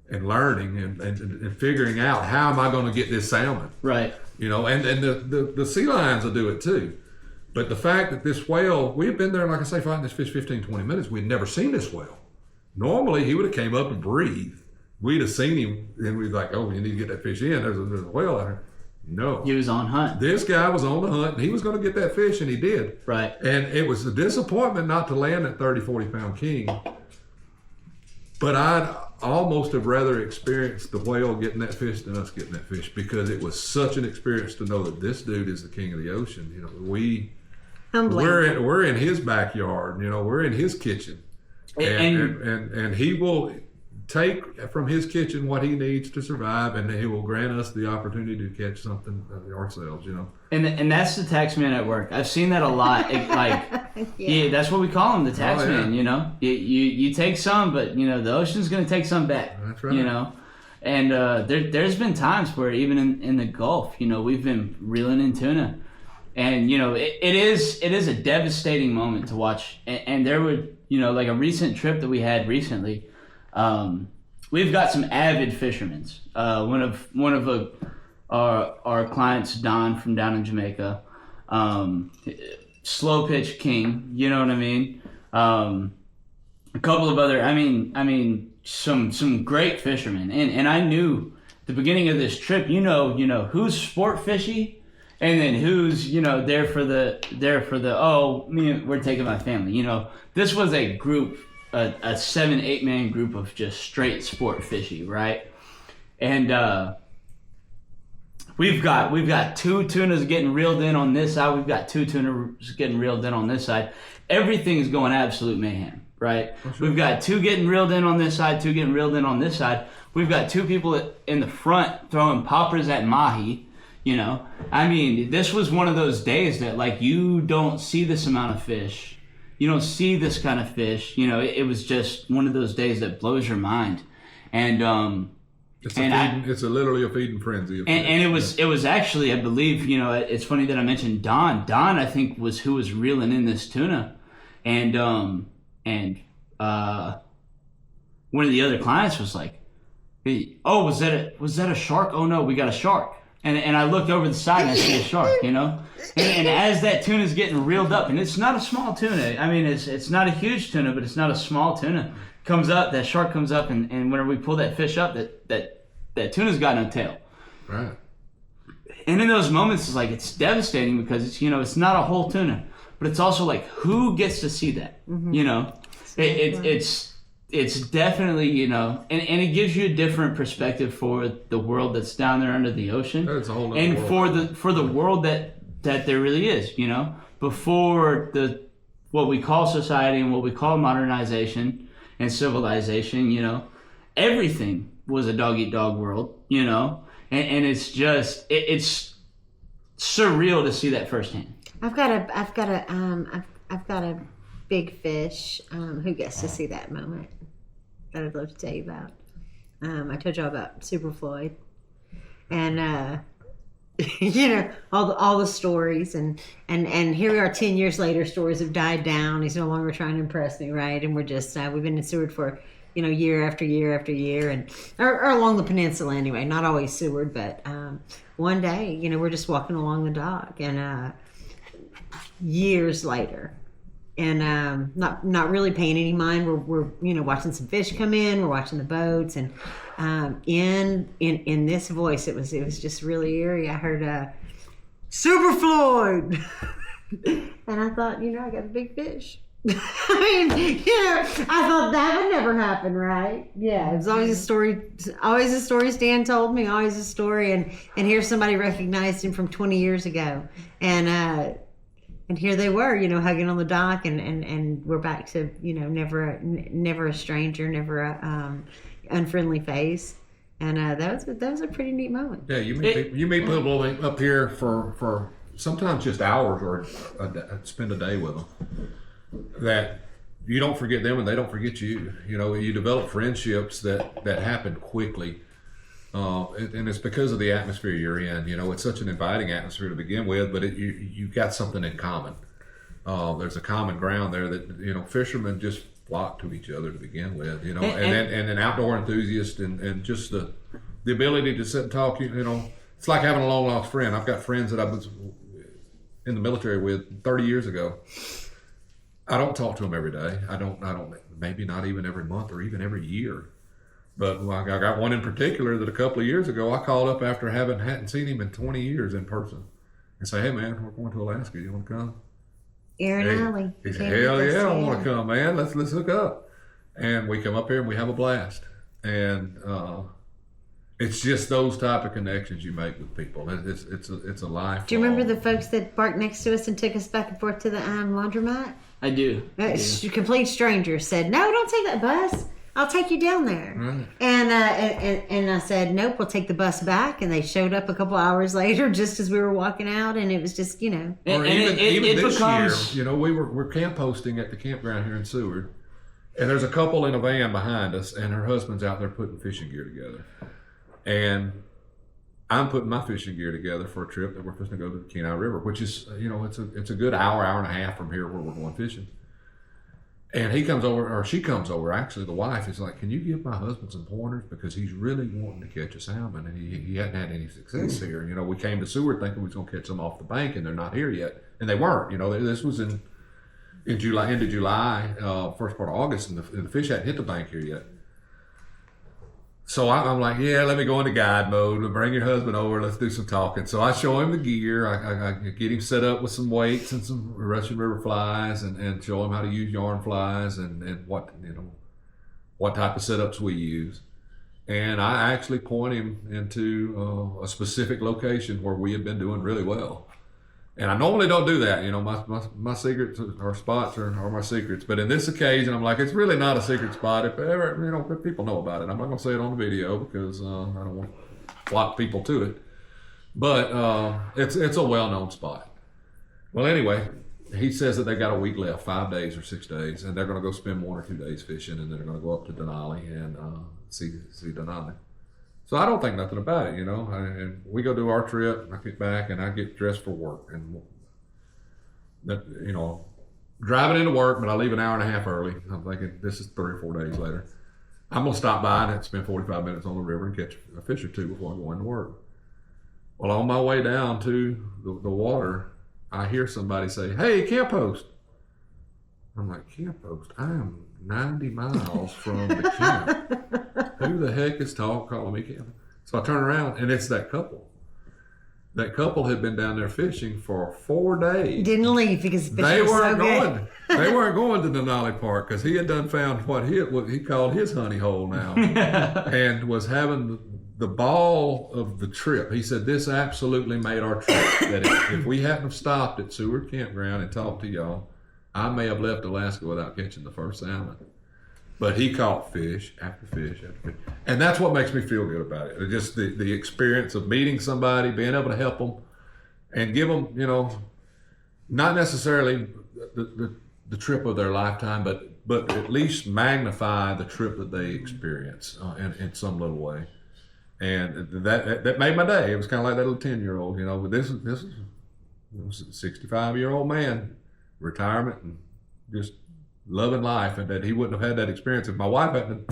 and learning and figuring out, how am I going to get this salmon? Right. And the sea lions will do it too. But the fact that this whale, we had been there, like I say, fighting this fish 15, 20 minutes. We'd never seen this whale. Normally, he would have came up and breathed. We'd have seen him, and we'd like, oh, you need to get that fish in. There's a whale out here. No. He was on hunt. This guy was on the hunt, and he was going to get that fish, and he did. Right. And it was a disappointment not to land that 30, 40-pound king. But I'd almost have rather experienced the whale getting that fish than us getting that fish, because it was such an experience to know that this dude is the king of the ocean. We're in his backyard. We're in his kitchen, and he will take from his kitchen what he needs to survive, and he will grant us the opportunity to catch something ourselves. And that's the taxman at work. I've seen that a lot. Yeah, that's what we call him, the taxman. Yeah. You take some, but the ocean's going to take some back. That's right. And there's been times where even in the Gulf, we've been reeling in tuna. And, it is a devastating moment to watch. And there would, like a recent trip that we had recently, we've got some avid fishermen. One of our clients, Don from down in Jamaica, slow pitch king, you know what I mean? A couple of other, some great fishermen. And I knew at the beginning of this trip, who's sport fishy, and then who's, there for the, we're taking my family. This was a group, a 7-8 man group of just straight sport fishy, right? And we've got 2 tunas getting reeled in on this side. We've got 2 tunas getting reeled in on this side. Everything's going absolute mayhem, right? Sure. We've got 2 getting reeled in on this side, 2 getting reeled in on this side. We've got 2 people in the front throwing poppers at mahi. This was one of those days that you don't see this amount of fish. You don't see this kind of fish. It was just one of those days that blows your mind. And it's literally a feeding frenzy. And it was actually, I believe, it's funny that I mentioned Don. Don, I think, was who was reeling in this tuna. And one of the other clients was like, oh, was that a shark? Oh no, we got a shark. And I looked over the side and I see a shark, And as that tuna's getting reeled up, and it's not a small tuna. It's not a huge tuna, but it's not a small tuna. Comes up, that shark comes up, and whenever we pull that fish up, that tuna's got no tail. Right. And in those moments, it's devastating because it's not a whole tuna, but it's also who gets to see that? Mm-hmm. It's definitely, and it gives you a different perspective for the world that's down there under the ocean. That's a whole nother and world. for the world that there really is, before what we call society and what we call modernization and civilization, everything was a dog-eat-dog world, and it's just it's surreal to see that firsthand. I've got a big fish who gets to see that moment that I'd love to tell you about. I told y'all about Super Floyd, and all the stories, and here we are 10 years later. Stories have died down. He's no longer trying to impress me, right? And we're just we've been in Seward for year after year after year, and or along the peninsula anyway, not always Seward, but one day, we're just walking along the dock, and years later, and not really paying any mind. We're watching some fish come in, we're watching the boats, and in this voice, it was just really eerie. I heard Super Floyd, and I thought, I got a big fish. I mean, I thought that would never happen, right? Yeah, it was always a story Stan told me, always a story, and here somebody recognized him from 20 years ago, and here they were, hugging on the dock, and we're back to, never a stranger, never a unfriendly face, and that was a pretty neat moment. Yeah, you meet people up here for sometimes just hours or spend a day with them. That you don't forget them and they don't forget you. You develop friendships that happen quickly, and it's because of the atmosphere you're in. It's such an inviting atmosphere to begin with, but you've got something in common. There's a common ground there that fishermen just flock to each other to begin with. And an outdoor enthusiast and just the ability to sit and talk. It's like having a long lost friend. I've got friends that I was in the military with 30 years ago. I don't talk to them every day. I don't, maybe not even every month or even every year. But I got one in particular that a couple of years ago, I called up after hadn't seen him in 20 years in person and say, hey man, we're going to Alaska. You want to come? Aaron Alley. He said, hell yeah, I want to come, man. Let's hook up. And we come up here and we have a blast. And it's just those type of connections you make with people. It's a life. Do you remember the folks that parked next to us and took us back and forth to the laundromat? I do. Complete strangers said, no, don't take that bus. I'll take you down there. Right. And I said, nope, we'll take the bus back. And they showed up a couple hours later just as we were walking out. And it was just, Or even this year, we're camp hosting at the campground here in Seward. And there's a couple in a van behind us, and her husband's out there putting fishing gear together. And I'm putting my fishing gear together for a trip that we're supposed to go to the Kenai River, which is, it's a good hour and a half from here where we're going fishing. And he comes over, or she comes over, actually, the wife is like, can you give my husband some pointers? Because he's really wanting to catch a salmon, and he hadn't had any success here. We came to Seward thinking we was going to catch them off the bank, and they're not here yet. And they weren't. This was in July, end of July, first part of August, and the fish hadn't hit the bank here yet. So I'm like, yeah, let me go into guide mode. Bring your husband over. Let's do some talking. So I show him the gear. I get him set up with some weights and some Russian River flies, and show him how to use yarn flies and what type of setups we use. And I actually point him into a specific location where we have been doing really well. And I normally don't do that. My secrets or spots are my secrets. But in this occasion, I'm like, it's really not a secret spot. If people know about it. I'm not going to say it on the video because I don't want to flock people to it. But it's a well-known spot. Well, anyway, he says that they got a week left, 5 days or 6 days, and they're going to go spend 1 or 2 days fishing, and they're going to go up to Denali and see Denali. So I don't think nothing about it, and we go do our trip, and I get back, and I get dressed for work, and driving into work, but I leave an hour and a half early. I'm thinking this is 3 or 4 days later. I'm going to stop by and spend 45 minutes on the river and catch a fish or two before I go into work. Well, on my way down to the water, I hear somebody say, hey, camp host. I'm like, camp host? I am 90 miles from the camp. Who the heck is calling me camp? So I turn around, and it's that couple. That couple had been down there fishing for 4 days. Didn't leave because the fish was so good. They weren't going to Denali Park because he had done found what he called his honey hole now, and was having the ball of the trip. He said this absolutely made our trip. That if we hadn't have stopped at Seward Campground and talked to y'all, I may have left Alaska without catching the first salmon. But he caught fish after fish after fish. And that's what makes me feel good about it. Just the experience of meeting somebody, being able to help them, and give them, not necessarily the trip of their lifetime, but at least magnify the trip that they experience in some little way. And that made my day. It was kind of like that little 10-year-old, but this was a 65-year-old man, retirement, and just loving life, and that he wouldn't have had that experience if my wife hadn't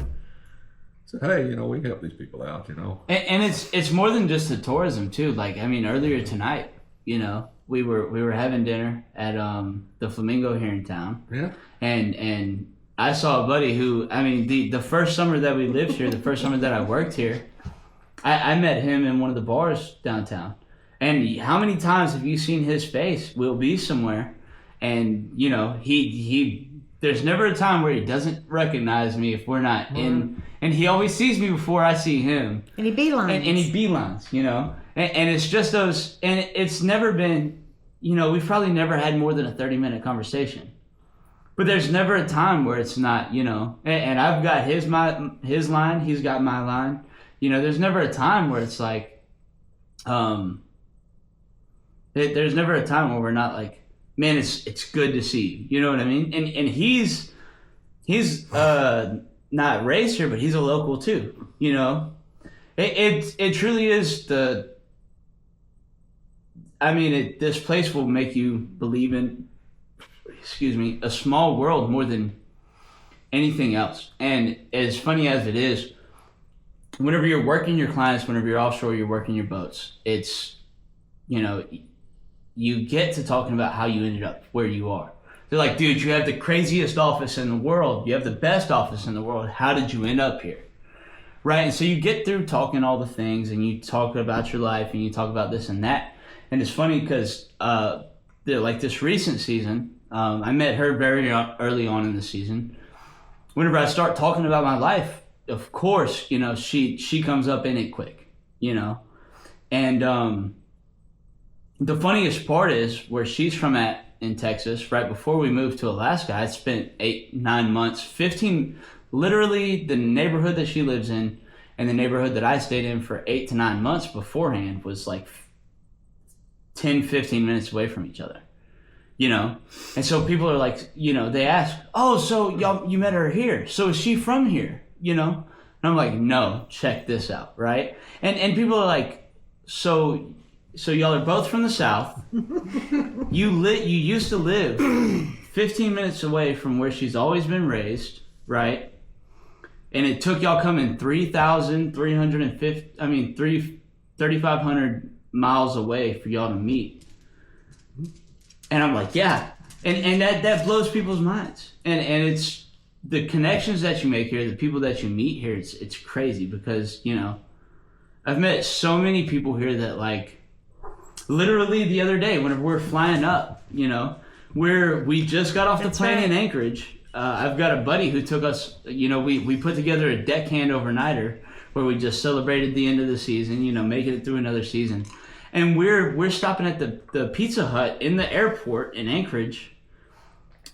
So, hey, we help these people out, And it's more than just the tourism too. Like, I mean, earlier tonight, we were having dinner at the Flamingo here in town. Yeah. And I saw a buddy who, I mean, the first summer that we lived here, the first summer that I worked here, I met him in one of the bars downtown. And how many times have you seen his face? We'll be somewhere, and he there's never a time where he doesn't recognize me if we're not in, and he always sees me before I see him. And he beelines. And he beelines, and it's just those, and it's never been, we've probably never had more than a 30-minute conversation. But there's never a time where it's not, and I've got his line, he's got my line. There's never a time where it's like, there's never a time where we're not like, man, it's good to see you. You know what I mean? And he's not raised here, but he's a local too. It truly is this place will make you believe in, a small world more than anything else. And as funny as it is, whenever you're working your clients, whenever you're offshore, you're working your boats, it's, you get to talking about how you ended up where you are. They're like, dude, you have the craziest office in the world. You have the best office in the world. How did you end up here? Right? And so you get through talking all the things, and you talk about your life, and you talk about this and that. And it's funny because like this recent season, I met her very early on in the season. Whenever I start talking about my life, of course, she comes up in it quick, And the funniest part is where she's from in Texas, right before we moved to Alaska, I spent 8-9 months, 15, literally the neighborhood that she lives in and the neighborhood that I stayed in for 8 to 9 months beforehand was like 10-15 minutes away from each other, And so people are like, they ask, oh, so you met her here. So is she from here? And I'm like, no, check this out, right? And people are like, so y'all are both from the South. You used to live 15 minutes away from where she's always been raised, right? And it took y'all coming 3,500 miles away for y'all to meet. And I'm like, yeah. And that blows people's minds. And it's the connections that you make here, the people that you meet here, it's crazy because, I've met so many people here that like, literally the other day, whenever we're flying up, we just got off the plane in Anchorage. I've got a buddy who took us, we put together a deckhand overnighter where we just celebrated the end of the season, making it through another season. And we're stopping at the Pizza Hut in the airport in Anchorage.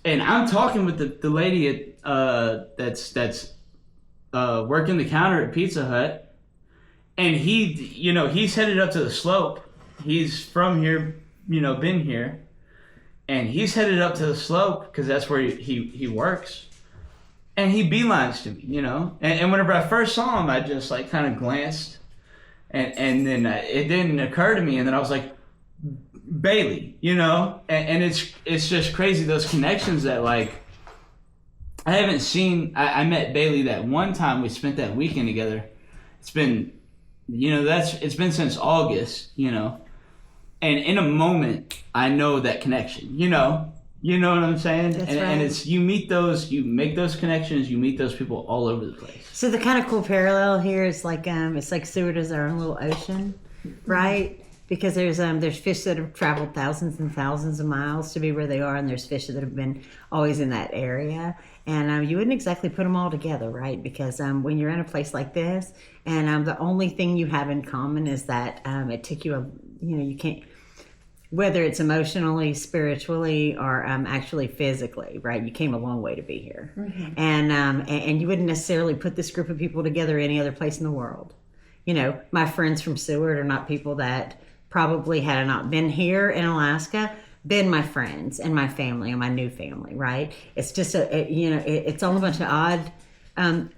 And I'm talking with the lady that's working the counter at Pizza Hut. And he's headed up to the slope. He's from here, been here. And he's headed up to the slope because that's where he works. And he beelines to me, And whenever I first saw him, I just like kind of glanced. And then it didn't occur to me. And then I was like, Bailey, And it's just crazy, those connections that like, I haven't seen. I met Bailey that one time we spent that weekend together. It's been, it's been since August, And in a moment, I know that connection, You know what I'm saying? That's right. And it's, you make those connections, you meet those people all over the place. So the kind of cool parallel here is like, it's like Seward is our own little ocean, right? Because there's fish that have traveled thousands and thousands of miles to be where they are, and there's fish that have been always in that area. And you wouldn't exactly put them all together, right? Because when you're in a place like this, and the only thing you have in common is that it took you you can't, whether it's emotionally, spiritually, or actually physically, right? You came a long way to be here. Mm-hmm. And you wouldn't necessarily put this group of people together any other place in the world. My friends from Seward are not people that probably had I not been here in Alaska, been my friends and my family and my new family, right? It's just it's all a bunch of odd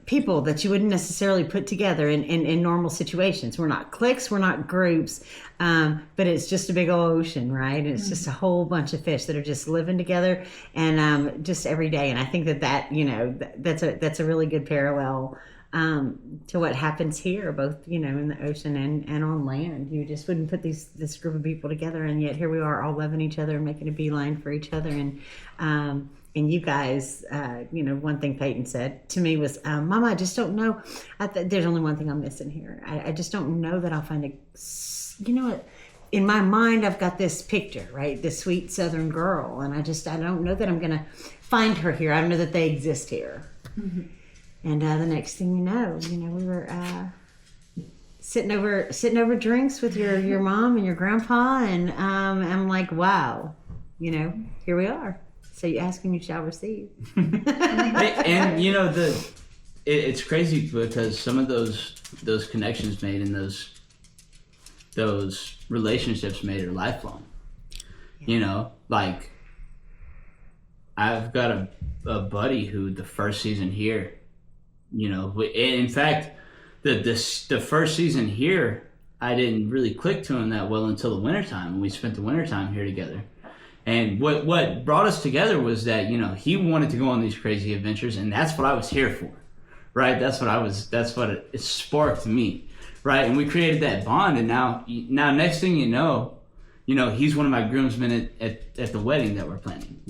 people that you wouldn't necessarily put together in normal situations. We're not cliques, we're not groups, but it's just a big old ocean, right? And it's just a whole bunch of fish that are just living together and just every day. And I think that's a really good parallel to what happens here, both, in the ocean and on land. You just wouldn't put this group of people together, and yet here we are all loving each other and making a beeline for each other. And you guys, one thing Peyton said to me was, Mama, I just don't know. There's only one thing I'm missing here. I just don't know that I'll find in my mind, I've got this picture, right? This sweet Southern girl. And I don't know that I'm going to find her here. I don't know that they exist here. Mm-hmm. And the next thing you know, we were sitting over drinks with your mom and your grandpa. And I'm like, wow, here we are. So you ask and you shall receive. And it's crazy because some of those connections made and those relationships made are lifelong. Yeah. Like I've got a buddy who the first season here, in fact, the first season here, I didn't really click to him that well until the wintertime, and we spent the wintertime here together. And what brought us together was that, he wanted to go on these crazy adventures, and that's what I was here for, right? That's what it sparked me, right? And we created that bond, and now next thing you know, he's one of my groomsmen at the wedding that we're planning,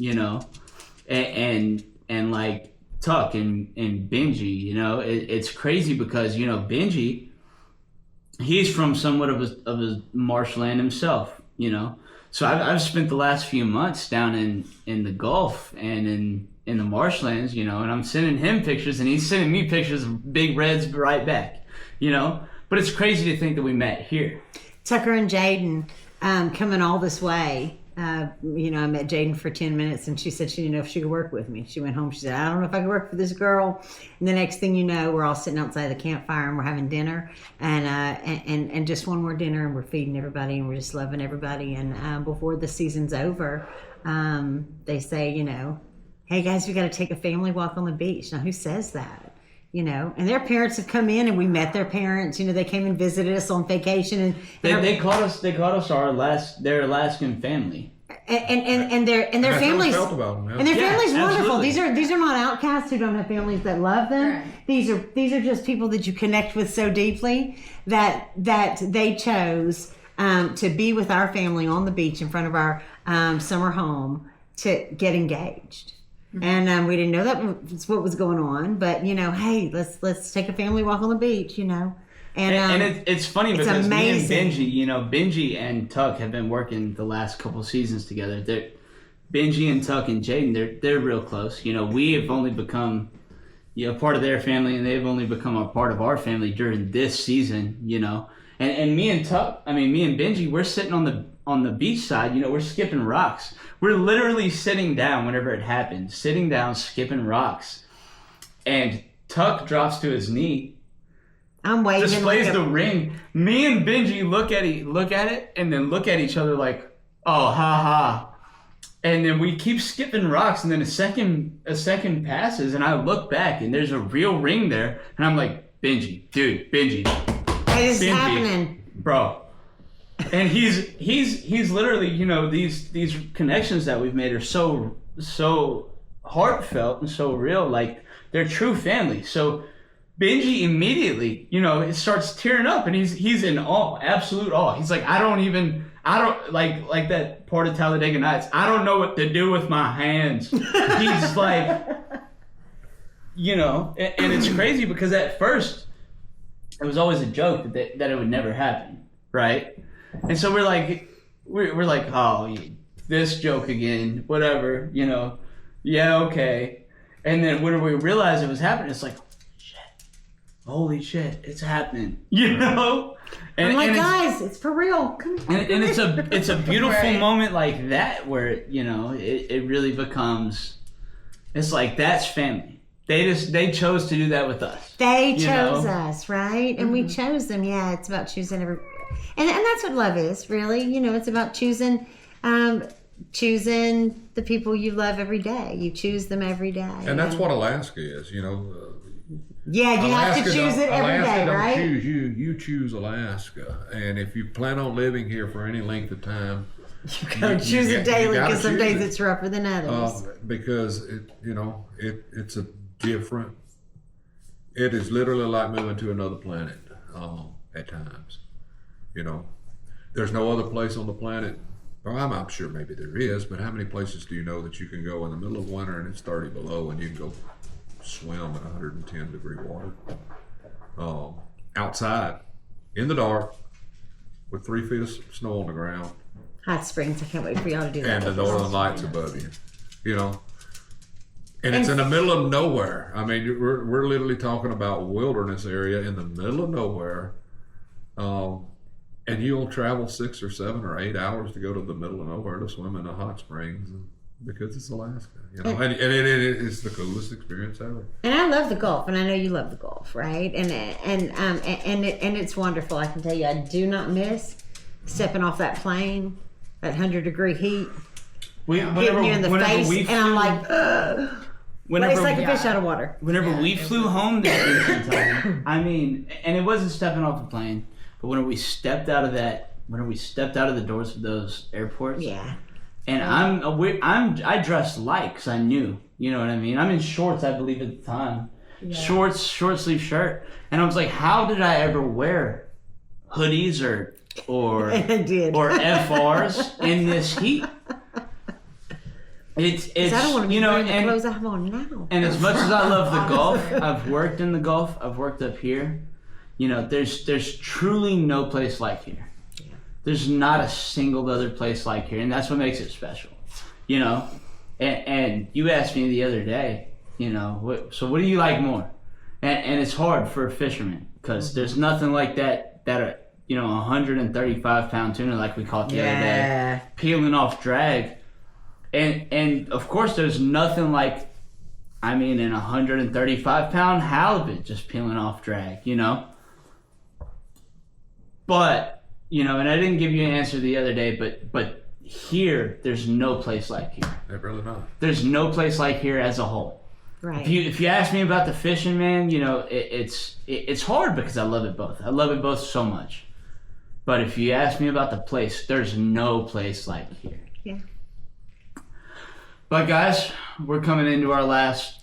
and like Tuck and Benji, it's crazy because, Benji, he's from somewhat of a marshland himself, So I've spent the last few months down in the Gulf and in the marshlands, and I'm sending him pictures and he's sending me pictures of big reds right back, But it's crazy to think that we met here. Tucker and Jaden coming all this way. I met Jaden for 10 minutes and she said she didn't know if she could work with me. She went home. She said, I don't know if I could work for this girl. And the next thing you know, we're all sitting outside the campfire and we're having dinner and just one more dinner and we're feeding everybody and we're just loving everybody. And before the season's over, they say, hey guys, we got to take a family walk on the beach. Now, who says that? And their parents have come in and we met their parents. They came and visited us on vacation and they called us their Alaskan family. And their families felt about them, yeah. And their families wonderful. Absolutely. These are not outcasts who don't have families that love them. Right. These are just people that you connect with so deeply that they chose to be with our family on the beach in front of our summer home to get engaged. And we didn't know that was what was going on, but hey, let's take a family walk on the beach, And it's funny because amazing. me and Benji, Benji and Tuck have been working the last couple seasons together. Benji and Tuck and Jaden, they're real close. We have only become part of their family, and they've only become a part of our family during this season. And me and Benji, we're sitting on the beach side. We're skipping rocks. We're literally sitting down whenever it happens, sitting down, skipping rocks. And Tuck drops to his knee. I'm waving. Displays the ring. Me and Benji look at it and then look at each other like, oh, ha ha. And then we keep skipping rocks, and then a second passes, and I look back, and there's a real ring there, and I'm like, Benji, Hey, this is happening, bro. And he's literally, these connections that we've made are so heartfelt and so real, like they're true family. So Benji immediately, it starts tearing up, and he's in awe, absolute awe. He's like, I don't like that part of Talladega Nights. I don't know what to do with my hands. He's like, and it's crazy because at first it was always a joke that it would never happen, right? And so we're like, oh, this joke again, whatever, yeah, okay. And then when we realized it was happening, it's like, holy shit, it's happening, And, I'm like, and guys, it's for real. Come on. And it's a beautiful Right. moment like that where, it really becomes, it's like, that's family. They chose to do that with us. They chose us, right? And we chose them. Yeah, it's about choosing and that's what love is, really. It's about choosing the people you love every day. You choose them every day. And that's what Alaska is, Yeah, you have to choose it every Alaska day, don't right? choose you. You choose Alaska. And if you plan on living here for any length of time, You gotta choose it daily because some days it. it's rougher than others. Because it's a different. it is literally like moving to another planet at times. You know, there's no other place on the planet. Well, I'm sure maybe there is, but how many places do you know that you can go in the middle of winter and it's 30 below and you can go swim in 110-degree water outside in the dark with 3 feet of snow on the ground? Hot Springs. I can't wait for y'all to do that. And the northern lights above you, you know. And it's in the middle of nowhere. I mean, we're literally talking about wilderness area in the middle of nowhere. And you'll travel 6 or 7 or 8 hours to go to the middle of nowhere to swim in the hot springs because it's Alaska, you know. And it's the coolest experience ever. And I love the Gulf, and I know you love the Gulf, right? And it's wonderful. I can tell you, I do not miss stepping off that plane, that 100-degree heat, hitting you in the face, and I'm like, ugh. It's like a fish out of water. Whenever we flew home that time, I mean, and it wasn't stepping off the plane, but when we stepped out of the doors of those airports, and I dressed light because I knew, you know what I mean. I'm in shorts, I believe at the time, shorts, short sleeve shirt, and I was like, how did I ever wear hoodies or FRs in this heat? It's I don't want to be wearing the and clothes I have on now. And as much as I love the Gulf, I've worked in the Gulf, I've worked up here. You know, there's truly no place like here. Yeah. There's not a single other place like here, and that's what makes it special. You know, and you asked me the other day, you know, what do you like more? And it's hard for a fisherman because there's nothing like that 135-pound tuna like we caught the other day, peeling off drag. And of course, there's nothing like, an 135-pound halibut just peeling off drag, you know? But, you know, and I didn't give you an answer the other day, but here, there's no place like here. Really not. There's no place like here as a whole. Right. If you ask me about the fishing, man, you know, it's hard because I love it both. I love it both so much. But if you ask me about the place, there's no place like here. Yeah. But guys, we're coming into our last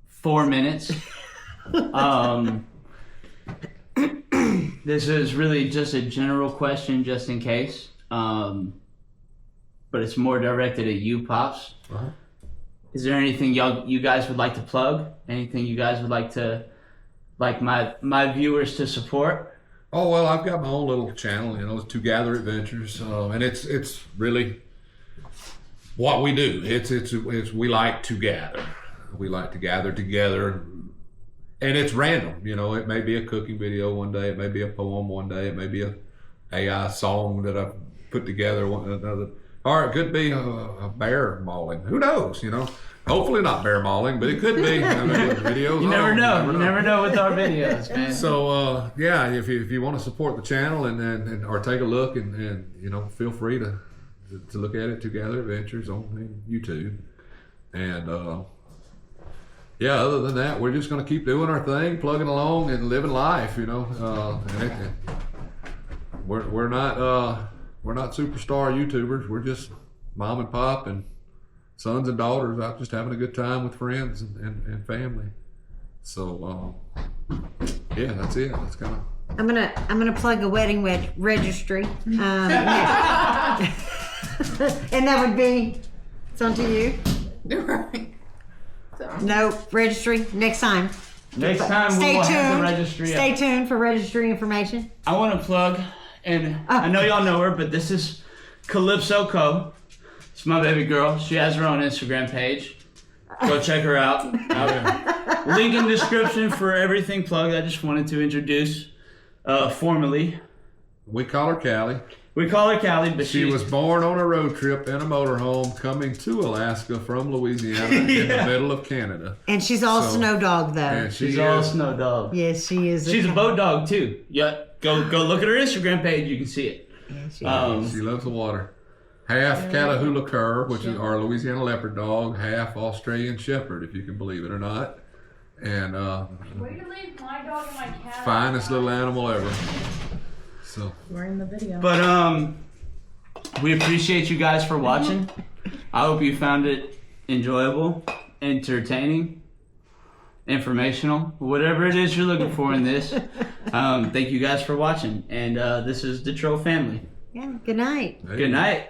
4 minutes. This is really just a general question, just in case. But it's more directed at you, Pops. Uh-huh. Is there anything you guys would like to plug? Anything you guys would like my viewers to support? Oh, well, I've got my own little channel, you know, To Gather Adventures, and it's really what we do. It's we like to gather. We like to gather together, and it's random. You know, it may be a cooking video one day, it may be a poem one day, it may be a AI song that I've put together another, or it could be a bear mauling. Who knows? You know, hopefully not bear mauling, but it could be. Videos. You never know. You never know with our videos, man. So if you want to support the channel and or take a look and you know, feel free to look at it, To Gather Adventures on YouTube. And other than that, we're just going to keep doing our thing, plugging along and living life, you know. We're not superstar YouTubers. We're just mom and pop and sons and daughters out just having a good time with friends and family. So that's it. That's kind of. I'm gonna plug a wedding registry. And that would be, it's on to you. Right. No, registry, next time. Next time we will have the registry. Stay tuned for registry information. I want to plug, and I know y'all know her, but this is Calypso Coe. It's my baby girl. She has her own Instagram page. Go check her out. Link in description for everything plugged. I just wanted to introduce formally. We call her Callie. We call her Callie, but she was born on a road trip in a motorhome coming to Alaska from Louisiana in the middle of Canada. And she's all snow dog, though. And she's all snow dog. Yes, she is. She's a boat dog, too. Yeah, go look at her Instagram page. You can see it. Yeah, she loves the water. Half Catahoula Cur, which is our Louisiana leopard dog, half Australian Shepherd, if you can believe it or not. And Way to leave my dog and my cat. Finest little animal ever. So we're in the video. But we appreciate you guys for watching. I hope you found it enjoyable, entertaining, informational, whatever it is you're looking for in this. Thank you guys for watching, and this is the Trill family. Yeah. Good night. Hey. Good night.